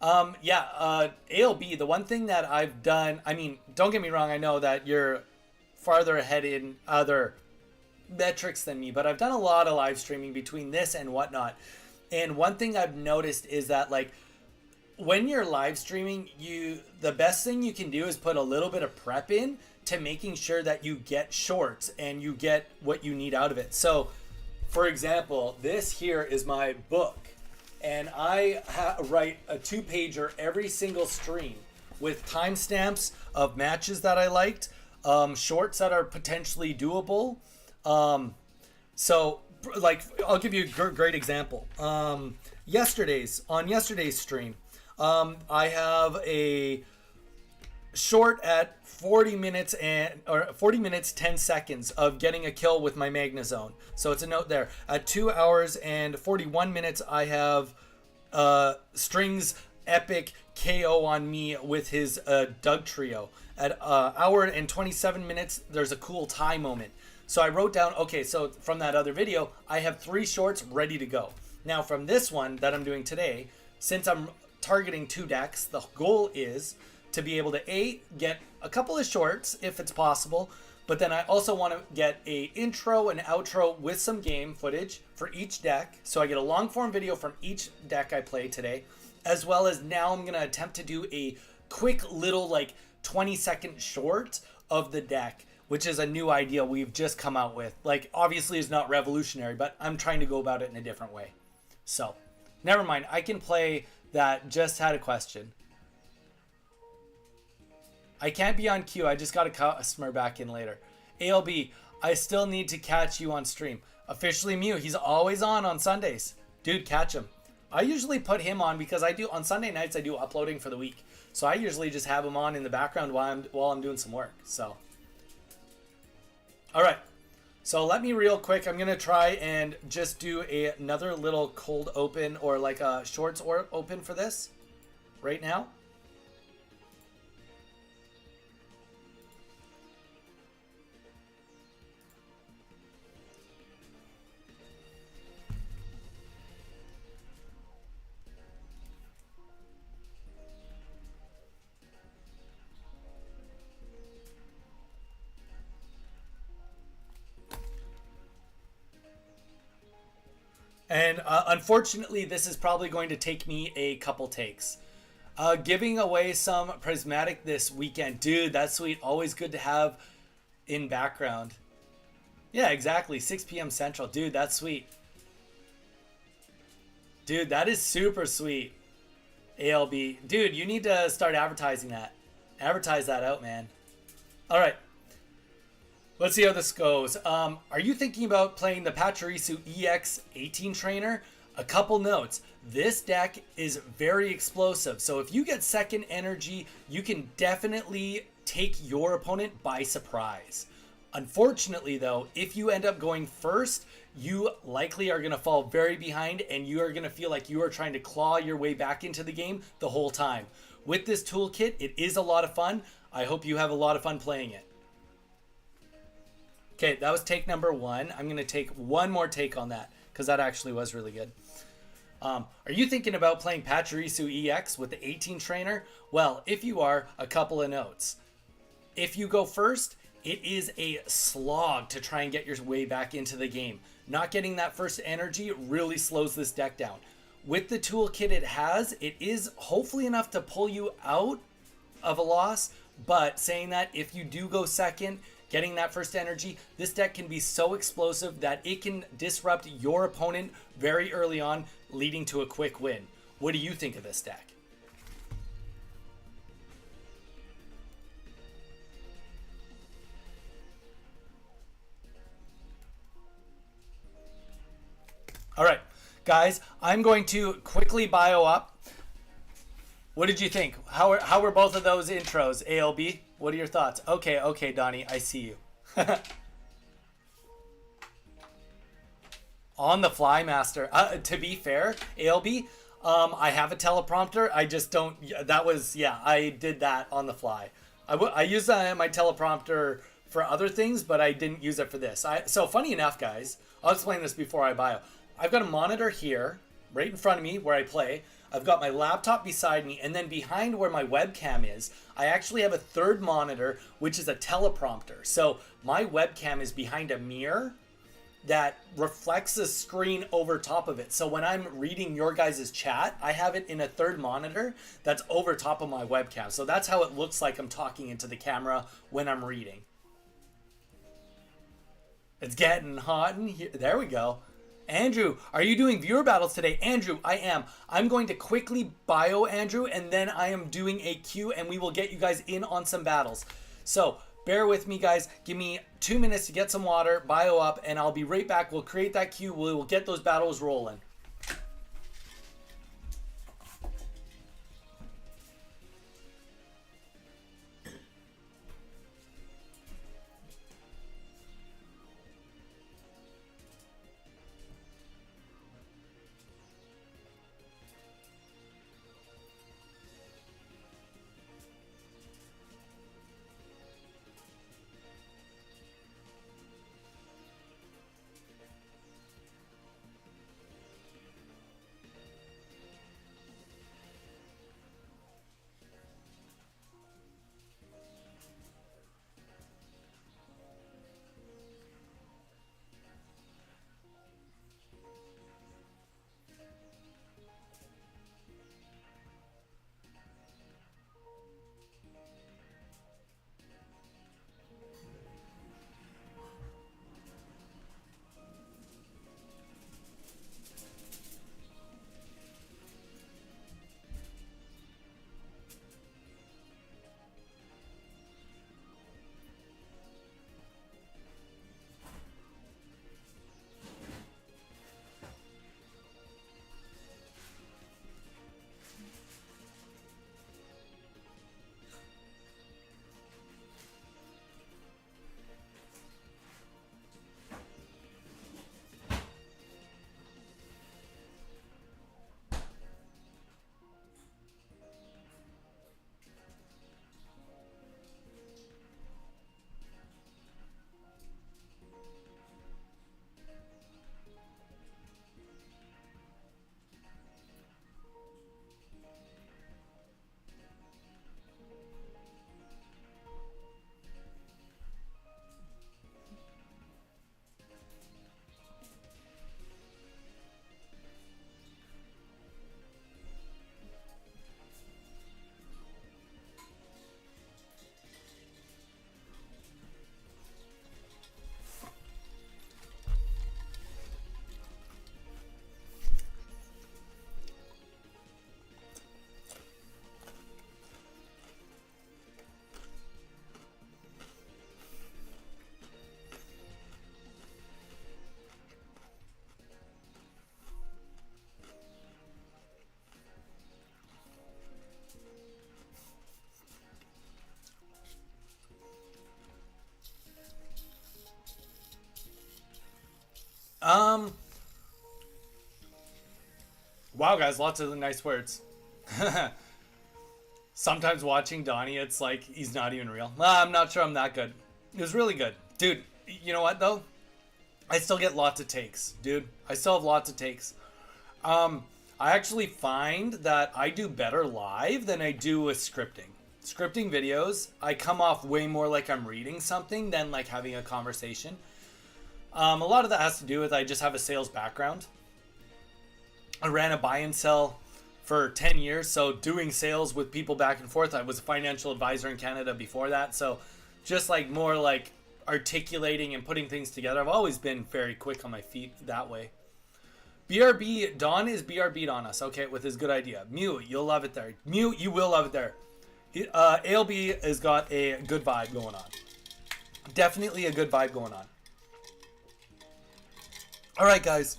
ALB, the one thing that I've done, I mean, don't get me wrong, I know that you're farther ahead in other metrics than me, but I've done a lot of live streaming between this and whatnot. And one thing I've noticed is that, like, when you're live streaming, the best thing you can do is put a little bit of prep in to making sure that you get shorts and you get what you need out of it. So, for example, this here is my book, and I write a 2-pager every single stream with timestamps of matches that I liked, shorts that are potentially doable. So, like, I'll give you a great example. Yesterday's stream, I have a short at 40 minutes 10 seconds of getting a kill with my Magnezone. So it's a note there. At 2 hours and 41 minutes, I have String's epic KO on me with his Doug trio. At hour and 27 minutes, there's a cool tie moment. So I wrote down, okay, so from that other video, I have 3 shorts ready to go. Now from this one that I'm doing today, since I'm targeting 2 decks, the goal is to be able to get a couple of shorts if it's possible, but then I also want to get a intro and outro with some game footage for each deck, so I get a long form video from each deck I play today, as well as now I'm going to attempt to do a quick little, like, 20-second short of the deck, which is a new idea we've just come out with. Like, obviously it's not revolutionary, but I'm trying to go about it in a different way. So, never mind. I can play that. Just had a question. I can't be on queue. I just got a customer back in later. ALB, I still need to catch you on stream. Officially Mew, he's always on Sundays. Dude, catch him. I usually put him on because on Sunday nights I do uploading for the week. So I usually just have him on in the background while I'm doing some work. So, all right. So let me real quick, I'm going to try and just do another little cold open, or like a shorts or open for this right now. And unfortunately, this is probably going to take me a couple takes. Giving away some Prismatic this weekend. Dude, that's sweet. Always good to have in background. Yeah, exactly. 6 p.m. Central. Dude, that's sweet. Dude, that is super sweet. ALB. Dude, you need to start advertising that. Advertise that out, man. All right. Let's see how this goes. Are you thinking about playing the Pachirisu EX 18 trainer? A couple notes. This deck is very explosive, so if you get second energy, you can definitely take your opponent by surprise. Unfortunately, though, if you end up going first, you likely are going to fall very behind, and you are going to feel like you are trying to claw your way back into the game the whole time. With this toolkit, it is a lot of fun. I hope you have a lot of fun playing it. Okay, that was take number 1. I'm going to take one more take on that, because that actually was really good. Are you thinking about playing Pachirisu EX with the 18 trainer? Well, if you are, a couple of notes. If you go first, it is a slog to try and get your way back into the game. Not getting that first energy really slows this deck down. With the toolkit it has, it is hopefully enough to pull you out of a loss, but saying that, if you do go second, getting that first energy. This deck can be so explosive that it can disrupt your opponent very early on, leading to a quick win. What do you think of this deck? All right, guys, I'm going to quickly bio up. What did you think? How were both of those intros, ALB? What are your thoughts? Okay, Donnie, I see you. On the fly, master. To be fair, ALB, I have a teleprompter. I just don't. That was, yeah, I did that on the fly. I use my teleprompter for other things, but I didn't use it for this. So funny enough, guys, I'll explain this before I bio. I've got a monitor here, right in front of me where I play. I've got my laptop beside me, and then behind where my webcam is, I actually have a third monitor, which is a teleprompter. So my webcam is behind a mirror that reflects the screen over top of it. So when I'm reading your guys' chat, I have it in a third monitor that's over top of my webcam. So that's how it looks like I'm talking into the camera when I'm reading. It's getting hot in here. There we go. Andrew, are you doing viewer battles today? Andrew, I am. I'm going to quickly bio Andrew, and then I am doing a queue, and we will get you guys in on some battles. So bear with me, guys. Give me 2 minutes to get some water, bio up, and I'll be right back. We'll create that queue. We will get those battles rolling. Wow, guys, lots of nice words. Sometimes watching Donnie, it's like he's not even real. I'm not sure I'm that good. It was really good. Dude, you know what, though? I still get lots of takes, dude. I still have lots of takes. I actually find that I do better live than I do with scripting. Scripting videos, I come off way more like I'm reading something than like having a conversation. A lot of that has to do with I just have a sales background. I ran a buy and sell for 10 years, so doing sales with people back and forth. I was a financial advisor in Canada before that, so just like more like articulating and putting things together. I've always been very quick on my feet that way. BRB, Don is BRB'd on us. Okay, with his good idea. Mew, you'll love it there. Mew, you will love it there. ALB has got a good vibe going on. Definitely a good vibe going on. All right, guys.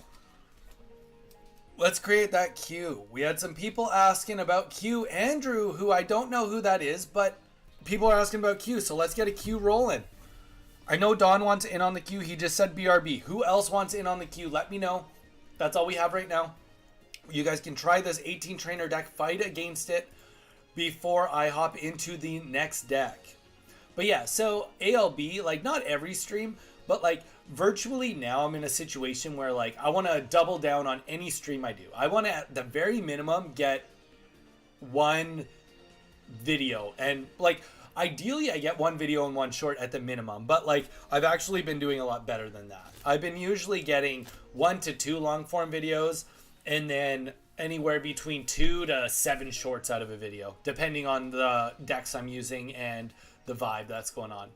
Let's create that queue. We had some people asking about queue. Andrew, who I don't know who that is, but people are asking about queue, so let's get a queue rolling. I know Don wants in on the queue. He just said BRB. Who else wants in on the queue? Let me know. That's all we have right now. You guys can try this 18 trainer deck, fight against it before I hop into the next deck. But yeah, so ALB, like not every stream, but like virtually now I'm in a situation where like I want to double down on any stream I do. I want to at the very minimum get one video, and like ideally I get one video and one short at the minimum, but like I've actually been doing a lot better than that. I've been usually getting 1 to 2 long form videos and then anywhere between 2 to 7 shorts out of a video, depending on the decks I'm using and the vibe that's going on.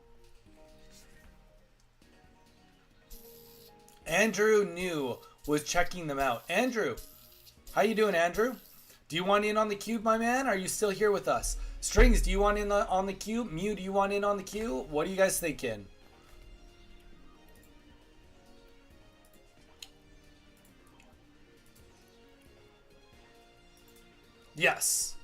Andrew New was checking them out. Andrew, how you doing, Andrew? Do you want in on the cube, my man? Are you still here with us? Strings, do you want in on the cube? Mew, do you want in on the cube? What are you guys thinking? Yes.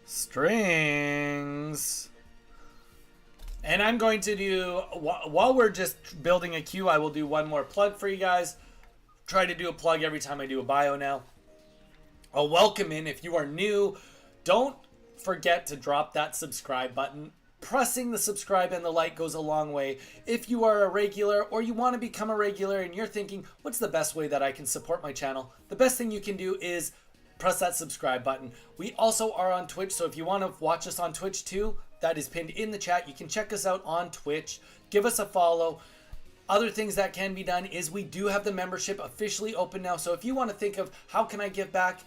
Strings. And I'm going to do, while we're just building a queue, I will do one more plug for you guys. Try to do a plug every time I do a bio now. A welcome in. If you are new, don't forget to drop that subscribe button. Pressing the subscribe and the like goes a long way. If you are a regular or you want to become a regular and you're thinking, what's the best way that I can support my channel? The best thing you can do is press that subscribe button. We also are on Twitch, so if you want to watch us on Twitch too, that is pinned in the chat. You can check us out on Twitch. Give us a follow. Other things that can be done is we do have the membership officially open now. So if you want to think of how can I give back,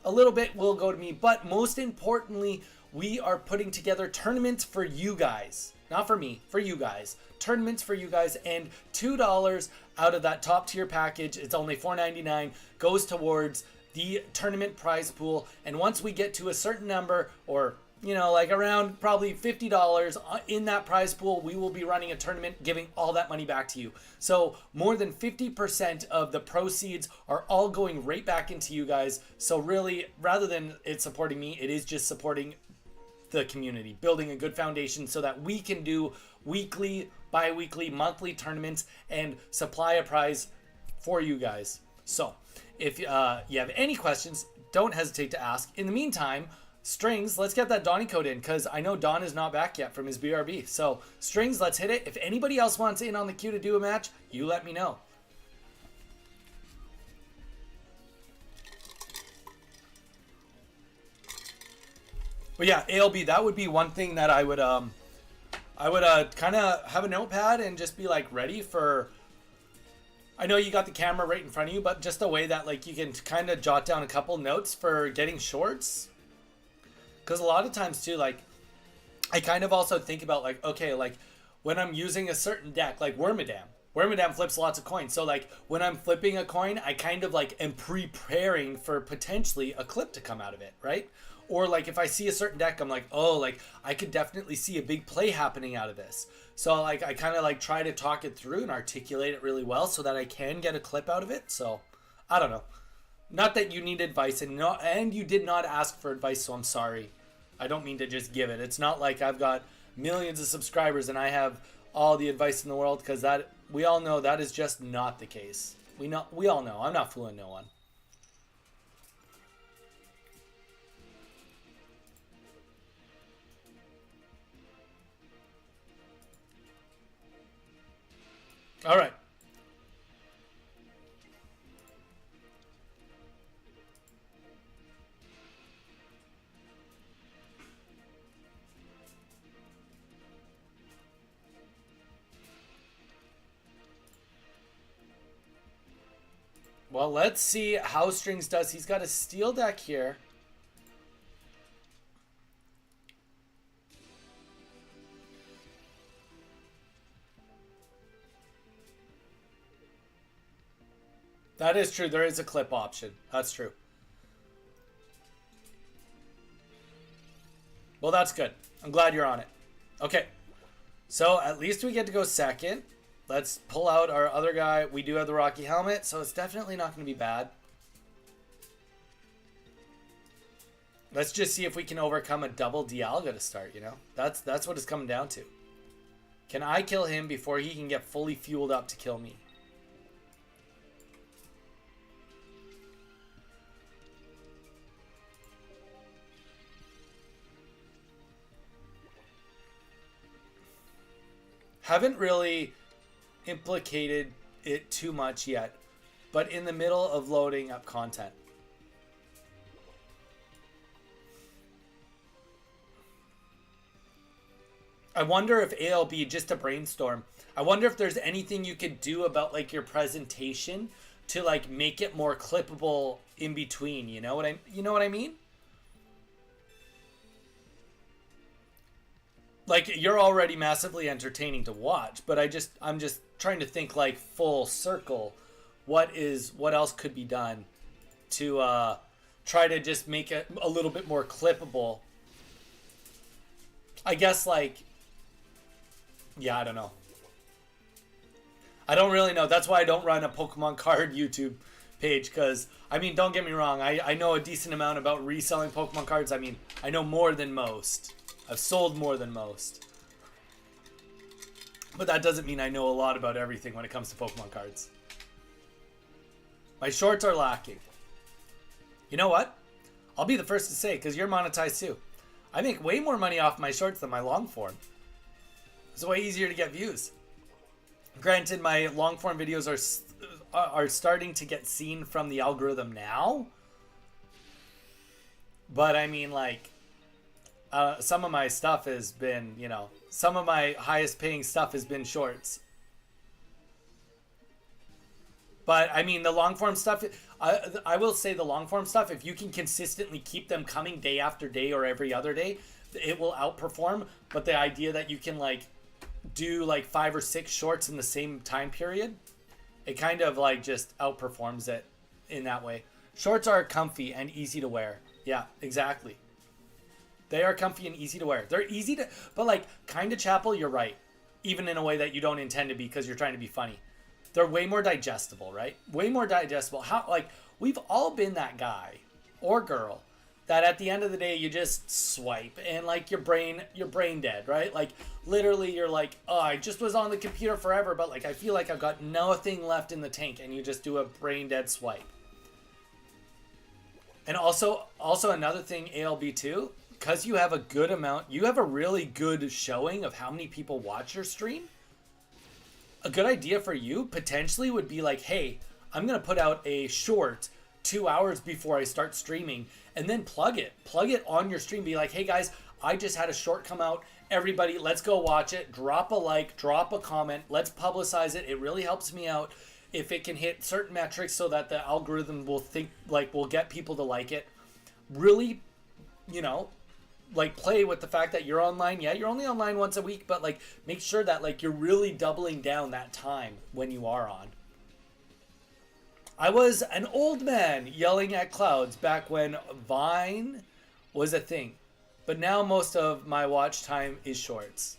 a little bit will go to me. But most importantly, we are putting together tournaments for you guys. Not for me, for you guys. Tournaments for you guys, and $2 out of that top tier package, it's only $4.99, goes towards the tournament prize pool. And once we get to a certain number, or you know, like around probably $50 in that prize pool, we will be running a tournament giving all that money back to you. So more than 50% of the proceeds are all going right back into you guys. So really, rather than it supporting me, it is just supporting the community, building a good foundation so that we can do weekly, bi-weekly, monthly tournaments and supply a prize for you guys. So if you have any questions, don't hesitate to ask. In the meantime, Strings, let's get that Donnie code in, because I know Don is not back yet from his BRB. So, Strings, let's hit it. If anybody else wants in on the queue to do a match, you let me know. But yeah, ALB, that would be one thing that I would kind of have a notepad and just be like ready for. I know you got the camera right in front of you, but just a way that like you can kind of jot down a couple notes for getting shorts. Because a lot of times too, like I kind of also think about like, okay, like when I'm using a certain deck, like Wormadam flips lots of coins. So like when I'm flipping a coin, I kind of like am preparing for potentially a clip to come out of it, right? Or like if I see a certain deck, I'm like, oh, like I could definitely see a big play happening out of this. So like I kind of like try to talk it through and articulate it really well so that I can get a clip out of it. So I don't know. Not that you need advice, and you did not ask for advice, so I'm sorry. I don't mean to just give it. It's not like I've got millions of subscribers and I have all the advice in the world, because that we all know that is just not the case. We all know. I'm not fooling no one. All right. Well, let's see how Strings does. He's got a steel deck here. That is true. There is a clip option. That's true. Well, that's good. I'm glad you're on it. Okay. So at least we get to go second. Let's pull out our other guy. We do have the Rocky helmet, so it's definitely not going to be bad. Let's just see if we can overcome a double Dialga to start, you know? That's what it's coming down to. Can I kill him before he can get fully fueled up to kill me? Haven't really implicated it too much yet, but in the middle of loading up content. I wonder if ALB, just to brainstorm, I wonder if there's anything you could do about like your presentation to like make it more clippable in between, you know what I mean? Like, you're already massively entertaining to watch, but I'm just trying to think like full circle what else could be done to try to just make it a little bit more clippable. I guess like, yeah, I don't know. I don't really know. That's why I don't run a Pokemon card YouTube page, because, I mean, don't get me wrong. I know a decent amount about reselling Pokemon cards. I mean, I know more than most. I've sold more than most. But that doesn't mean I know a lot about everything when it comes to Pokemon cards. My shorts are lacking. You know what? I'll be the first to say, because you're monetized too. I make way more money off my shorts than my long form. It's way easier to get views. Granted, my long form videos are starting to get seen from the algorithm now. But I mean, like, some of my stuff has been, you know, some of my highest paying stuff has been shorts. But I mean, the long form stuff, I will say the long form stuff, if you can consistently keep them coming day after day or every other day, it will outperform. But the idea that you can like do like 5 or 6 shorts in the same time period, it kind of like just outperforms it in that way. Shorts are comfy and easy to wear. Yeah, exactly. They are comfy and easy to wear. They're easy to, but like kind of Chapel, you're right. Even in a way that you don't intend to be because you're trying to be funny. They're way more digestible, right? Way more digestible. How, like, we've all been that guy or girl that at the end of the day you just swipe and like your brain dead, right? Like literally you're like, oh, I just was on the computer forever, but like I feel like I've got nothing left in the tank, and you just do a brain dead swipe. And also another thing, ALB too, because you have a good amount, you have a really good showing of how many people watch your stream. A good idea for you potentially would be like, hey, I'm going to put out a short 2 hours before I start streaming, and then plug it on your stream. Be like, hey guys, I just had a short come out. Everybody, let's go watch it. Drop a like, drop a comment. Let's publicize it. It really helps me out if it can hit certain metrics so that the algorithm will think, like, will get people to like it. Really, you know, like play with the fact that you're online. Yeah, you're only online once a week, but like make sure that like you're really doubling down that time when you are on. I was an old man yelling at clouds back when Vine was a thing, but now most of my watch time is shorts.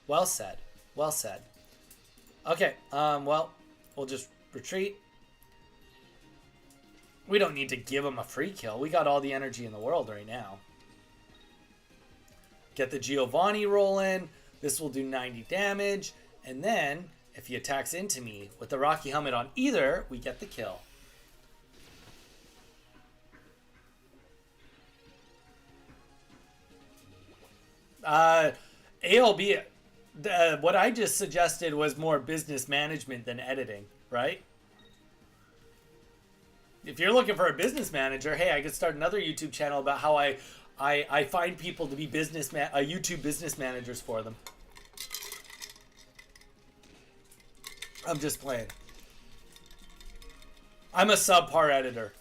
Well said. Well said. Okay, well, we'll just retreat. We don't need to give him a free kill. We got all the energy in the world right now. Get the Giovanni rolling. This will do 90 damage. And then, if he attacks into me with the Rocky Helmet on either, we get the kill. ALB, what I just suggested was more business management than editing, right? If you're looking for a business manager, hey, I could start another YouTube channel about how I find people to be YouTube business managers for them. I'm just playing. I'm a subpar editor.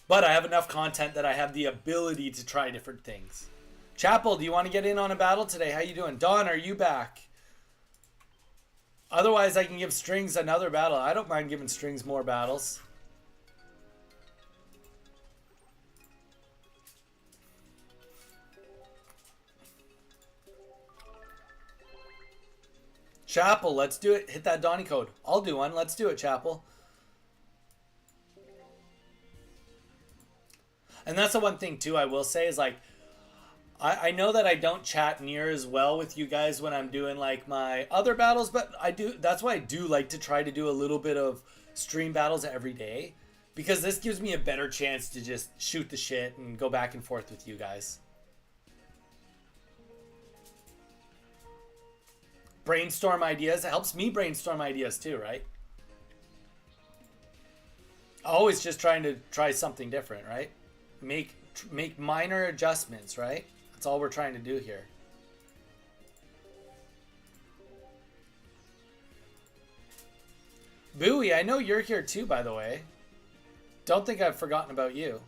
But I have enough content that I have the ability to try different things. Chapel, do you want to get in on a battle today? How you doing? Dawn, are you back? Otherwise, I can give Strings another battle. I don't mind giving Strings more battles. Chapel, let's do it. Hit that Donny code. I'll do one. Let's do it, Chapel. And that's the one thing, too, I will say is, like, I know that I don't chat near as well with you guys when I'm doing, like, my other battles, but I do. That's why I do like to try to do a little bit of stream battles every day, because this gives me a better chance to just shoot the shit and go back and forth with you guys. Brainstorm ideas. It helps me brainstorm ideas, too, right? Always just trying to try something different, right? Make minor adjustments, right? That's all we're trying to do here. Bowie, I know you're here too, by the way. Don't think I've forgotten about you.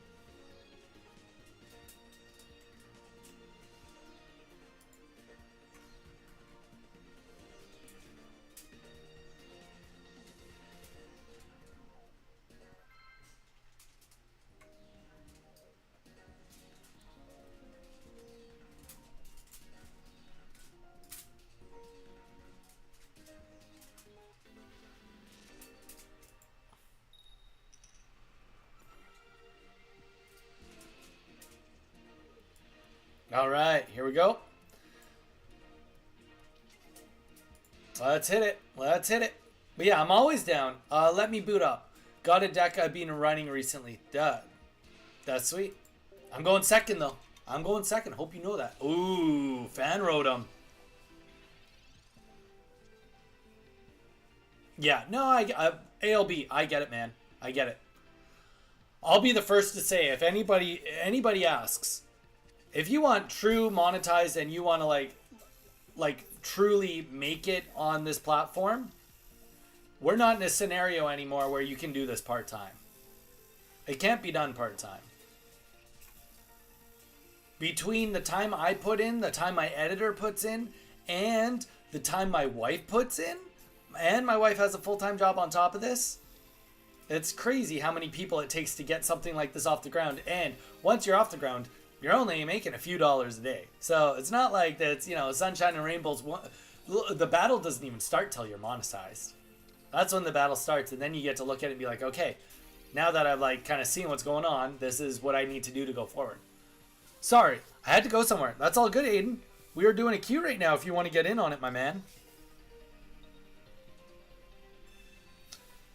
All right, here we go. Let's hit it. Let's hit it. But yeah, I'm always down. Let me boot up. Got a deck I've been running recently. Duh. That's sweet. I'm going second, though. I'm going second. Hope you know that. Ooh, fan Rotom. Yeah, no, ALB, I get it, man. I get it. I'll be the first to say, if anybody asks, if you want true monetized and you want to like truly make it on this platform, we're not in a scenario anymore where you can do this part-time. It can't be done part-time. Between the time I put in, the time my editor puts in, and the time my wife puts in, and my wife has a full-time job on top of this, it's crazy how many people it takes to get something like this off the ground. And once you're off the ground, you're only making a few dollars a day. So it's not like that's, you know, sunshine and rainbows. The battle doesn't even start till you're monetized. That's when the battle starts. And then you get to look at it and be like, okay, now that I've like kind of seen what's going on, this is what I need to do to go forward. Sorry, I had to go somewhere. That's all good, Aiden. We are doing a queue right now if you want to get in on it, my man.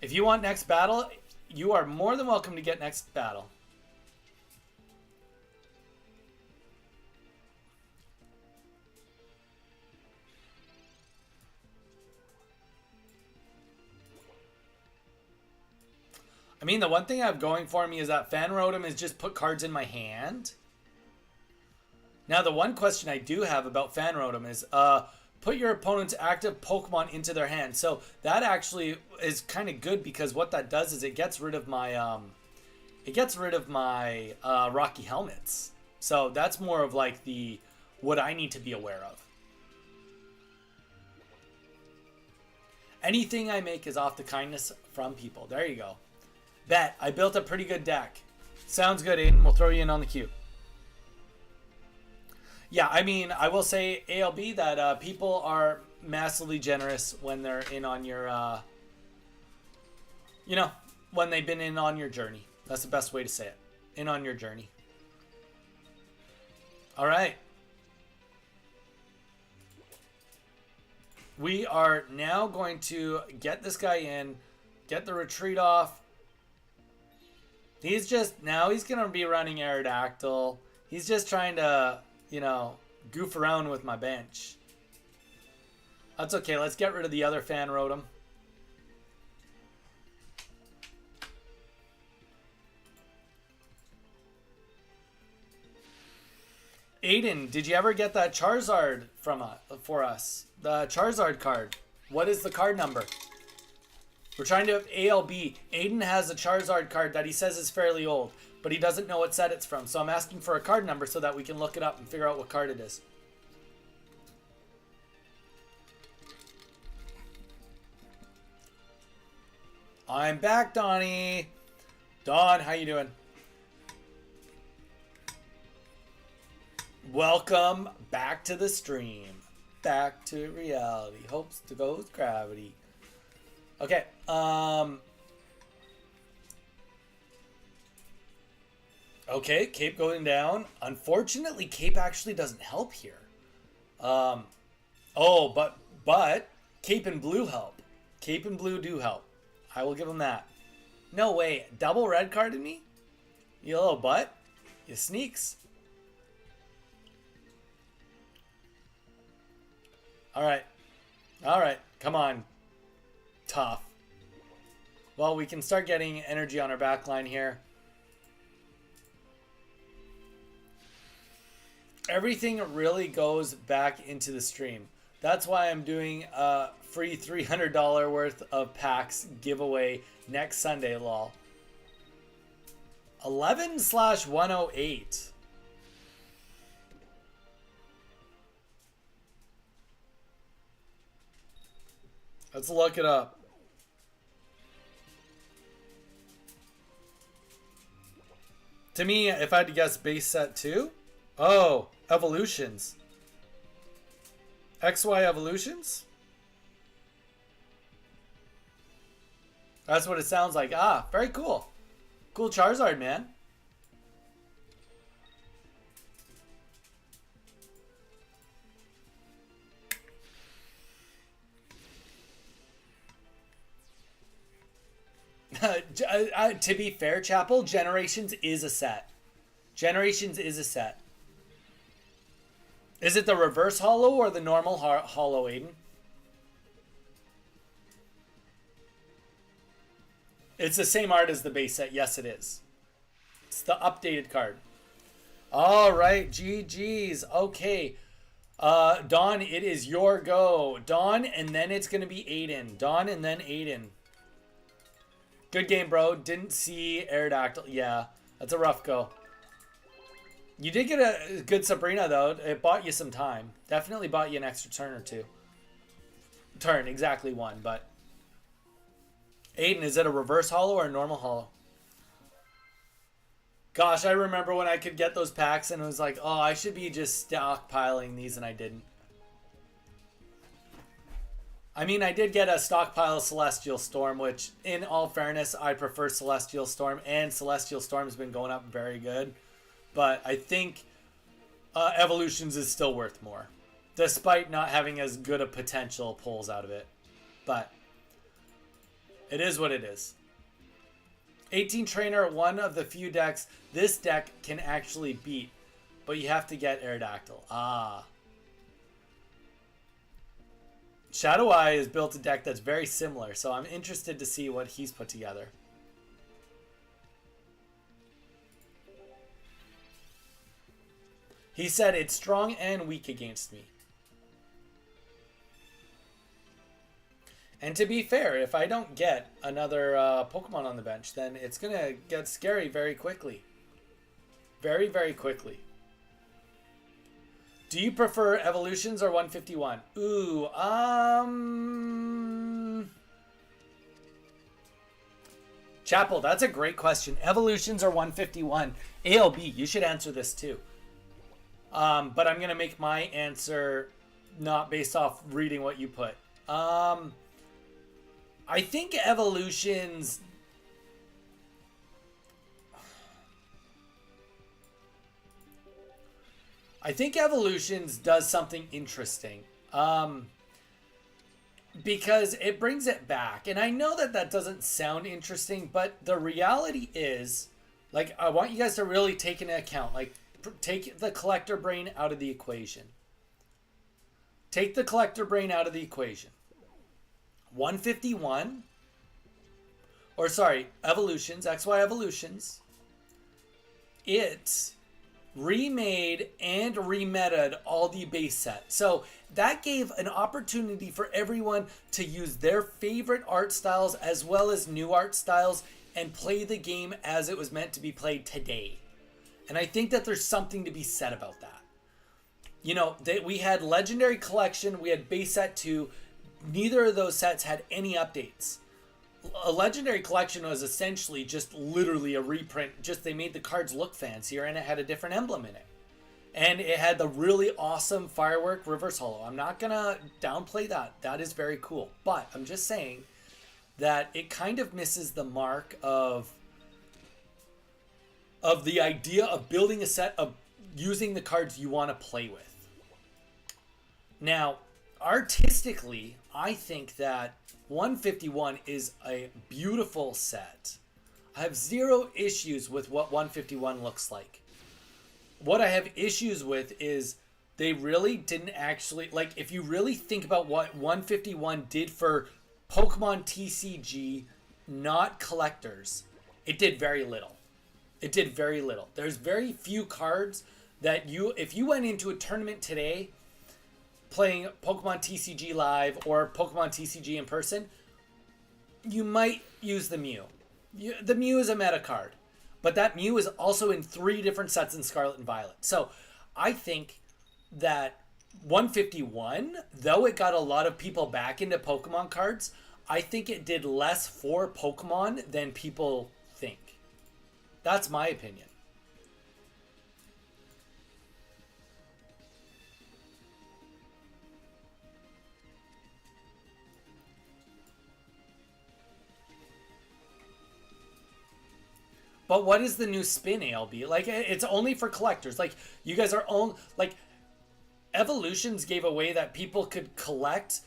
If you want next battle, you are more than welcome to get next battle. I mean, the one thing I have going for me is that Fan Rotom is just put cards in my hand. Now, the one question I do have about Fan Rotom is, put your opponent's active Pokemon into their hand. So that actually is kind of good because what that does is it gets rid of my, Rocky Helmets. So that's more of like what I need to be aware of. Anything I make is off the kindness from people. There you go. Bet. I built a pretty good deck. Sounds good, Aiden. We'll throw you in on the queue. Yeah, I mean, I will say, ALB, that people are massively generous when they're in on your, when they've been in on your journey. That's the best way to say it. In on your journey. All right. We are now going to get this guy in, get the retreat off. He's going to be running Aerodactyl. He's just trying to, goof around with my bench. That's okay. Let's get rid of the other Fan Rotom. Aiden, did you ever get that Charizard for us? The Charizard card. What is the card number? We're trying to have ALB. Aiden has a Charizard card that he says is fairly old, but he doesn't know what set it's from. So I'm asking for a card number so that we can look it up and figure out what card it is. I'm back, Donnie. Don, how you doing? Welcome back to the stream. Back to reality. Hopes to goes gravity. Okay. Okay, Cape going down. Unfortunately, Cape actually doesn't help here. Oh, but Cape and Blue help. Cape and Blue do help. I will give him that. No way. Double red carded me? You little butt. You sneaks. Alright. Alright. Come on. Tough. Well, we can start getting energy on our back line here. Everything really goes back into the stream. That's why I'm doing a free $300 worth of packs giveaway next Sunday, lol. 11/108. Let's look it up. To me, if I had to guess, base set 2? Oh, evolutions. XY evolutions? That's what it sounds like. Ah, very cool. Cool Charizard, man. To be fair, Chapel, Generations is a set. Generations is a set. Is it the reverse holo or the normal holo, Aiden? It's the same art as the base set. Yes, it is. It's the updated card. All right, GG's. Okay. Dawn, it is your go. Dawn, and then it's going to be Aiden. Dawn, and then Aiden. Good game, bro. Didn't see Aerodactyl. Yeah, that's a rough go. You did get a good Sabrina, though. It bought you some time. Definitely bought you an extra turn or two. Turn, exactly one, but... Aiden, is it a reverse holo or a normal holo? Gosh, I remember when I could get those packs and it was like, oh, I should be just stockpiling these, and I didn't. I mean, I did get a stockpile of Celestial Storm, which, in all fairness, I prefer Celestial Storm, and Celestial Storm's been going up very good. But I think Evolutions is still worth more, despite not having as good a potential pulls out of it. But it is what it is. 18 Trainer, one of the few decks this deck can actually beat, but you have to get Aerodactyl. Ah. Shadow Eye has built a deck that's very similar, so I'm interested to see what he's put together. He said it's strong and weak against me. And to be fair, if I don't get another Pokemon on the bench, then it's going to get scary very quickly. Very, very quickly. Do you prefer Evolutions or 151? Ooh, Chapel, that's a great question. Evolutions or 151? ALB, you should answer this too. But I'm going to make my answer not based off reading what you put. I think Evolutions... I think Evolutions does something interesting. Because it brings it back. And I know that that doesn't sound interesting, but the reality is, like, I want you guys to really take into account, like, take the collector brain out of the equation. Take the collector brain out of the equation. 151, or sorry, Evolutions, XY Evolutions, it remade and remeted all the base set. So that gave an opportunity for everyone to use their favorite art styles as well as new art styles and play the game as it was meant to be played today. And I think that there's something to be said about that. You know, we had Legendary Collection, we had base set 2. Neither of those sets had any updates. a legendary collection was essentially just literally a reprint. Just they made the cards look fancier and it had a different emblem in it. And it had the really awesome firework reverse holo. I'm not gonna downplay that. That is very cool. But I'm just saying that it kind of misses the mark of the idea of building a set of using the cards you want to play with. Now, artistically, I think that 151 is a beautiful set. I have zero issues with what 151 looks like. What I have issues with is they really didn't actually, like, if you really think about what 151 did for Pokemon TCG, not collectors, it did very little. It did very little. There's very few cards that if you went into a tournament today playing Pokemon TCG Live or Pokemon TCG in person, you might use the Mew. The Mew is a meta card, but that Mew is also in 3 different sets in Scarlet and Violet. So I think that 151, though it got a lot of people back into Pokemon cards, I think it did less for Pokemon than people think. That's my opinion. But what is the new spin, ALB? Like, it's only for collectors. Like, you guys are on, like, Evolutions gave away that people could collect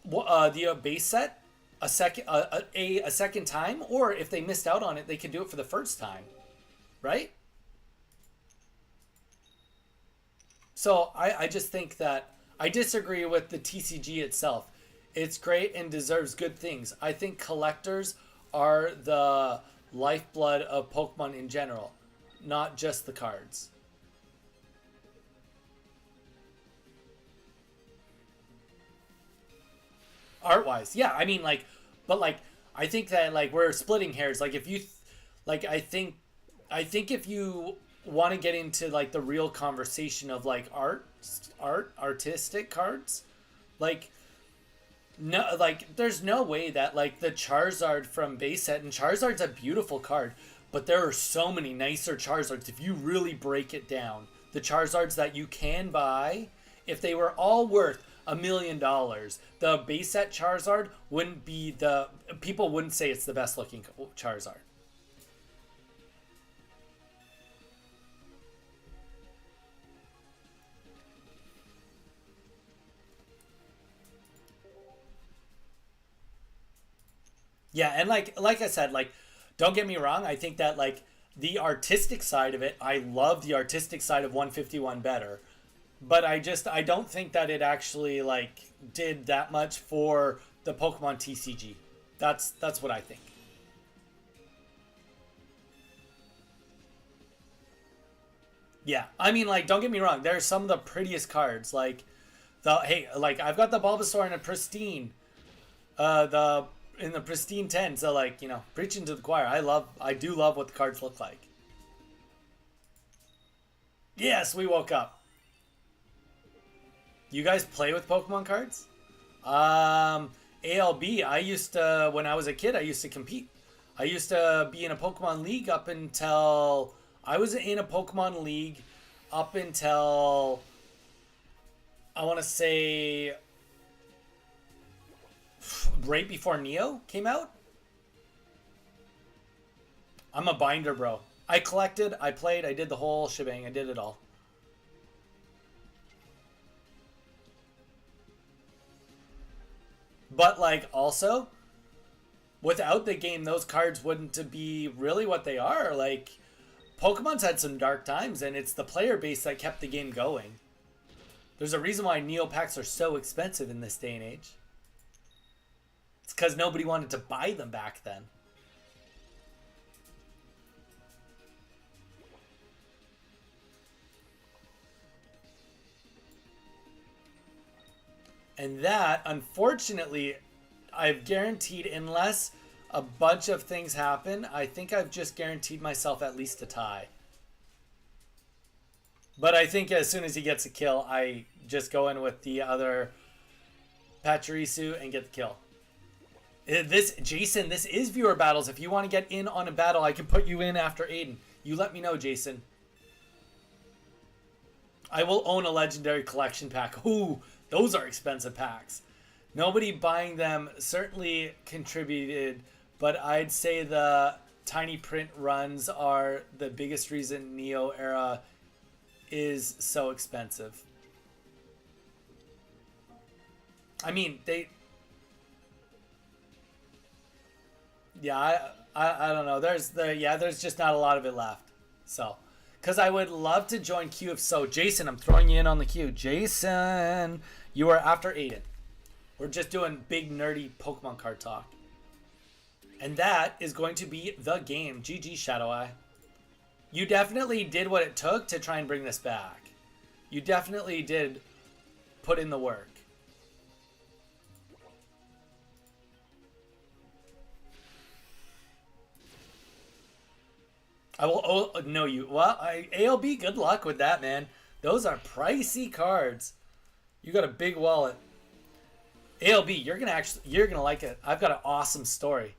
the base set a second time, or if they missed out on it, they could do it for the first time, right? So I just think that I disagree with the TCG itself. It's great and deserves good things. I think collectors are the lifeblood of Pokemon in general, not just the cards. Art-wise, yeah, I mean, like, but like, I think that like we're splitting hairs. Like, if you, like, I think if you want to get into like the real conversation of like artistic cards, like, no, like, there's no way that like the Charizard from base set, and Charizard's a beautiful card, but there are so many nicer Charizards if you really break it down. The Charizards that you can buy, if they were all worth $1 million, the base set Charizard wouldn't be people wouldn't say it's the best looking Charizard. Yeah, and like I said, like, don't get me wrong, I think that like the artistic side of it, I love the artistic side of 151 better. But I don't think that it actually like did that much for the Pokemon TCG. That's what I think. Yeah, I mean, like, don't get me wrong. There's some of the prettiest cards. Like like, I've got the Bulbasaur in a pristine, the in the pristine 10. So like, preaching to the choir. I do love what the cards look like. Yes, we woke up. You guys play with Pokemon cards? ALB, I used to, when I was a kid, I used to compete. I used to be in a Pokemon League up until, I was in a Pokemon League up until, I want to say, right before Neo came out. I'm a binder, bro. I collected, I played, I did the whole shebang. I did it all. But like, also, without the game, those cards wouldn't be really what they are. Like, Pokemon's had some dark times, and it's the player base that kept the game going. There's a reason why Neopacks are so expensive in this day and age. It's because nobody wanted to buy them back then. And that, unfortunately, I've guaranteed, unless a bunch of things happen, I think I've just guaranteed myself at least a tie. But I think as soon as he gets a kill, I just go in with the other Pachirisu and get the kill. This Jason, this is viewer battles. If you want to get in on a battle, I can put you in after Aiden. You let me know, Jason. I will own a legendary collection pack. Ooh, those are expensive packs. Nobody buying them certainly contributed, but I'd say the tiny print runs are the biggest reason Neo era is so expensive. I mean, yeah, I don't know. There's just not a lot of it left. So, because I would love to join queue if so. Jason, I'm throwing you in on the queue. Jason, you are after Aiden. We're just doing big nerdy Pokemon card talk. And that is going to be the game. GG, Shadow Eye. You definitely did what it took to try and bring this back. You definitely did put in the work. I will know you. Well, ALB, good luck with that, man. Those are pricey cards. You got a big wallet. ALB, you're gonna like it. I've got an awesome story.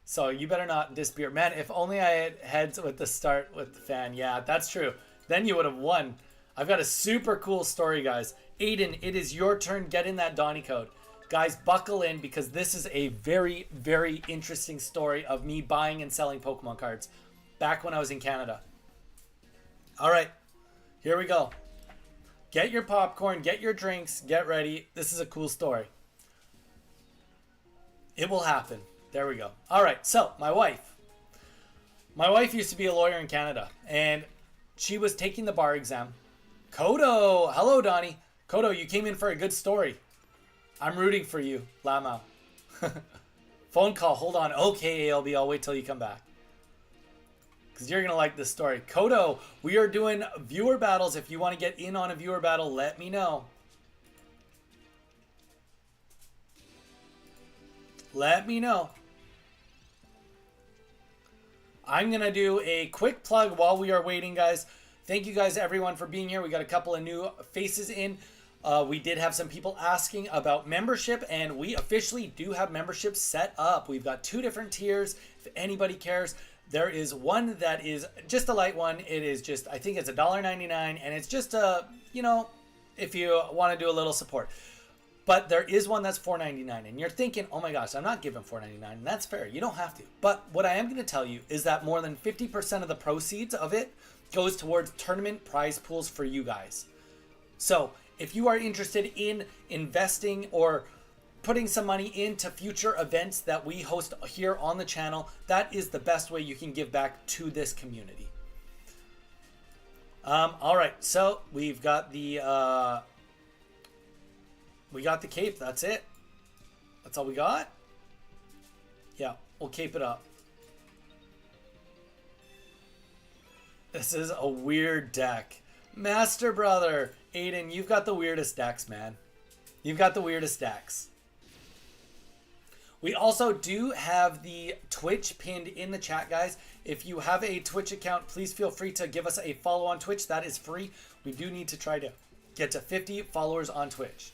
So you better not disappear. Man, if only I had heads with the start with the fan. Yeah, that's true. Then you would have won. I've got a super cool story, guys. Aiden, it is your turn. Get in that Donny code. Guys, buckle in because this is a very, very interesting story of me buying and selling Pokemon cards back when I was in Canada. All right, here we go. Get your popcorn, get your drinks, get ready. This is a cool story. It will happen. There we go. All right, so my wife used to be a lawyer in Canada, and she was taking the bar exam. Kodo, hello, Donnie. Kodo, you came in for a good story. I'm rooting for you, Lama. Phone call, hold on. Okay, ALB, I'll wait till you come back. Because you're going to like this story. Kodo, we are doing viewer battles. If you want to get in on a viewer battle, let me know. Let me know. I'm going to do a quick plug while we are waiting, guys. Thank you guys, everyone, for being here. We got a couple of new faces in. We did have some people asking about membership, and we officially do have membership set up. We've got 2 different tiers. If anybody cares, there is one that is just a light one. It is just, I think it's $1.99, and it's just a, if you want to do a little support. But there is one that's $4.99, and you're thinking, oh my gosh, I'm not giving $4.99, and that's fair. You don't have to. But what I am going to tell you is that more than 50% of the proceeds of it goes towards tournament prize pools for you guys. So if you are interested in investing or putting some money into future events that we host here on the channel, that is the best way you can give back to this community. All right, so we've got the cape. That's it. That's all we got. Yeah, we'll cape it up. This is a weird deck. Master Brother, Aiden, you've got the weirdest decks, man. You've got the weirdest decks. We also do have the Twitch pinned in the chat, guys. If you have a Twitch account, please feel free to give us a follow on Twitch. That is free. We do need to try to get to 50 followers on Twitch.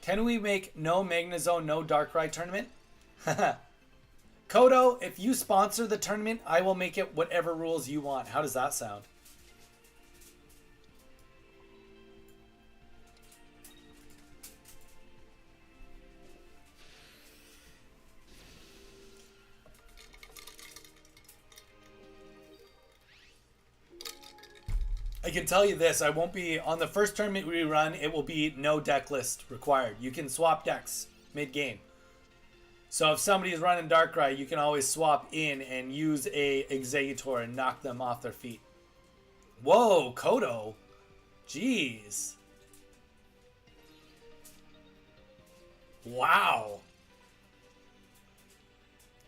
Can we make no Magnezone, no Darkrai tournament? Kodo, if you sponsor the tournament, I will make it whatever rules you want. How does that sound? I can tell you this, I won't be, on the first tournament we run, it will be no deck list required. You can swap decks mid-game. So if somebody's running Darkrai, you can always swap in and use a Exeggutor and knock them off their feet. Whoa, Kodo. Jeez. Wow.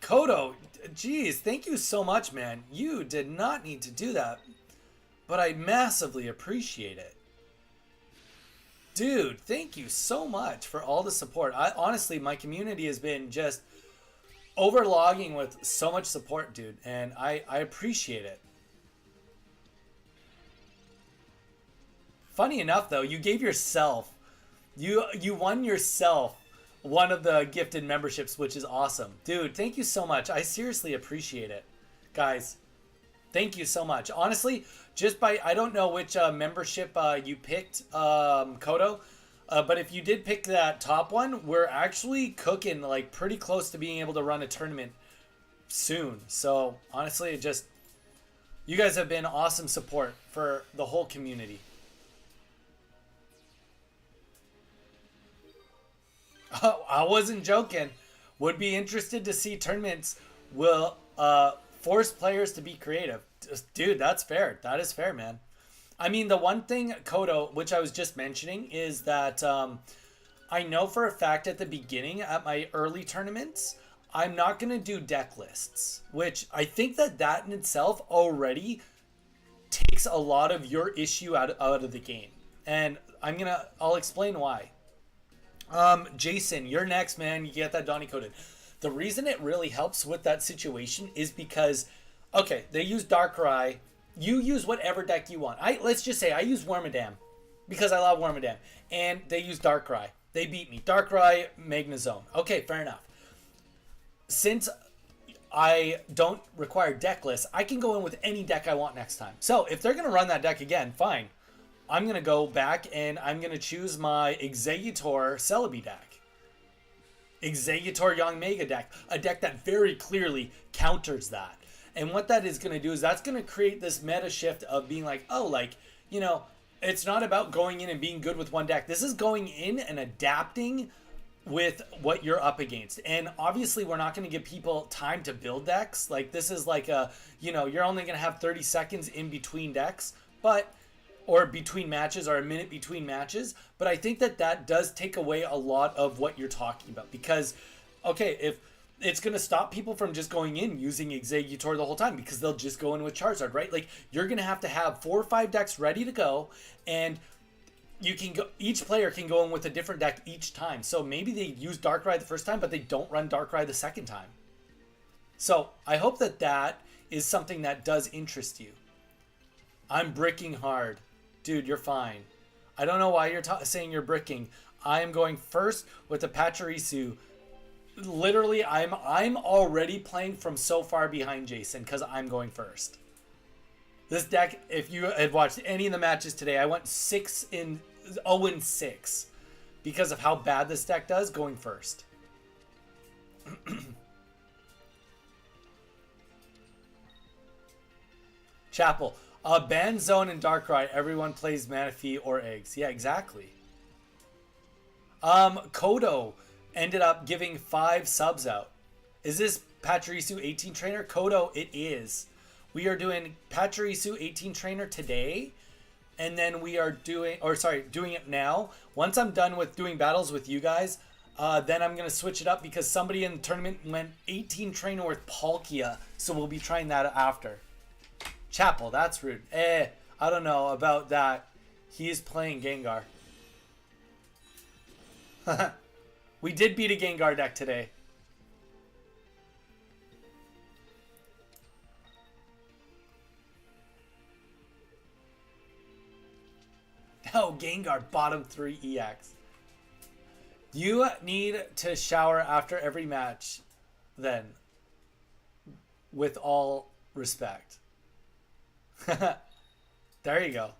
Kodo, geez, thank you so much, man. You did not need to do that. But I massively appreciate it. Dude, thank you so much for all the support. Honestly, my community has been just overlogging with so much support, dude. And I appreciate it. Funny enough, though, you gave yourself, you won yourself one of the gifted memberships, which is awesome. Dude, thank you so much. I seriously appreciate it. Guys, thank you so much. Honestly, just by, I don't know which membership you picked, Kodo, but if you did pick that top one, we're actually cooking like pretty close to being able to run a tournament soon. So honestly, it just, you guys have been awesome support for the whole community. I wasn't joking. Would be interested to see tournaments will force players to be creative. Dude, that's fair. That is fair, man. I mean, the one thing, Kodo, which I was just mentioning, is that I know for a fact at the beginning at my early tournaments, I'm not going to do deck lists, which I think that in itself already takes a lot of your issue out of the game. And I'll explain why. Jason, you're next, man. You get that Donnie coded. The reason it really helps with that situation is because, okay, they use Darkrai. You use whatever deck you want. Let's just say I use Wormadam because I love Wormadam, and they use Darkrai. They beat me. Darkrai, Magnezone. Okay, fair enough. Since I don't require deck lists, I can go in with any deck I want next time. So if they're gonna run that deck again, fine. I'm going to go back and I'm going to choose my Exeggutor Celebi deck. Exeggutor Young Mega deck. A deck that very clearly counters that. And what that is going to do is that's going to create this meta shift of being like, oh, like, you know, it's not about going in and being good with one deck. This is going in and adapting with what you're up against. And obviously we're not going to give people time to build decks. Like this is like a, you know, you're only going to have 30 seconds in between decks. Or between matches, or a minute between matches. But I think that does take away a lot of what you're talking about. Because, okay, if it's going to stop people from just going in using Exeggutor the whole time, because they'll just go in with Charizard, right? Like, you're going to have 4 or 5 decks ready to go, and you can go, each player can go in with a different deck each time. So maybe they use Darkrai the first time, but they don't run Darkrai the second time. So I hope that is something that does interest you. I'm bricking hard. Dude, you're fine. I don't know why you're saying you're bricking. I am going first with the Pachirisu. Literally, I'm already playing from so far behind Jason because I'm going first. This deck, if you had watched any of the matches today, I went 0-6 because of how bad this deck does going first. Chapel. Ban Zone and Darkrai, everyone plays Manaphy or Eggs. Yeah, exactly. Kodo ended up giving 5 subs out. Is this Pachirisu 18 Trainer? Kodo, it is. We are doing Pachirisu 18 Trainer today. And then we are doing it now. Once I'm done with doing battles with you guys, then I'm going to switch it up because somebody in the tournament went 18 Trainer with Palkia. So we'll be trying that after. Chapel, that's rude. I don't know about that. He is playing Gengar. We did beat a Gengar deck today. No, Gengar, bottom 3 EX. You need to shower after every match, then. With all respect. There you go.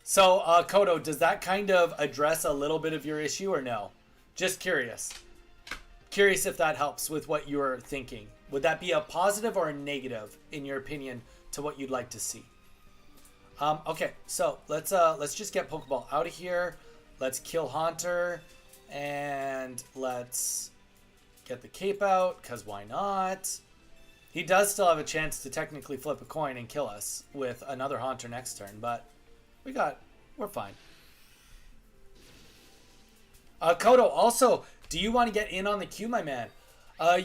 So, Kodo, does that kind of address a little bit of your issue or no? Just curious. Curious if that helps with what you're thinking. Would that be a positive or a negative, in your opinion, to what you'd like to see? Okay, so let's just get Pokeball out of here. Let's kill Haunter, and let's get the cape out, because why not? He does still have a chance to technically flip a coin and kill us with another Haunter next turn, but we're fine. Kodo, also, do you want to get in on the queue, my man?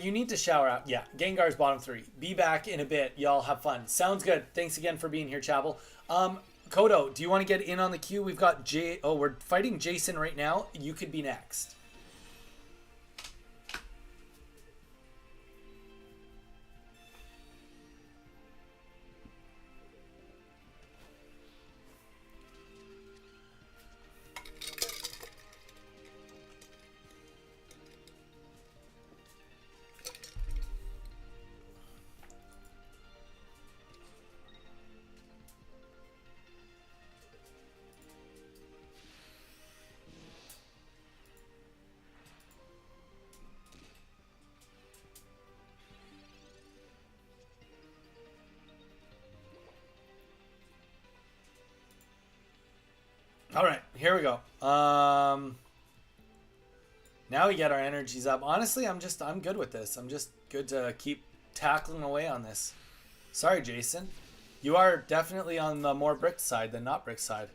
You need to shower out. Yeah, Gengar's bottom 3. Be back in a bit. Y'all have fun. Sounds good. Thanks again for being here, Chapel. Kodo, do you want to get in on the queue? We've got we're fighting Jason right now. You could be next. All right, here we go. Now we get our energies up. Honestly, I'm good with this. I'm just good to keep tackling away on this. Sorry, Jason. You are definitely on the more brick side than not brick side.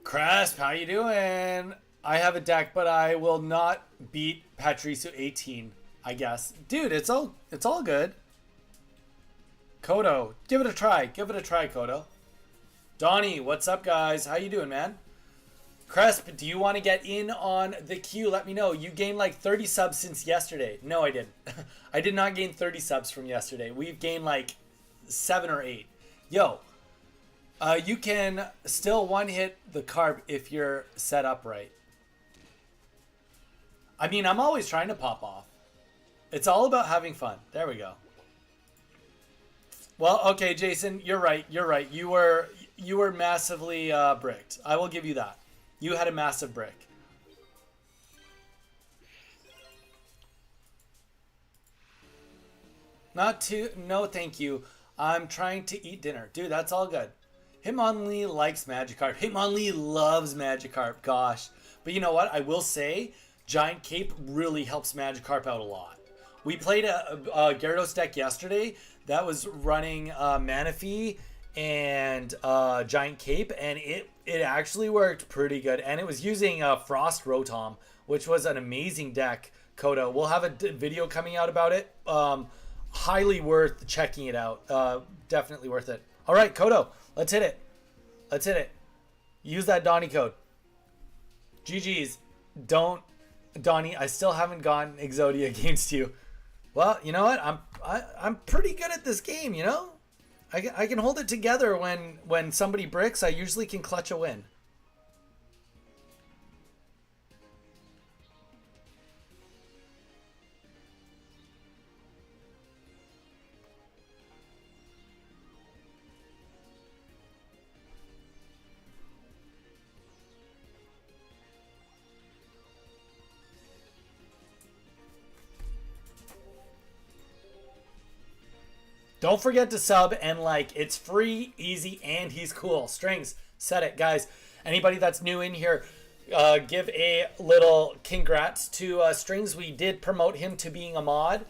Cresp, how you doing? I have a deck, but I will not beat Pachirisu 18, I guess. Dude, it's all good. Kodo, give it a try. Give it a try, Kodo. Donnie, what's up, guys? How you doing, man? Cresp, do you want to get in on the queue? Let me know. You gained like 30 subs since yesterday. No, I didn't. I did not gain 30 subs from yesterday. We've gained like 7 or 8. Yo, you can still one-hit the carb if you're set up right. I mean, I'm always trying to pop off. It's all about having fun. There we go. Well, okay, Jason, you're right. You're right. You were massively bricked. I will give you that. You had a massive brick. No, thank you. I'm trying to eat dinner. Dude, that's all good. Hitmonlee likes Magikarp. Hitmonlee loves Magikarp, gosh. But you know what? I will say, Giant Cape really helps Magikarp out a lot. We played a Gyarados deck yesterday that was running Manaphy and Giant Cape, and it actually worked pretty good. And it was using Frost Rotom, which was an amazing deck, Kodo. We'll have a video coming out about it. Highly worth checking it out. Definitely worth it. All right, Kodo, let's hit it. Let's hit it. Use that Donnie code. GG's. Don't, Donnie, I still haven't gotten Exodia against you. Well, you know what? I'm pretty good at this game, you know? I can hold it together when somebody bricks. I usually can clutch a win. Don't forget to sub and like. It's free, easy, and he's cool. Strings, set it, guys. Anybody that's new in here, give a little congrats to Strings. We did promote him to being a mod.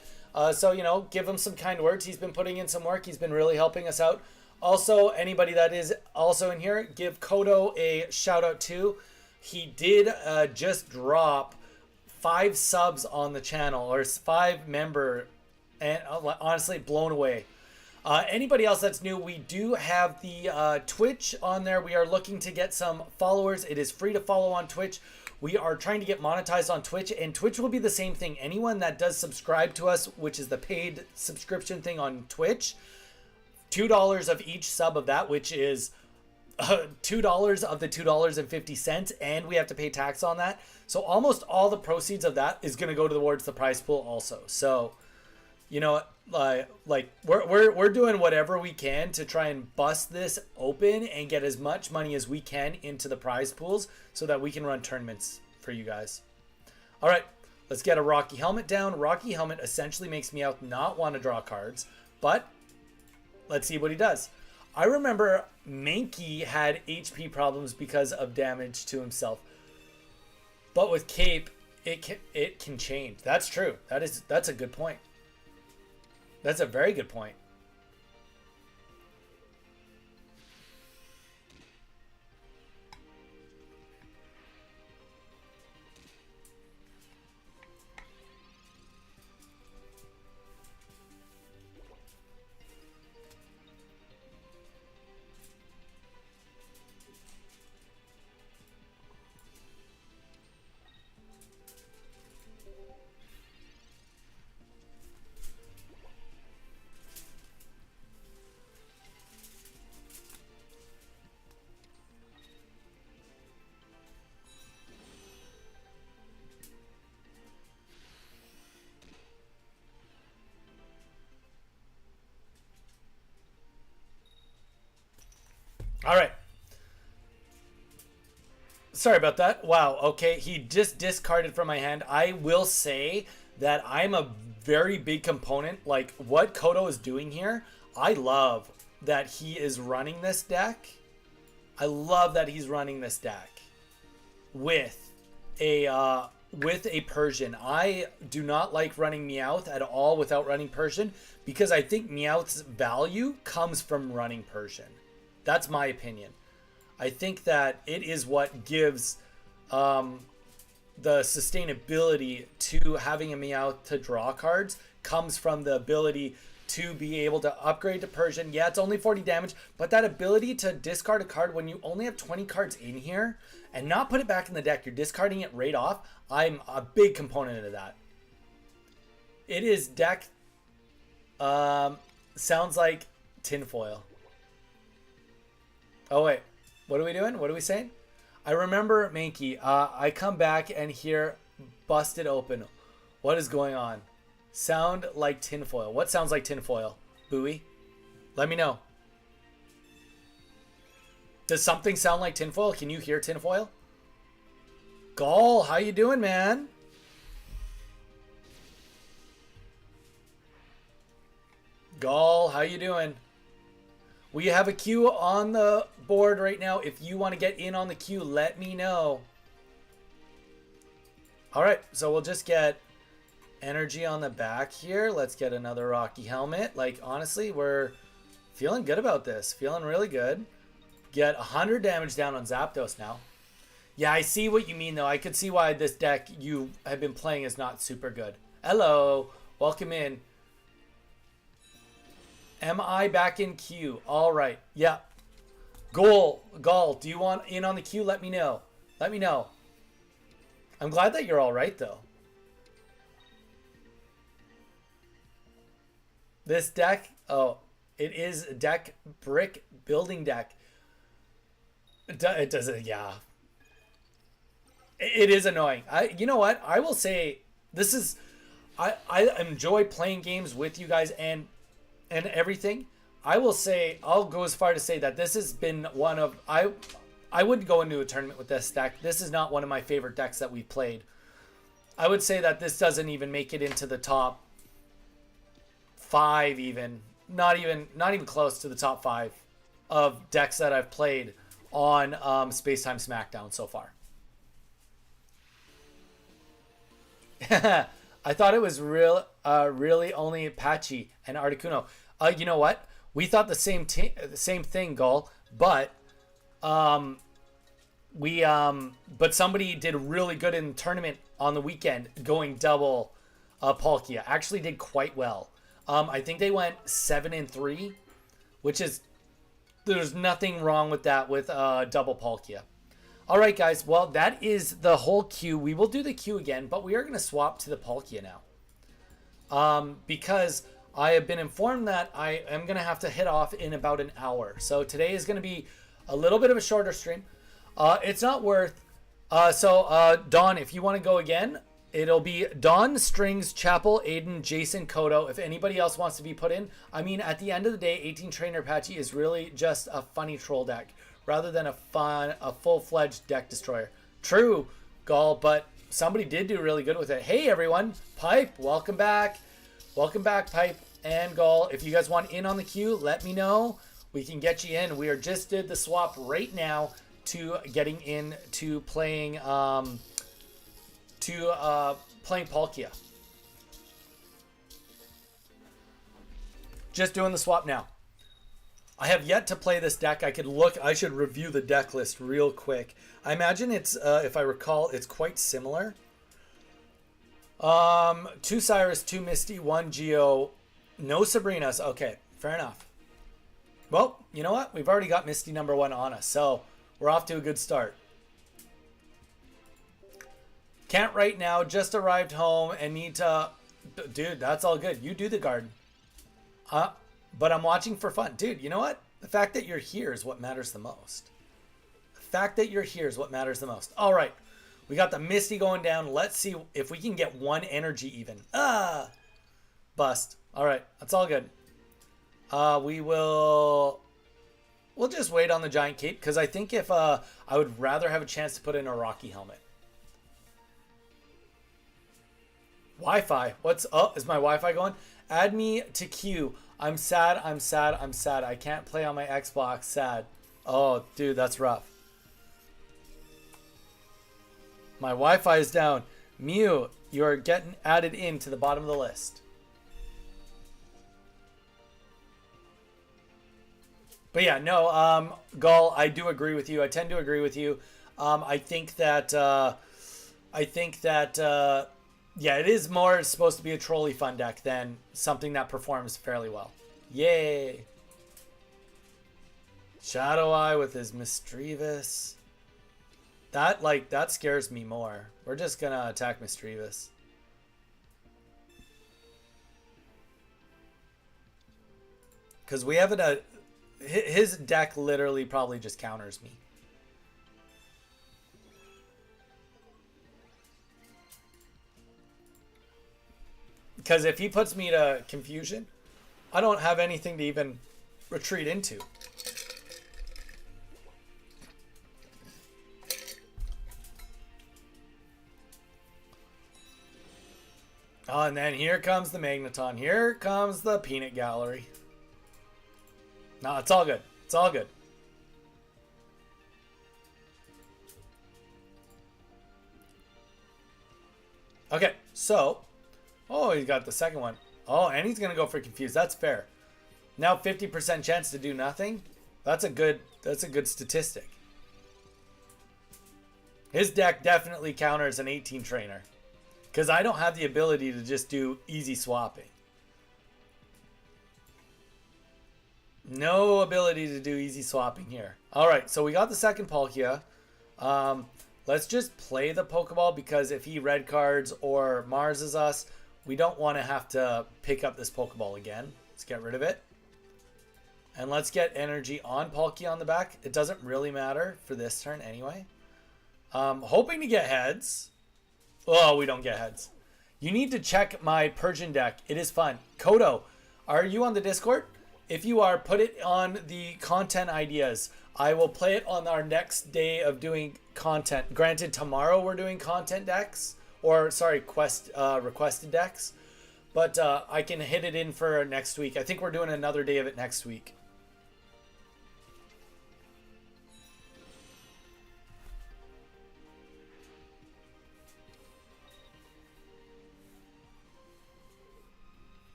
So, you know, give him some kind words. He's been putting in some work. He's been really helping us out. Also, anybody that is also in here, give Kodo a shout out too. He did just drop 5 subs on the channel, or 5 member, and honestly, blown away. Anybody else that's new, we do have the Twitch on there. We are looking to get some followers. It is free to follow on Twitch. We are trying to get monetized on Twitch, and Twitch will be the same thing. Anyone that does subscribe to us, which is the paid subscription thing on Twitch, $2 of each sub of that, which is $2 of the $2.50, and we have to pay tax on that. So almost all the proceeds of that is going to go towards the prize pool also. So, you know, like we're doing whatever we can to try and bust this open and get as much money as we can into the prize pools so that we can run tournaments for you guys. All right, let's get a Rocky Helmet down. Rocky Helmet essentially makes me out not want to draw cards, but let's see what he does. I remember Mankey had HP problems because of damage to himself, but with Cape, it can change. That's true. That's a good point. That's a very good point. All right. Sorry about that. Wow. Okay. He just discarded from my hand. I will say that I'm a very big component. Like what Kodo is doing here, I love that he is running this deck. I love that he's running this deck with a Persian. I do not like running Meowth at all without running Persian because I think Meowth's value comes from running Persian. That's my opinion. I think that it is what gives the sustainability to having a Meowth to draw cards comes from the ability to be able to upgrade to Persian. Yeah, it's only 40 damage, but that ability to discard a card when you only have 20 cards in here and not put it back in the deck, you're discarding it right off. I'm a big component of that. It is deck, sounds like tinfoil. Oh wait, what are we doing? What are we saying? I remember Mankey. I come back and hear busted open. What is going on? Sound like tinfoil. What sounds like tinfoil? Bowie? Let me know. Does something sound like tinfoil? Can you hear tinfoil? Gall, how you doing, man? Gall, how you doing? We have a queue on the board right now. If you want to get in on the queue, let me know. All right, so we'll just get energy on the back here. Let's get another Rocky helmet. Like, honestly, we're feeling good about this. Feeling really good. Get 100 damage down on Zapdos now. Yeah, I see what you mean, though. I could see why this deck you have been playing is not super good. Hello. Welcome in. Am I back in queue? All right. Yeah. Gall, do you want in on the queue? Let me know. Let me know. I'm glad that you're all right, though. This deck, oh, it is deck brick building deck. It doesn't, yeah. It is annoying. You know what? I will say this is, I enjoy playing games with you guys and everything. I will say, I'll go as far to say that this has been one of, I wouldn't go into a tournament with this deck. This is not one of my favorite decks that we've played. I would say that this doesn't even make it into the top 5 even. Not even close to the top 5 of decks that I've played on Spacetime Smackdown so far. I thought it was really only Apache and Articuno. You know what? We thought the same thing, Gall, but but somebody did really good in the tournament on the weekend going double Palkia. Actually did quite well. I think they went 7-3, which is, there's nothing wrong with that with double Palkia. All right, guys. Well, that is the whole queue. We will do the queue again, but we are going to swap to the Palkia now. Because I have been informed that I am going to have to hit off in about an hour. So today is going to be a little bit of a shorter stream. It's not worth... Don, if you want to go again, it'll be Don, Strings, Chapel, Aiden, Jason, Kodo. If anybody else wants to be put in, I mean, at the end of the day, 18 Trainer Apache is really just a funny troll deck rather than a full-fledged deck destroyer. True, Gall, but somebody did do really good with it. Hey, everyone. Pipe, welcome back. Welcome back, Pipe and Gall. If you guys want in on the queue, let me know. We can get you in. We just did the swap right now to getting into playing playing Palkia. Just doing the swap now. I have yet to play this deck. I should review the deck list real quick. I imagine it's, if I recall, it's quite similar. 2 Cyrus, 2 Misty, 1 Geo, no Sabrinas. Okay, fair enough. Well, you know what? We've already got Misty number 1 on us, so we're off to a good start. Can't right now, just arrived home and need to... Dude, that's all good. You do the garden. But I'm watching for fun. Dude, you know what? The fact that you're here is what matters the most. The fact that you're here is what matters the most. All right. We got the Misty going down. Let's see if we can get 1 energy even. Bust. All right. That's all good. We'll just wait on the Giant Cape because I think if I would rather have a chance to put in a Rocky helmet. Wi-Fi. What's up? Is my Wi-Fi going? Add me to queue. I'm sad. I can't play on my Xbox. Sad. Oh, dude, that's rough. My Wi-Fi is down. Mew, you're getting added into the bottom of the list. But yeah, no, Gull, I do agree with you. I tend to agree with you. I think that, yeah, it is more supposed to be a trolley fun deck than something that performs fairly well. Yay! Shadow Eye with his Misdreavus. That scares me more. We're just gonna attack Misdreavus. Because we have it his deck literally probably just counters me. Because if he puts me to confusion, I don't have anything to even retreat into. Oh, and then here comes the Magneton. Here comes the Peanut Gallery. No, it's all good. It's all good. Okay, so... Oh, he got the second one. Oh, and he's going to go for Confused. That's fair. Now 50% chance to do nothing. That's a good statistic. His deck definitely counters an 18 trainer. Because I don't have the ability to just do easy swapping. No ability to do easy swapping here. Alright, so we got the second Palkia. Let's just play the Pokeball because if he red cards or Marses us, we don't want to have to pick up this Pokeball again. Let's get rid of it. And let's get energy on Palkia on the back. It doesn't really matter for this turn anyway. Hoping to get heads. Oh, we don't get heads. You need to check my Persian deck. It is fun. Kodo, are you on the Discord? If you are, put it on the content ideas. I will play it on our next day of doing content. Granted, tomorrow we're doing content decks. Or, sorry, requested decks. But I can hit it in for next week. I think we're doing another day of it next week.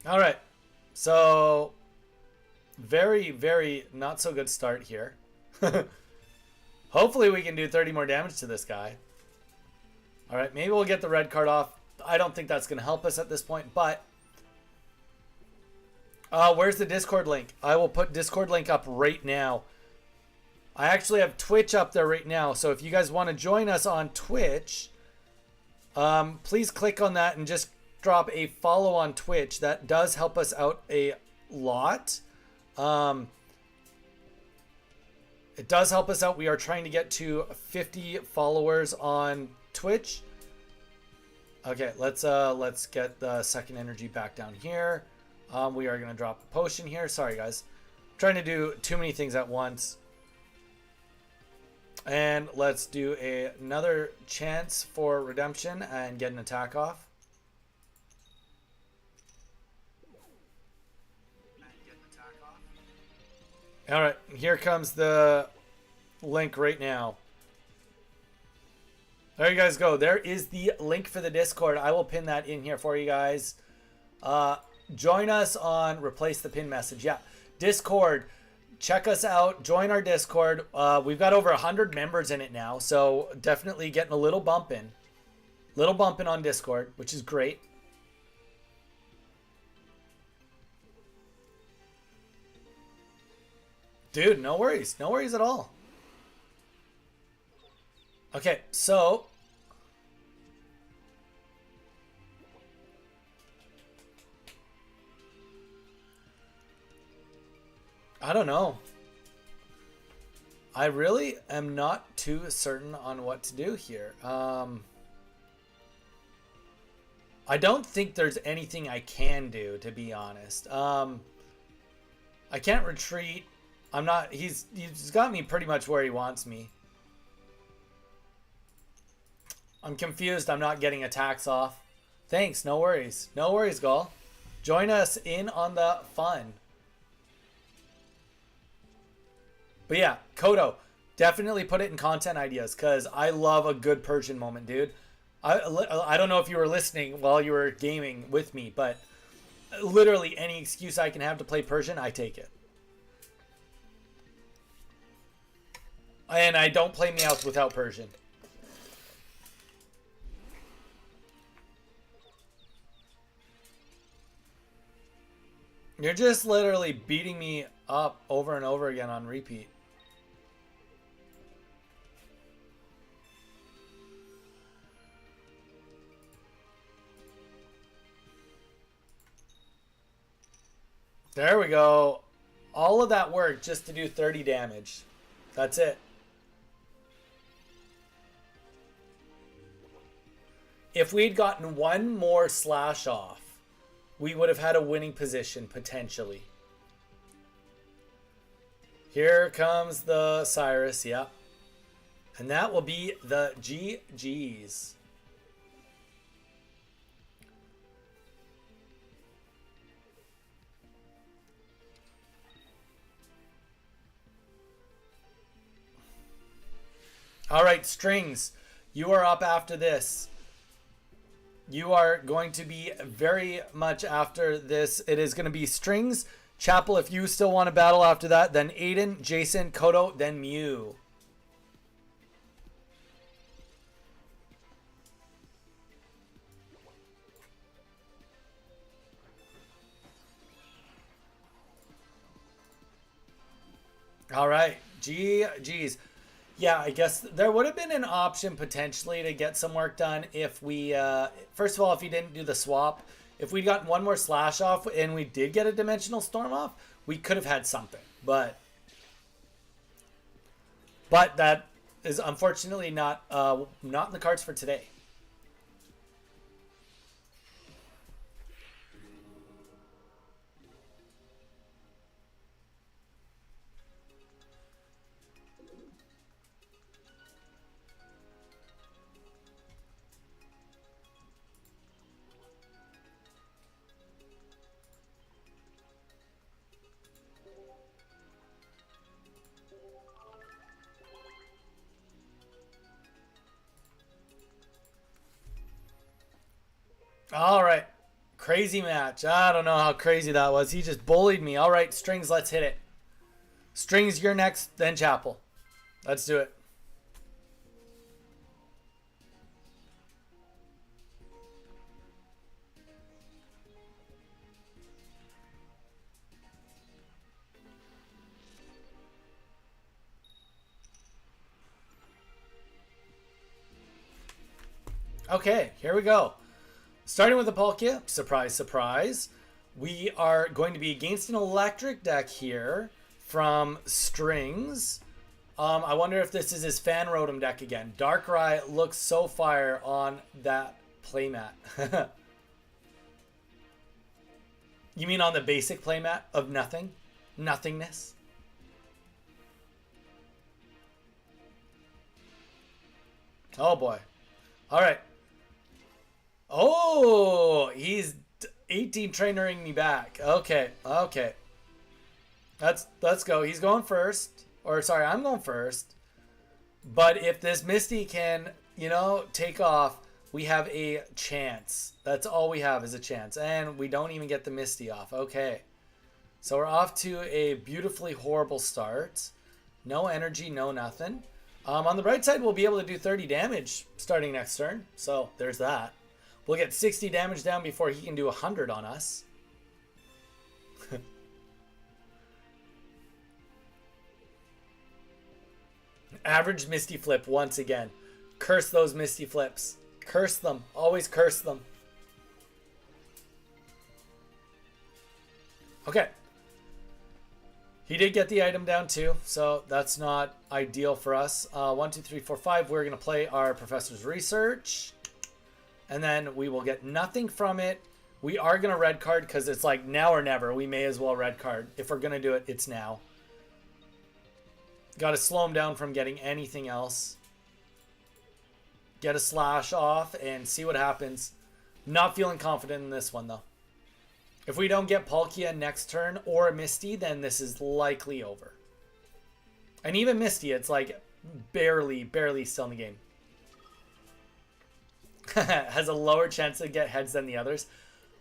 All right. So, very, very not so good start here. Hopefully we can do 30 more damage to this guy. All right, maybe we'll get the red card off. I don't think that's going to help us at this point, but... where's the Discord link? I will put Discord link up right now. I actually have Twitch up there right now, so if you guys want to join us on Twitch, please click on that and just drop a follow on Twitch. That does help us out a lot. It does help us out. We are trying to get to 50 followers on Twitch. Okay, let's get the second energy back down here. We are gonna drop a potion here. Sorry guys, I'm trying to do too many things at once. And let's do another chance for redemption and get an attack off. All right, here comes the link right now. There you guys go. There is the link for the Discord. I will pin that in here for you guys. Join us on replace the pin message. Yeah, Discord. Check us out. Join our Discord. We've got over 100 members in it now, so definitely getting a little bump in. Little bump in on Discord, which is great. Dude, no worries. No worries at all. Okay, so... I don't know. I really am not too certain on what to do here. I don't think there's anything I can do, to be honest. I can't retreat. I'm not... He's got me pretty much where he wants me. I'm confused. I'm not getting attacks off. Thanks. No worries. No worries, Gall. Join us in on the fun. But yeah, Kodo, definitely put it in content ideas because I love a good Persian moment, dude. I don't know if you were listening while you were gaming with me, but literally any excuse I can have to play Persian, I take it. And I don't play Meowth without Persian. You're just literally beating me up over and over again on repeat. There we go. All of that work just to do 30 damage. That's it. If we'd gotten one more slash off, we would have had a winning position, potentially. Here comes the Cyrus, yeah. And that will be the GG's. All right, Strings, you are up after this. You are going to be very much after this. It is going to be Strings, Chapel, if you still want to battle after that, then Aiden, Jason, Kodo, then Mew. All right, GG's. Yeah, I guess there would have been an option potentially to get some work done if we, first of all, if he didn't do the swap. If we'd gotten one more slash off and we did get a Dimensional Storm off, we could have had something. But that is unfortunately not in the cards for today. All right. Crazy match. I don't know how crazy that was. He just bullied me. All right, Strings, let's hit it. Strings, you're next, then Chapel. Let's do it. Okay, here we go. Starting with the Palkia, surprise, surprise. We are going to be against an electric deck here from Strings. I wonder if this is his Fan Rotom deck again. Darkrai looks so fire on that playmat. You mean on the basic playmat of nothing? Nothingness? Oh boy. All right. Oh, he's 18 trainering me back. Okay, okay. Let's go. He's going first. Or sorry, I'm going first. But if this Misty can, take off, we have a chance. That's all we have is a chance. And we don't even get the Misty off. Okay. So we're off to a beautifully horrible start. No energy, no nothing. On the right side, we'll be able to do 30 damage starting next turn. So there's that. We'll get 60 damage down before he can do 100 on us. Average Misty Flip once again. Curse those Misty Flips. Curse them. Always curse them. Okay. He did get the item down too, so that's not ideal for us. 1, 2, 3, 4, 5. We're going to play our Professor's Research. And then we will get nothing from it. We are going to red card because it's like now or never. We may as well red card. If we're going to do it, it's now. Got to slow him down from getting anything else. get a slash off and see what happens. Not feeling confident in this one, though. If we don't get Palkia next turn or a Misty, then this is likely over. And even Misty, it's like barely still in the game. Has a lower chance to get heads than the others.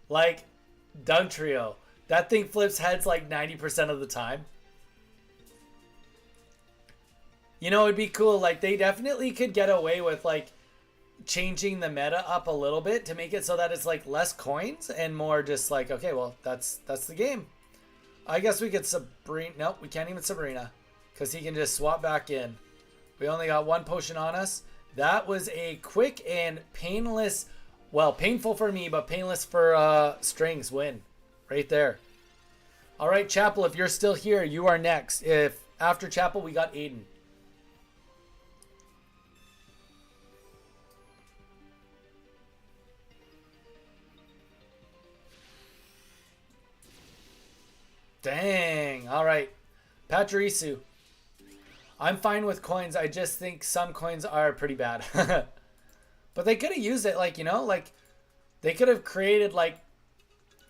Like, Dugtrio. That thing flips heads like 90% of the time. You know, it'd be cool. Like, they definitely could get away with, like, changing the meta up a little bit to make it so that it's, like, less coins and more just like, okay, well, that's the game. I guess we could Sabrina. Nope, we can't even Sabrina. Because he can just swap back in. We only got one potion on us. That was a quick and painless, well, painful for me, but painless for Strings win. Right there. All right, Chapel, if you're still here, you are next. If after Chapel, we got Aiden. Dang. All right. Pachirisu. I'm fine with coins. I just think some coins are pretty bad. But they could have used it, like, you know, like they could have created, like,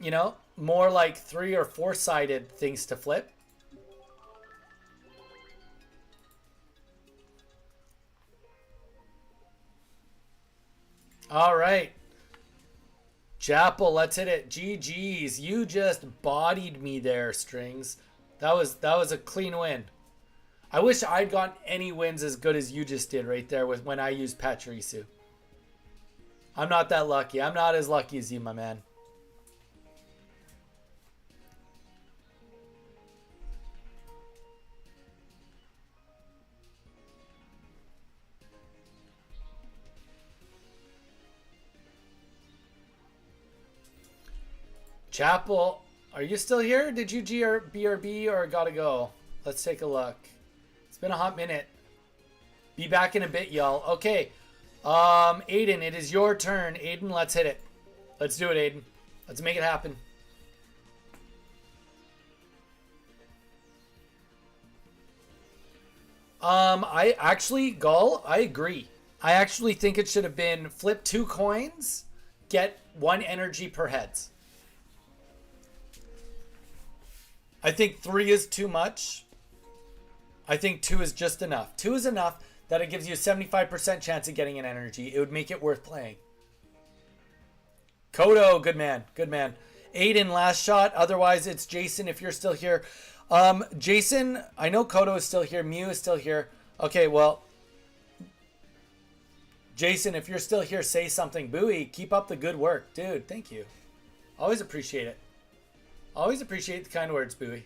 you know, more like 3 or 4-sided things to flip. All right. Chapel, let's hit it. GG's. You just bodied me there, Strings. That was a clean win. I wish I'd gotten any wins as good as you just did right there with when I used Pachirisu. I'm not that lucky. I'm not as lucky as you, my man. Chapel, are you still here? Did you BRB or gotta go? Let's take a look. It's been a hot minute. Be back in a bit, y'all. Okay. Aiden, it is your turn. Aiden, let's hit it. Let's do it, Aiden. Let's make it happen. I actually, Gull, I agree. I actually think it should have been flip 2 coins, get 1 energy per heads. I think 3 is too much. I think 2 is just enough. 2 is enough that it gives you a 75% chance of getting an energy. It would make it worth playing. Kodo, good man. Good man. Aiden, last shot. Otherwise, it's Jason if you're still here. Jason, I know Kodo is still here. Mew is still here. Okay, well, Jason, if you're still here, say something. Bowie, keep up the good work. Dude, thank you. Always appreciate it. Always appreciate the kind words, Bowie.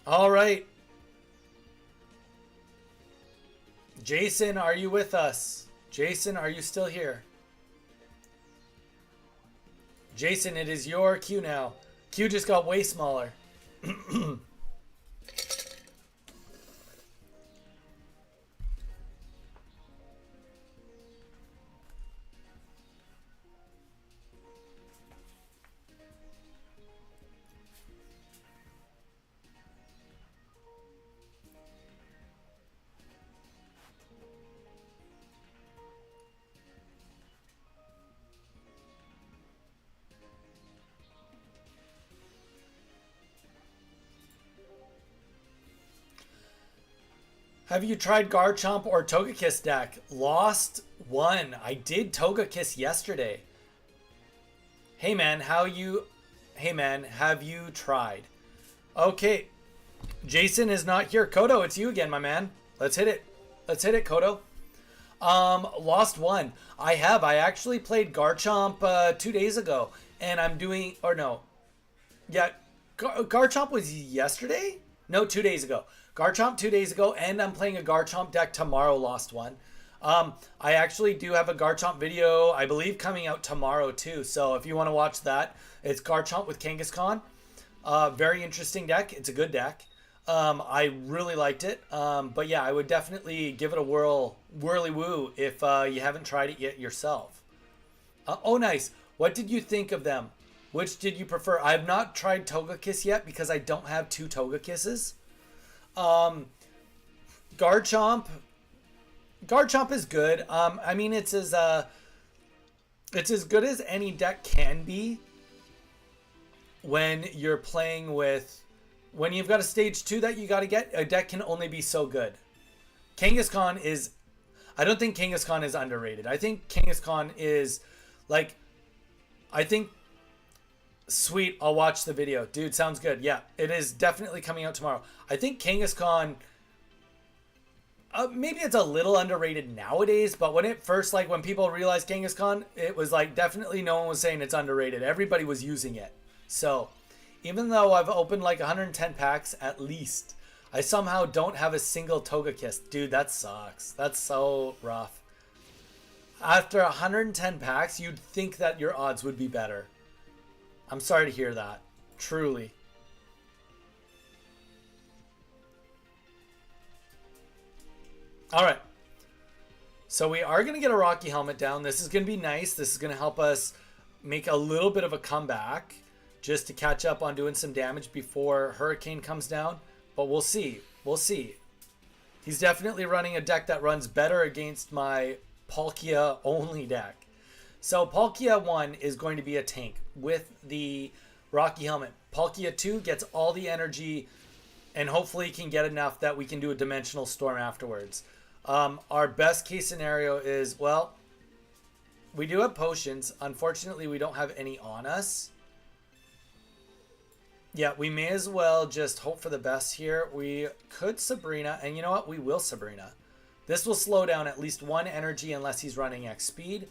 All right. Jason, are you with us? Jason, are you still here? Jason, it is your queue now. Queue just got way smaller. Have you tried Garchomp or Togekiss deck? Lost 1. I did Togekiss yesterday. Hey man, have you tried? Okay. Jason is not here. Kodo, it's you again, my man. Let's hit it. Let's hit it, Kodo. Lost 1. I actually played Garchomp 2 days ago. And I'm doing, or no. Yeah, Garchomp was yesterday? No, 2 days ago. Garchomp 2 days ago, and I'm playing a Garchomp deck tomorrow, Lost 1. I actually do have a Garchomp video, I believe, coming out tomorrow too. So if you want to watch that, it's Garchomp with Kangaskhan. Very interesting deck. It's a good deck. I really liked it. But yeah, I would definitely give it a whirly woo if you haven't tried it yet yourself. Oh, nice. What did you think of them? Which did you prefer? I have not tried Togekiss yet because I don't have 2 Togekisses. Garchomp. Garchomp is good. I mean, it's as good as any deck can be when you're playing with, when you've got a stage 2 that you got to get. A deck can only be so good. Kangaskhan is, I don't think Kangaskhan is underrated. I think Kangaskhan is like, I think, sweet, I'll watch the video. Dude, sounds good. Yeah, it is definitely coming out tomorrow. I think Kangaskhan, maybe it's a little underrated nowadays, but when it first, like when people realized Kangaskhan, it was like definitely no one was saying it's underrated. Everybody was using it. So even though I've opened like 110 packs at least, I somehow don't have a single Togekiss. Dude, that sucks. That's so rough. After 110 packs, you'd think that your odds would be better. I'm sorry to hear that. Truly. All right. So we are going to get a Rocky Helmet down. This is going to be nice. This is going to help us make a little bit of a comeback just to catch up on doing some damage before Hurricane comes down. But we'll see. We'll see. He's definitely running a deck that runs better against my Palkia only deck. So Palkia 1 is going to be a tank with the Rocky Helmet. Palkia 2 gets all the energy and hopefully can get enough that we can do a Dimensional Storm afterwards. Our best case scenario is, well, we do have potions. Unfortunately, we don't have any on us. Yeah, we may as well just hope for the best here. We could Sabrina, and you know what? We will Sabrina. This will slow down at least 1 energy unless he's running X speed.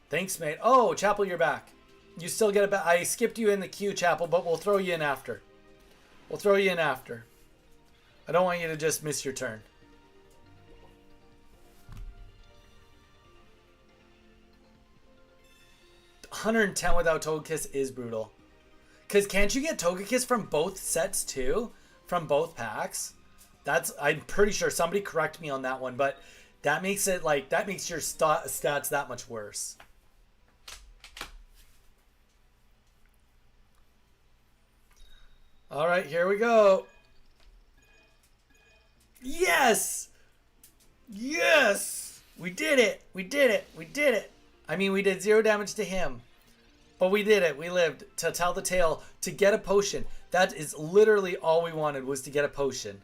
Thanks, mate. Oh, Chapel, you're back. You still get it back. I skipped you in the queue, Chapel, but we'll throw you in after. We'll throw you in after. I don't want you to just miss your turn. $110 without Togekiss is brutal. Because can't you get Togekiss from both sets too? From both packs? That's, I'm pretty sure, somebody correct me on that one, but that makes it like, that makes your stats that much worse. All right, here we go. Yes! Yes! We did it! We did it! We did it! I mean, we did 0 damage to him. But we did it. We lived to tell the tale, to get a potion. That is literally all we wanted, was to get a potion.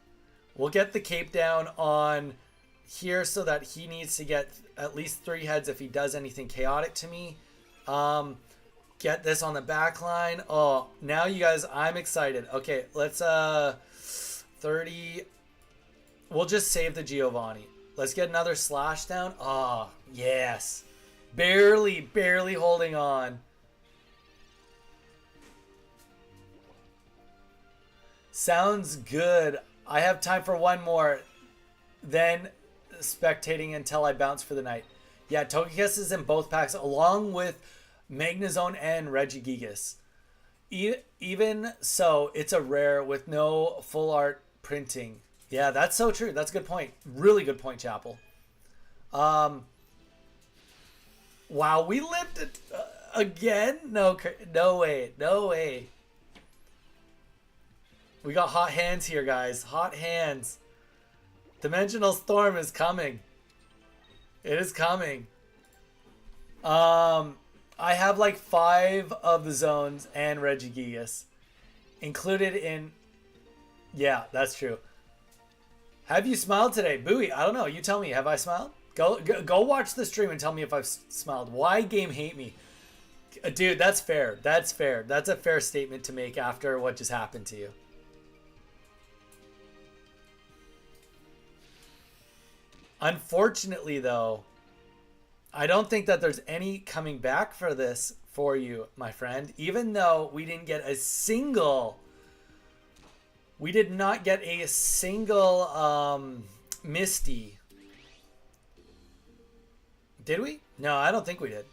We'll get the cape down on here so that he needs to get at least 3 heads if he does anything chaotic to me. Get this on the back line. Oh, now you guys, I'm excited. Okay, let's 30. We'll just save the Giovanni. Let's get another slash down. Oh, yes. Barely holding on. Sounds good. I have time for one more. Then spectating until I bounce for the night. Yeah, Togekiss is in both packs along with Magnezone and Regigigas. Even so, it's a rare with no full art printing. Yeah, that's so true. That's a good point. Really good point, Chapel. Wow, we lived it again? No way. No way. We got hot hands here, guys. Hot hands. Dimensional Storm is coming. It is coming. I have like 5 of the zones and Regigigas included in. Yeah, that's true. Have you smiled today? Bowie, I don't know. You tell me. Have I smiled? Go watch the stream and tell me if I've smiled. Why game hate me? Dude, that's fair. That's fair. That's a fair statement to make after what just happened to you. Unfortunately, though, I don't think that there's any coming back for this for you, my friend. Even though we didn't get a single... We did not get a single Misty. Did we? No, I don't think we did.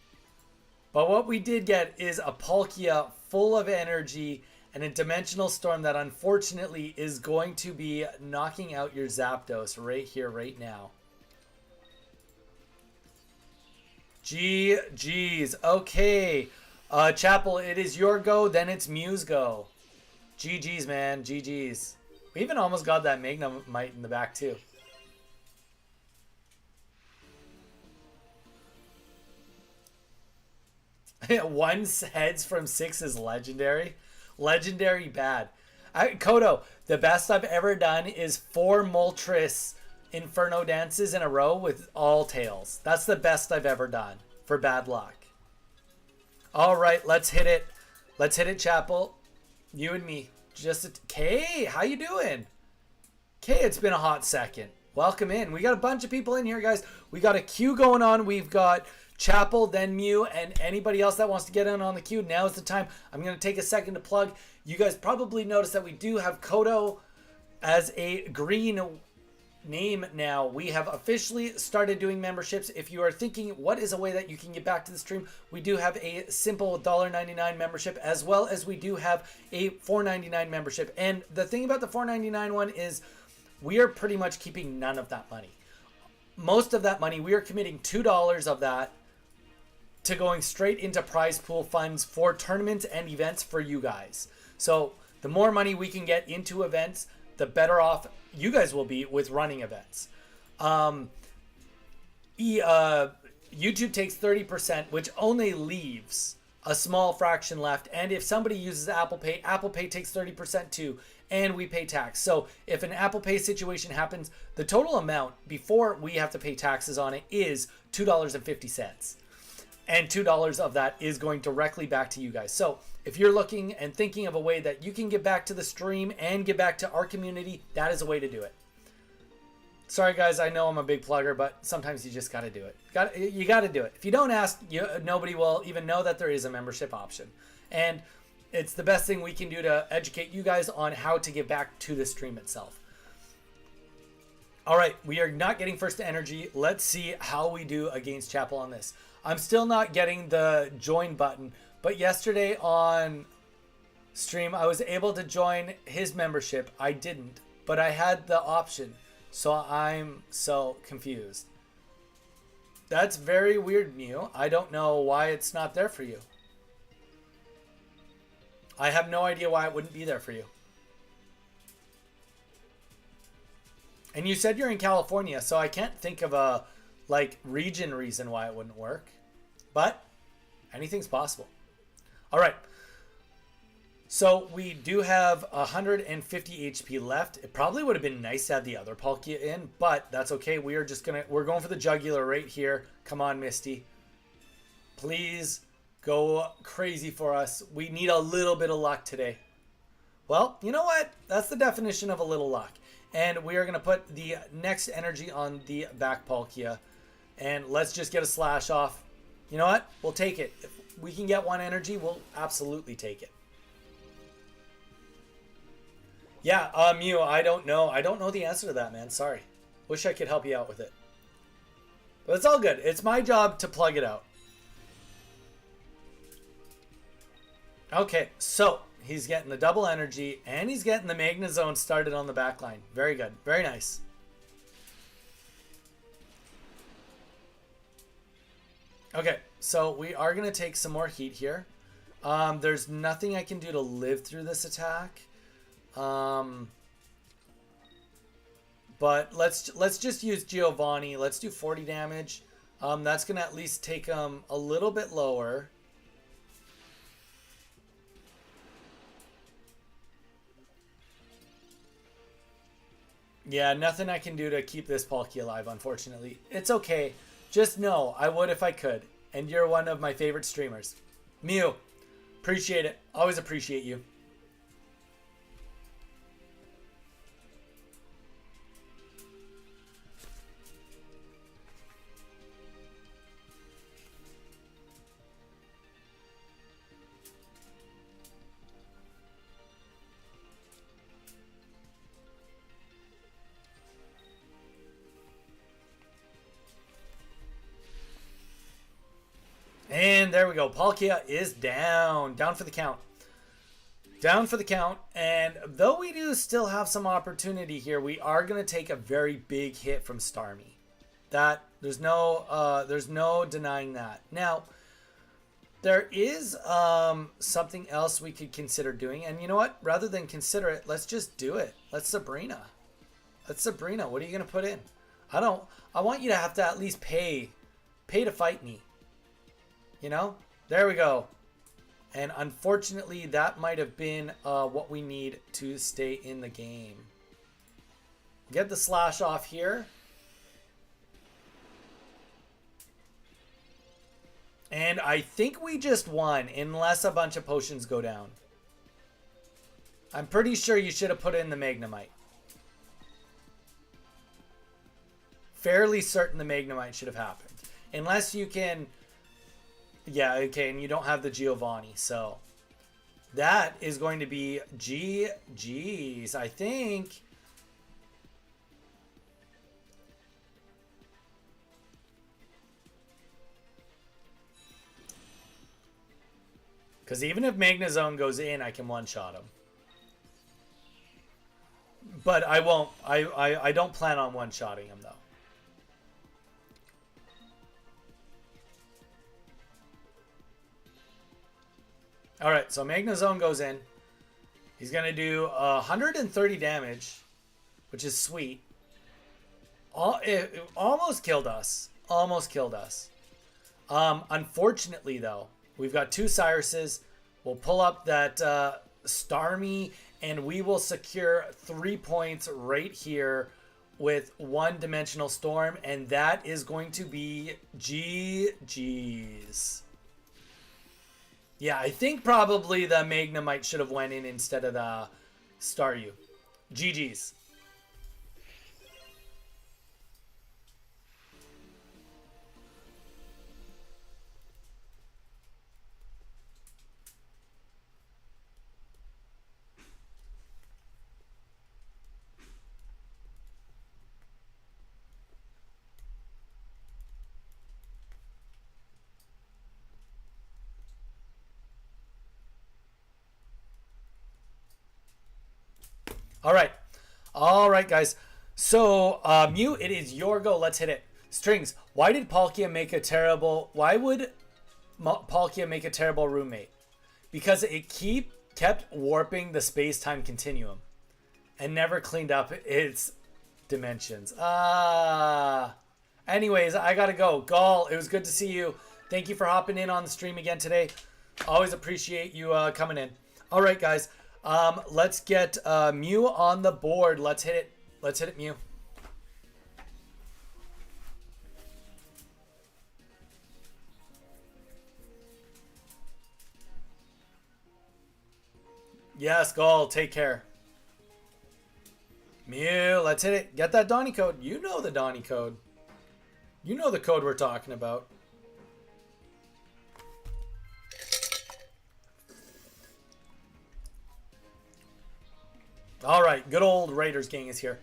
But what we did get is a Palkia full of energy and a Dimensional Storm that unfortunately is going to be knocking out your Zapdos right here, right now. GG's. Okay. Chapel, it is your go, then it's Mew's go. GG's, man. GG's. We even almost got that Magnemite in the back too. One heads from 6 is legendary. Legendary bad. Kodo, the best I've ever done is 4 Moltres Inferno dances in a row with all tails. That's the best I've ever done for bad luck. All right, let's hit it. Let's hit it, Chapel. You and me. Kay, how you doing? Kay, it's been a hot second. Welcome in. We got a bunch of people in here, guys. We got a queue going on. We've got Chapel, then Mew, and anybody else that wants to get in on the queue. Now is the time. I'm going to take a second to plug. You guys probably noticed that we do have Kodo as a green name now. We have officially started doing memberships. If you are thinking what is a way that you can get back to the stream, we do have a simple $1.99 membership, as well as we do have a $4.99 membership. And the thing about the $4.99 one is we are pretty much keeping none of that money. Most of that money, we are committing $2 of that to going straight into prize pool funds for tournaments and events for you guys. So the more money we can get into events, the better off you guys will be with running events. YouTube takes 30%, which only leaves a small fraction left. And if somebody uses Apple Pay takes 30% too, and we pay tax. So if an Apple Pay situation happens, the total amount before we have to pay taxes on it is $2.50. And $2 of that is going directly back to you guys. So if you're looking and thinking of a way that you can get back to the stream and get back to our community, that is a way to do it. Sorry guys, I know I'm a big plugger, but sometimes you just got to do it. You got to do it. If you don't ask, nobody will even know that there is a membership option. And it's the best thing we can do to educate you guys on how to get back to the stream itself. All right, we are not getting first energy. Let's see how we do against Chapel on this. I'm still not getting the join button, but yesterday on stream, I was able to join his membership. I didn't, but I had the option, so I'm so confused. That's very weird, Mew. I don't know why it's not there for you. I have no idea why it wouldn't be there for you. And you said you're in California, so I can't think of a region reason why it wouldn't work. But anything's possible. All right. So we do have 150 HP left. It probably would have been nice to have the other Palkia in, but that's okay. We're going for the jugular right here. Come on, Misty. Please go crazy for us. We need a little bit of luck today. Well, you know what? That's the definition of a little luck. And we are going to put the next energy on the back Palkia. And let's just get a slash off. You know what? We'll take it. If we can get one energy, we'll absolutely take it. Yeah, Mew, I don't know. I don't know the answer to that, man. Sorry. Wish I could help you out with it. But it's all good. It's my job to plug it out. Okay, so he's getting the double energy, and he's getting the Magnezone started on the back line. Very good. Very nice. Okay, so we are going to take some more heat here. There's nothing I can do to live through this attack. But let's just use Giovanni. Let's do 40 damage. That's going to at least take him a little bit lower. Yeah, nothing I can do to keep this Palkia alive, unfortunately. It's okay. Just know, I would if I could. And you're one of my favorite streamers. Mew, appreciate it. Always appreciate you. And there we go. Palkia is down. Down for the count. Down for the count. And though we do still have some opportunity here, we are going to take a very big hit from Starmie. There's no denying that. Now, There is something else we could consider doing. And you know what? Rather than consider it, let's just do it. Let's Sabrina. Let's Sabrina. What are you going to put in? I want you to have to at least pay to fight me. You know? There we go. And unfortunately, that might have been what we need to stay in the game. Get the slash off here. And I think we just won, unless a bunch of potions go down. I'm pretty sure you should have put in the Magnemite. Fairly certain the Magnemite should have happened. Unless you can... Yeah, okay, and you don't have the Giovanni, so... That is going to be GG's, I think. Because even if Magnezone goes in, I can one-shot him. But I won't. I don't plan on one-shotting him, though. Alright, so Magnezone goes in. He's going to do 130 damage, which is sweet. It almost killed us. Almost killed us. Unfortunately, though, we've got two Cyruses. We'll pull up that Starmie, and we will secure 3 points right here with one-dimensional Storm, and that is going to be GG's. Yeah, I think probably the Magnemite should have went in instead of the Staryu. GG's. All right, guys. So, Mew, it is your go. Let's hit it. Strings, why did Palkia make a terrible... Why would Palkia make a terrible roommate? Because it kept warping the space-time continuum and never cleaned up its dimensions. Anyways, I gotta go. Gall, it was good to see you. Thank you for hopping in on the stream again today. Always appreciate you coming in. All right, guys. Let's get Mew on the board. Let's hit it. Let's hit it, Mew. Yes, Gall, take care. Mew, let's hit it. Get that Donny code. You know the Donny code. You know the code we're talking about. All right, good old Raiders gang is here.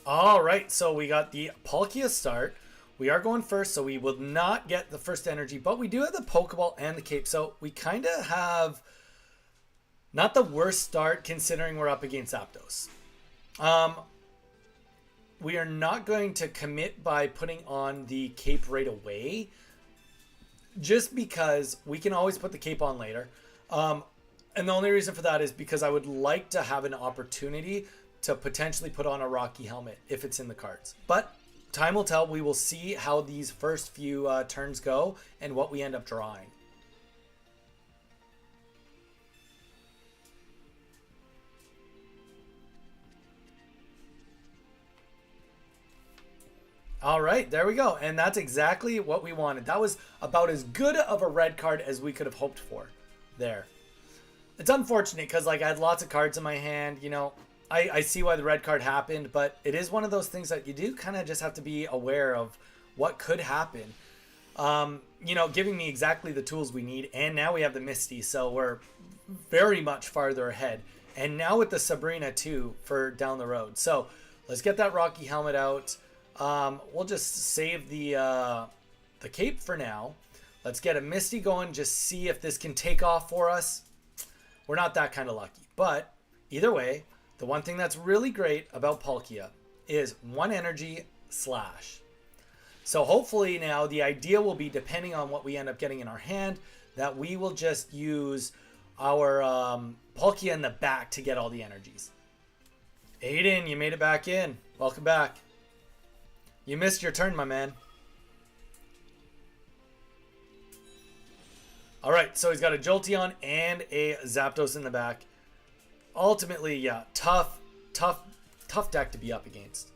All right, so we got the Palkia start. We are going first, so we will not get the first energy, but we do have the Pokeball and the Cape, so we kind of have not the worst start considering we're up against Zapdos. We are not going to commit by putting on the Cape right away, just because we can always put the Cape on later. And the only reason for that is because I would like to have an opportunity to potentially put on a Rocky Helmet if it's in the cards. But time will tell. We will see how these first few turns go and what we end up drawing. All right, there we go. And that's exactly what we wanted. That was about as good of a red card as we could have hoped for there. It's unfortunate because like I had lots of cards in my hand. You know, I see why the red card happened, but it is one of those things that you do kind of just have to be aware of what could happen. You know, giving me exactly the tools we need. And now we have the Misty, so we're very much farther ahead. And now with the Sabrina too for down the road. So let's get that Rocky Helmet out. We'll just save the Cape for now. Let's get a Misty going, just see if this can take off for us. We're not that kind of lucky. But either way, the one thing that's really great about Palkia is 1 energy slash. So hopefully now the idea will be, depending on what we end up getting in our hand, that we will just use our Palkia in the back to get all the energies. Aiden, you made it back in. Welcome back. You missed your turn, my man. Alright, so he's got a Jolteon and a Zapdos in the back. Ultimately, yeah, tough deck to be up against.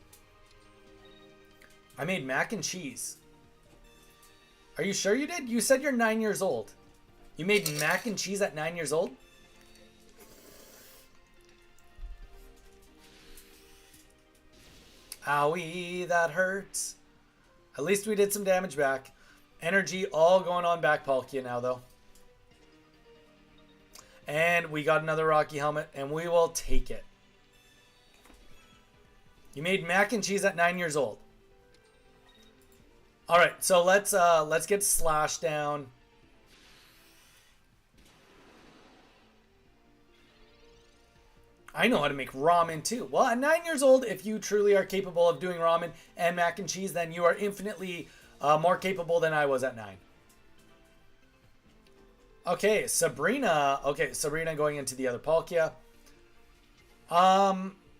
I made mac and cheese. Are you sure you did? You said you're 9 years old. You made mac and cheese at 9 years old? Owie, that hurts. At least we did some damage back. Energy all going on back Palkia now, though. And we got another Rocky Helmet, and we will take it. You made mac and cheese at 9 years old. All right, so let's get Slash down. I know how to make ramen too. Well, at 9 years old, if you truly are capable of doing ramen and mac and cheese, then you are infinitely more capable than I was at 9. Okay, Sabrina. Okay, Sabrina going into the other Palkia.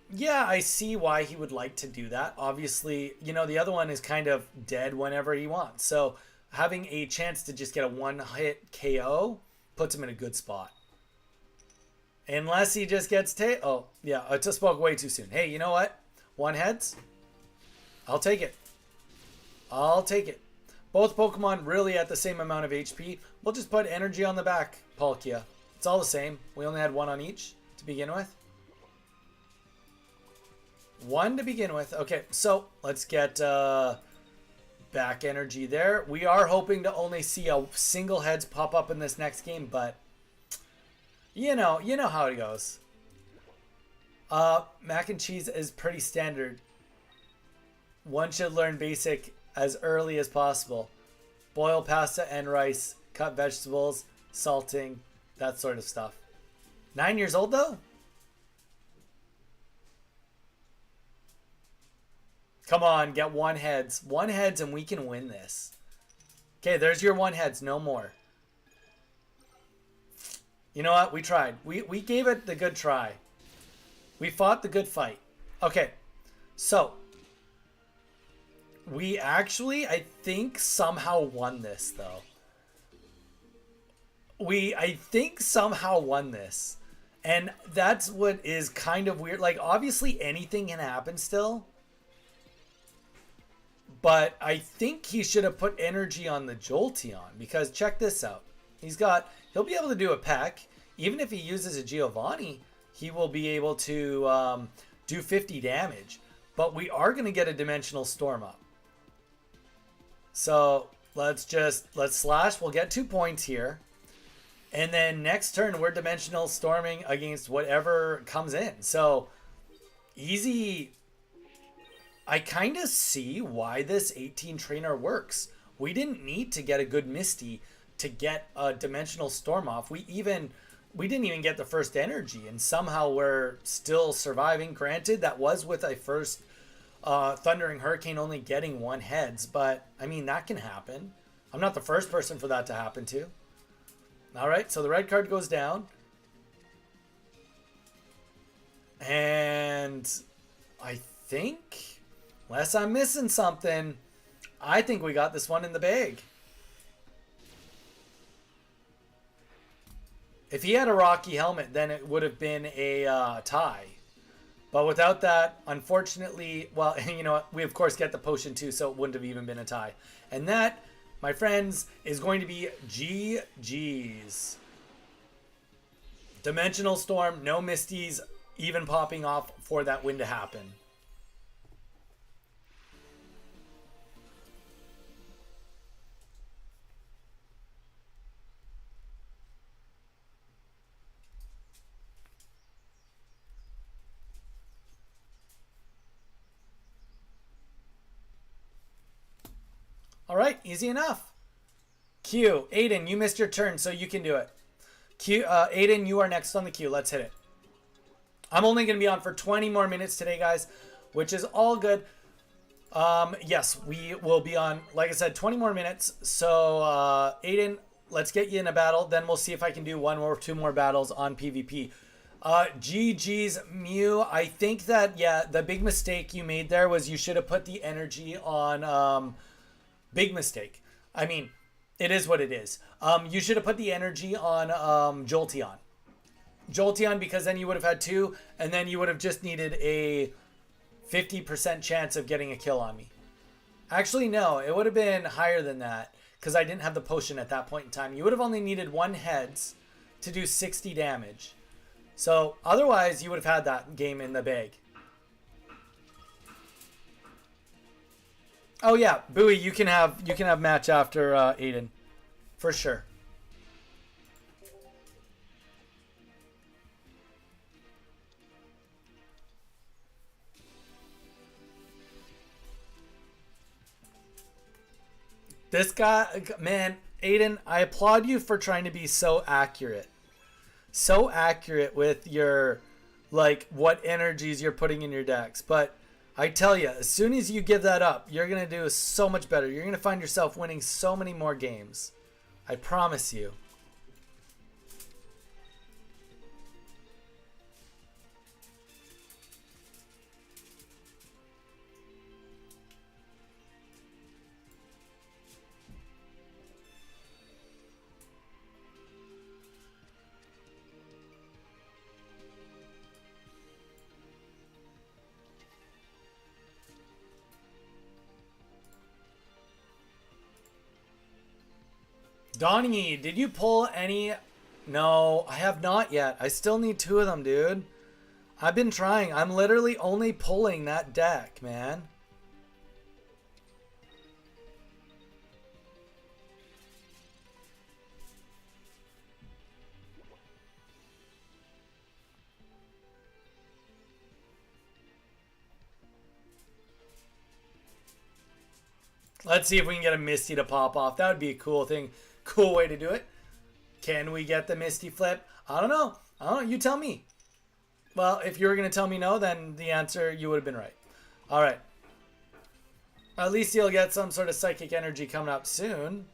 Yeah, I see why he would like to do that. Obviously, you know, the other one is kind of dead whenever he wants. So having a chance to just get a one-hit KO puts him in a good spot. Unless he just gets oh, yeah, I just spoke way too soon. Hey, you know what? 1 heads? I'll take it. I'll take it. Both Pokemon really at the same amount of HP. We'll just put energy on the back, Palkia. It's all the same. We only had 1 on each to begin with. 1 to begin with. Okay, so let's get back energy there. We are hoping to only see a single heads pop up in this next game, but you know how it goes. Mac and cheese is pretty standard. One should learn basic as early as possible. Boil pasta and rice, cut vegetables, salting, that sort of stuff. 9 years old though? Come on, get 1 heads. 1 heads and we can win this. Okay, there's your 1 heads, no more. You know what? We tried. We gave it the good try. We fought the good fight. Okay, so we actually, I think, somehow won this, though. I think, somehow won this. And that's what is kind of weird. Like, obviously, anything can happen still. But I think he should have put energy on the Jolteon. Because check this out. He'll be able to do a peck. Even if he uses a Giovanni, he will be able to do 50 damage. But we are going to get a Dimensional Storm up. So let's slash. We'll get 2 points here. And then next turn, we're Dimensional Storming against whatever comes in. So easy. I kind of see why this 18 trainer works. We didn't need to get a good Misty to get a Dimensional Storm off. We didn't even get the first energy, and somehow we're still surviving. Granted, that was with a first Thundering Hurricane only getting 1 heads, but I mean, that can happen. I'm not the first person for that to happen to. All right, so the red card goes down. And I think, unless I'm missing something, I think we got this one in the bag. If he had a Rocky Helmet, then it would have been a tie. But without that, unfortunately, well, you know what? We, of course, get the potion too, so it wouldn't have even been a tie. And that, my friends, is going to be GG's. Dimensional Storm, no Misties even popping off for that win to happen. All right, easy enough. Q. Aiden, you missed your turn, so you can do it. Q. Aiden, you are next on the queue. Let's hit it. I'm only going to be on for 20 more minutes today, guys, which is all good. Yes, we will be on, like I said, 20 more minutes. So, Aiden, let's get you in a battle. Then we'll see if I can do one or two more battles on PvP. GG's Mew. I think that, yeah, the big mistake you made there was you should have put the energy on, big mistake. I mean, it is what it is. You should have put the energy on, Jolteon. Jolteon, because then you would have had two, and then you would have just needed a 50% chance of getting a kill on me. Actually, no, it would have been higher than that because I didn't have the potion at that point in time. You would have only needed one heads to do 60 damage. So otherwise, you would have had that game in the bag. Oh yeah, Bowie, you can have match after Aiden, for sure. This guy, man, Aiden, I applaud you for trying to be so accurate. So accurate with your, like, what energies you're putting in your decks. But I tell you, as soon as you give that up, you're going to do so much better. You're going to find yourself winning so many more games. I promise you. Donnie, did you pull any? No, I have not yet. I still need two of them, dude. I've been trying. I'm literally only pulling that deck, man. Let's see if we can get a Misty to pop off. That would be a cool thing. Cool way to do it. Can we get the Misty flip? I don't know. You tell me. Well, if you were going to tell me no, then the answer, you would have been right. All right. At least you'll get some sort of psychic energy coming up soon.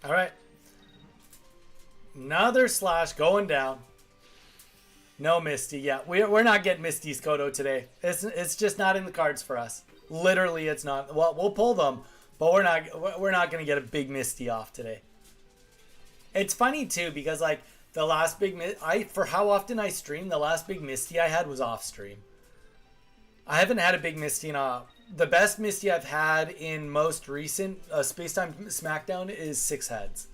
All right. Another slash going down. No Misty. Yeah, we're not getting Misty's Kodo today. It's just not in the cards for us. Literally, it's not. Well, we'll pull them, but we're not going to get a big Misty off today. It's funny too because like the last big for how often I stream, the last big Misty I had was off stream. I haven't had a big Misty in a. The best Misty I've had in most recent Spacetime Smackdown is 6 heads.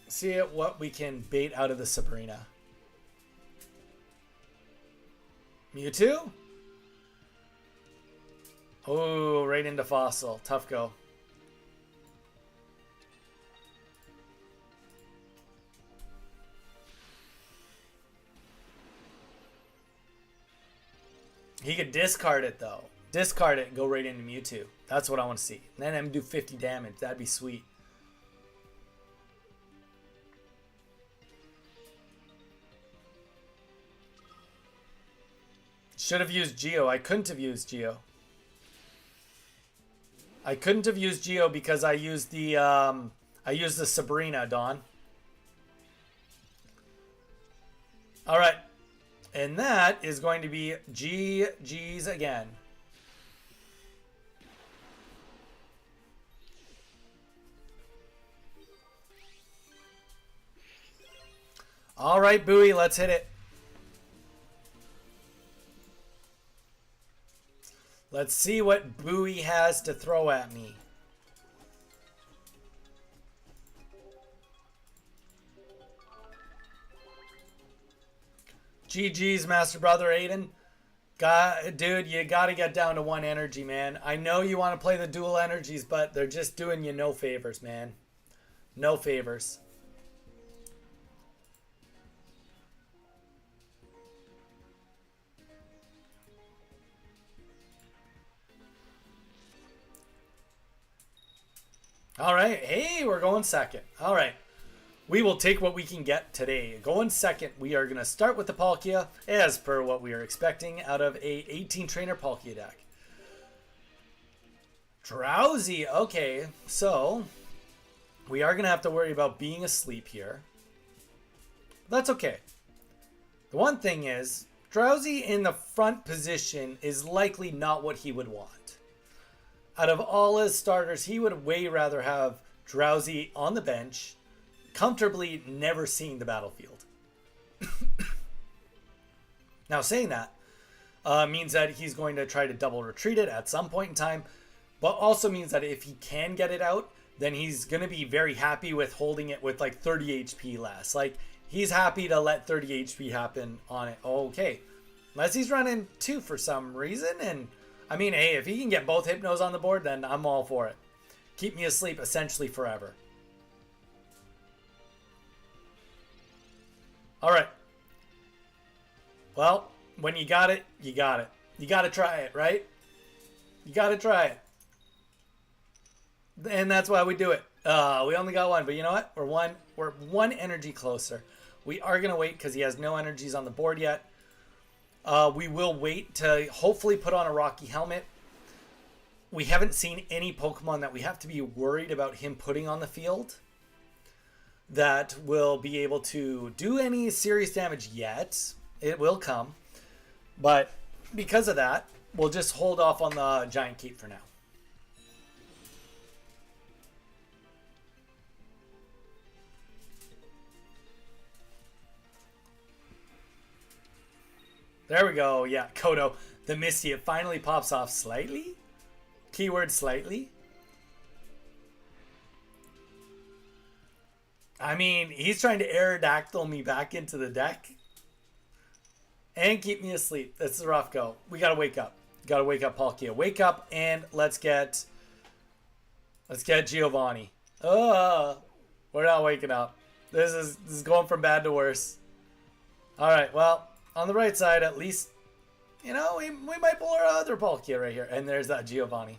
See what we can bait out of the Sabrina. Mewtwo? Oh, right into Fossil. Tough go. He could discard it, though. Discard it and go right into Mewtwo. That's what I want to see. And then him do 50 damage. That'd be sweet. Should have used Geo. I couldn't have used Geo. I couldn't have used Geo because I used the Sabrina, Dawn. All right. And that is going to be GG's again. All right, Bowie, let's hit it. Let's see what Bowie has to throw at me. GG's, Master Brother Aiden. Dude, you gotta get down to 1 energy, man. I know you want to play the dual energies, but they're just doing you no favors, man. No favors. All right. Hey, we're going second. All right. We will take what we can get today. Going second, we are going to start with the Palkia, as per what we are expecting out of a 18 trainer Palkia deck. Drowsy. Okay, so we are going to have to worry about being asleep here. That's okay. The one thing is, Drowsy in the front position is likely not what he would want. Out of all his starters, he would way rather have Drowsy on the bench, comfortably never seeing the battlefield. Now, saying that means that he's going to try to double retreat it at some point in time, but also means that if he can get it out, then he's going to be very happy with holding it with like 30 HP less. Like, he's happy to let 30 HP happen on it. Okay. Unless he's running 2 for some reason. And, I mean, hey, if he can get both Hypnos on the board, then I'm all for it. Keep me asleep essentially forever. All right. Well, when you got it, you got it. You got to try it, right? You got to try it. And that's why we do it. We only got 1, but you know what? We're one energy closer. We are going to wait because he has no energies on the board yet. We will wait to hopefully put on a Rocky Helmet. We haven't seen any Pokemon that we have to be worried about him putting on the field that will be able to do any serious damage yet. It will come. But because of that, we'll just hold off on the Giant Cape for now. There we go. Yeah, Kodo. The Misty. It finally pops off slightly. Keyword slightly. I mean, he's trying to Aerodactyl me back into the deck. And keep me asleep. That's a rough go. We gotta wake up. Gotta wake up, Palkia. Wake up and let's get Giovanni. We're not waking up. This is going from bad to worse. Alright, well, on the right side, at least, you know, we might pull our other Palkia right here. And there's that Giovanni.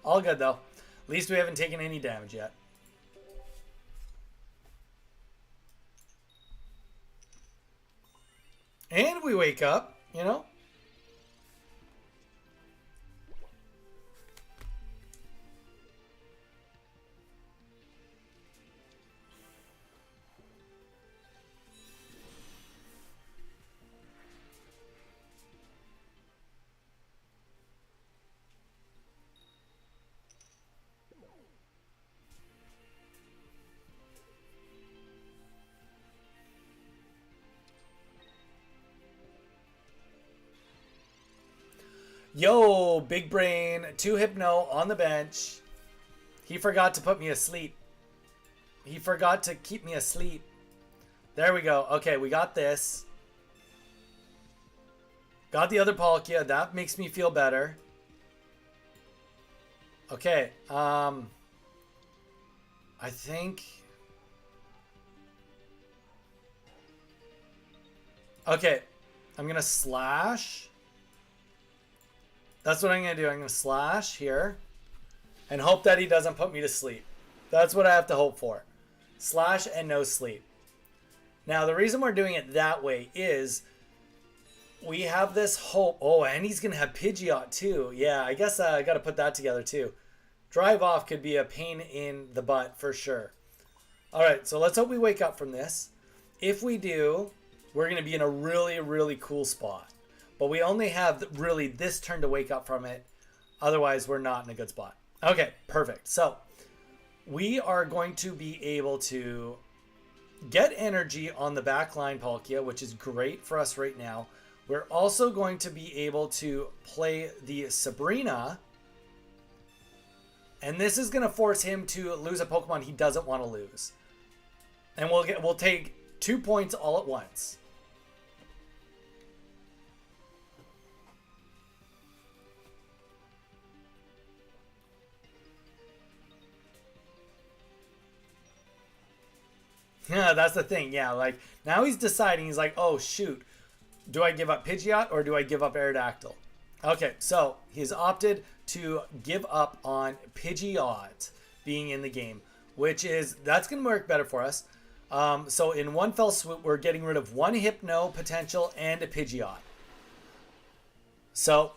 All good, though. At least we haven't taken any damage yet. And we wake up, you know. Yo, big brain, 2 Hypno on the bench. He forgot to put me asleep. He forgot to keep me asleep. There we go. Okay, we got this. Got the other Palkia. That makes me feel better. Okay, I think... Okay, I'm going to slash... That's what I'm going to do. I'm going to slash here and hope that he doesn't put me to sleep. That's what I have to hope for. Slash and no sleep. Now, the reason we're doing it that way is we have this hope. Oh, and he's going to have Pidgeot too. Yeah, I guess I got to put that together too. Drive off could be a pain in the butt for sure. All right, so let's hope we wake up from this. If we do, we're going to be in a really, really cool spot. But we only have really this turn to wake up from it. Otherwise, we're not in a good spot. Okay, perfect. So we are going to be able to get energy on the back line Palkia, which is great for us right now. We're also going to be able to play the Sabrina. And this is going to force him to lose a Pokemon he doesn't want to lose. And we'll take 2 points all at once. Yeah, that's the thing. Yeah, like now he's deciding. He's like, oh shoot, do I give up Pidgeot or do I give up Aerodactyl? Okay, so he's opted to give up on Pidgeot being in the game, that's going to work better for us. So in one fell swoop, we're getting rid of one Hypno potential and a Pidgeot. So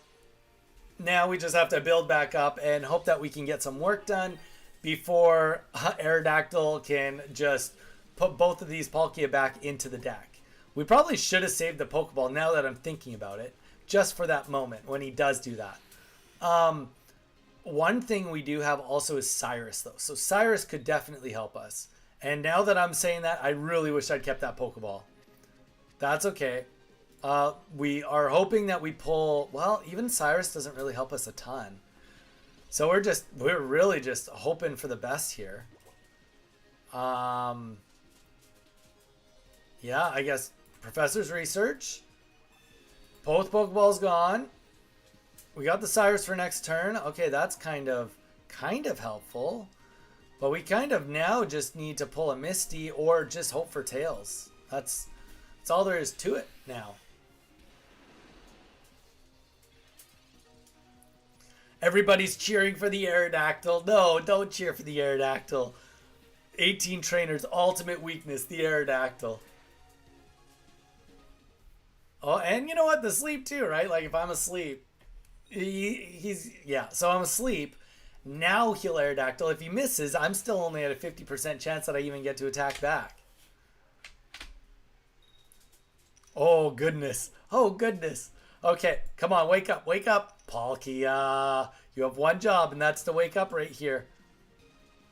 now we just have to build back up and hope that we can get some work done before Aerodactyl can just put both of these Palkia back into the deck. We probably should have saved the Pokeball now that I'm thinking about it, just for that moment when he does do that. One thing we do have also is Cyrus, though. So Cyrus could definitely help us. And now that I'm saying that, I really wish I'd kept that Pokeball. That's okay. We are hoping that we pull... Well, even Cyrus doesn't really help us a ton. So we're really just hoping for the best here. Yeah, I guess Professor's Research. Both Pokeballs gone. We got the Cyrus for next turn. Okay, that's kind of helpful. But we kind of now just need to pull a Misty or just hope for Tails. That's all there is to it now. Everybody's cheering for the Aerodactyl. No, don't cheer for the Aerodactyl. 18 trainers' ultimate weakness, the Aerodactyl. Oh, and you know what? The sleep too, right? Like if I'm asleep, so I'm asleep. Now he'll Aerodactyl. If he misses, I'm still only at a 50% chance that I even get to attack back. Oh, goodness. Oh, goodness. Okay, come on, wake up, wake up. Palkia, you have one job, and that's to wake up right here.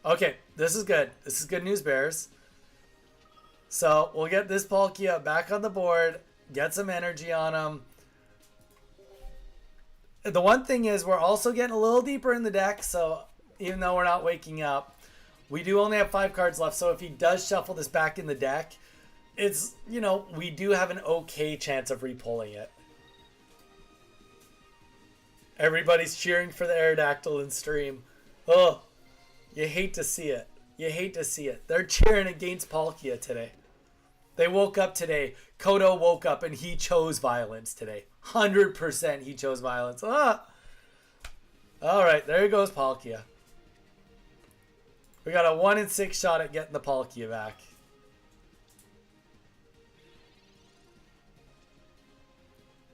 Okay, this is good. This is good news, Bears. So we'll get this Palkia back on the board, get some energy on him. The one thing is we're also getting a little deeper in the deck, so even though we're not waking up, we do only have 5 cards left, so if he does shuffle this back in the deck, it's, you know, we do have an okay chance of repulling it. Everybody's cheering for the Aerodactyl in stream. Oh, you hate to see it. You hate to see it. They're cheering against Palkia today. They woke up today. Kodo woke up and he chose violence today. 100% he chose violence. Ah! Alright, there goes Palkia. We got a 1 in 6 shot at getting the Palkia back.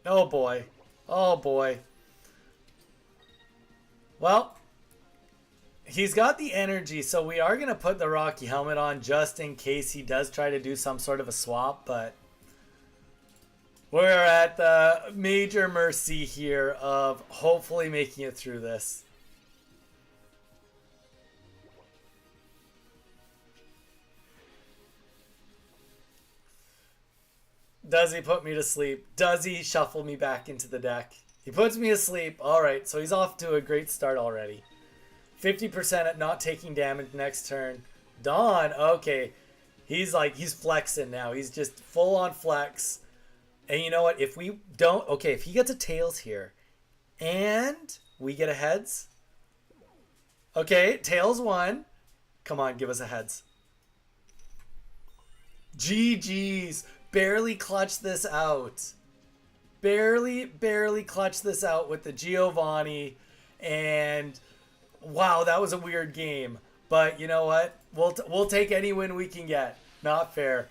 Oh boy. Oh boy. Well, he's got the energy, so we are going to put the Rocky Helmet on just in case he does try to do some sort of a swap, but we're at the major mercy here of hopefully making it through this. Does he put me to sleep? Does he shuffle me back into the deck? He puts me asleep. Alright, so he's off to a great start already. 50% at not taking damage next turn. Dawn, okay. He's flexing now. He's just full on flex. And you know what? If we don't... Okay, if he gets a Tails here and we get a Heads. Okay, Tails won. Come on, give us a Heads. GG's. Barely clutched this out. Barely clutched this out with the Giovanni. And wow, that was a weird game. But you know what? We'll take any win we can get. Not fair.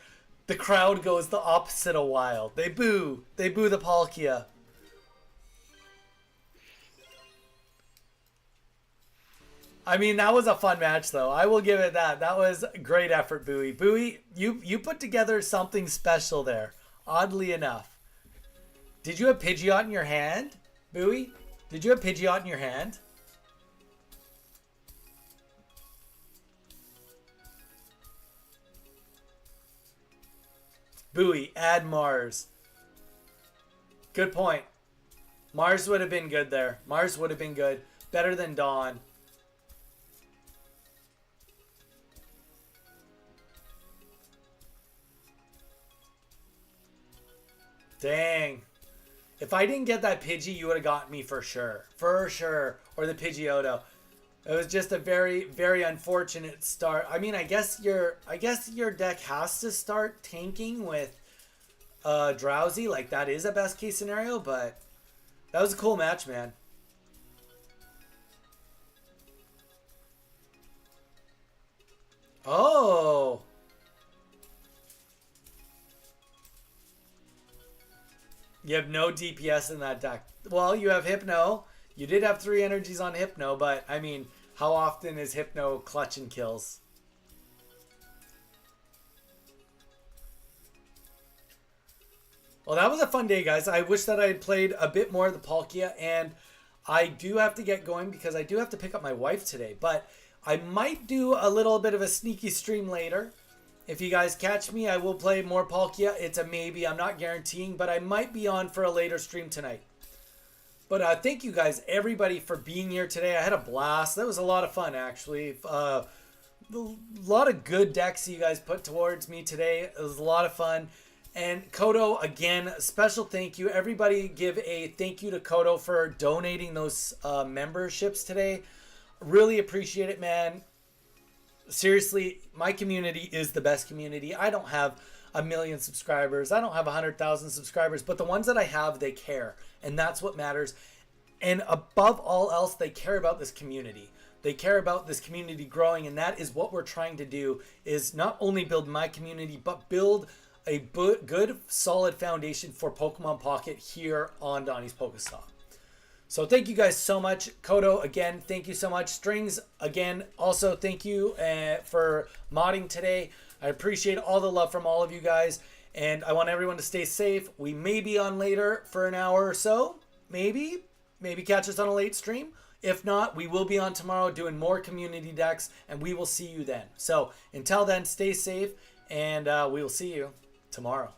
The crowd goes the opposite of wild. They boo. They boo the Palkia. I mean, that was a fun match, though. I will give it that. That was great effort, Bowie. Bowie, you put together something special there. Oddly enough. Did you have Pidgeot in your hand, Bowie? Did you have Pidgeot in your hand? Buoy, add Mars. Good point. Mars would have been good there. Mars would have been good. Better than Dawn. Dang. If I didn't get that Pidgey, you would have got me for sure. For sure. Or the Pidgeotto. It was just a very, very unfortunate start. I mean, I guess your deck has to start tanking with Drowsy. Like, that is a best case scenario, but that was a cool match, man. Oh. You have no DPS in that deck. Well, you have Hypno. You did have 3 energies on Hypno, but, I mean, how often is Hypno clutching kills? Well, that was a fun day, guys. I wish that I had played a bit more of the Palkia, and I do have to get going because I do have to pick up my wife today. But I might do a little bit of a sneaky stream later. If you guys catch me, I will play more Palkia. It's a maybe. I'm not guaranteeing, but I might be on for a later stream tonight. But thank you guys, everybody, for being here today. I had a blast. That was a lot of fun, actually. A lot of good decks you guys put towards me today. It was a lot of fun. And Kodo, again, special thank you. Everybody give a thank you to Kodo for donating those memberships today. Really appreciate it, man. Seriously, my community is the best community. I don't have 1 million subscribers. I don't have 100,000 subscribers, but the ones that I have, they care. And that's what matters. And above all else, they care about this community. They care about this community growing, and that is what we're trying to do, is not only build my community, but build a good, solid foundation for Pokemon Pocket here on Donnie's Pokestop. So thank you guys so much. Kodo, again, thank you so much. Strings, again, also thank you for modding today. I appreciate all the love from all of you guys, and I want everyone to stay safe. We may be on later for an hour or so. Maybe catch us on a late stream. If not, we will be on tomorrow doing more community decks, and we will see you then. So until then, stay safe, and we will see you tomorrow.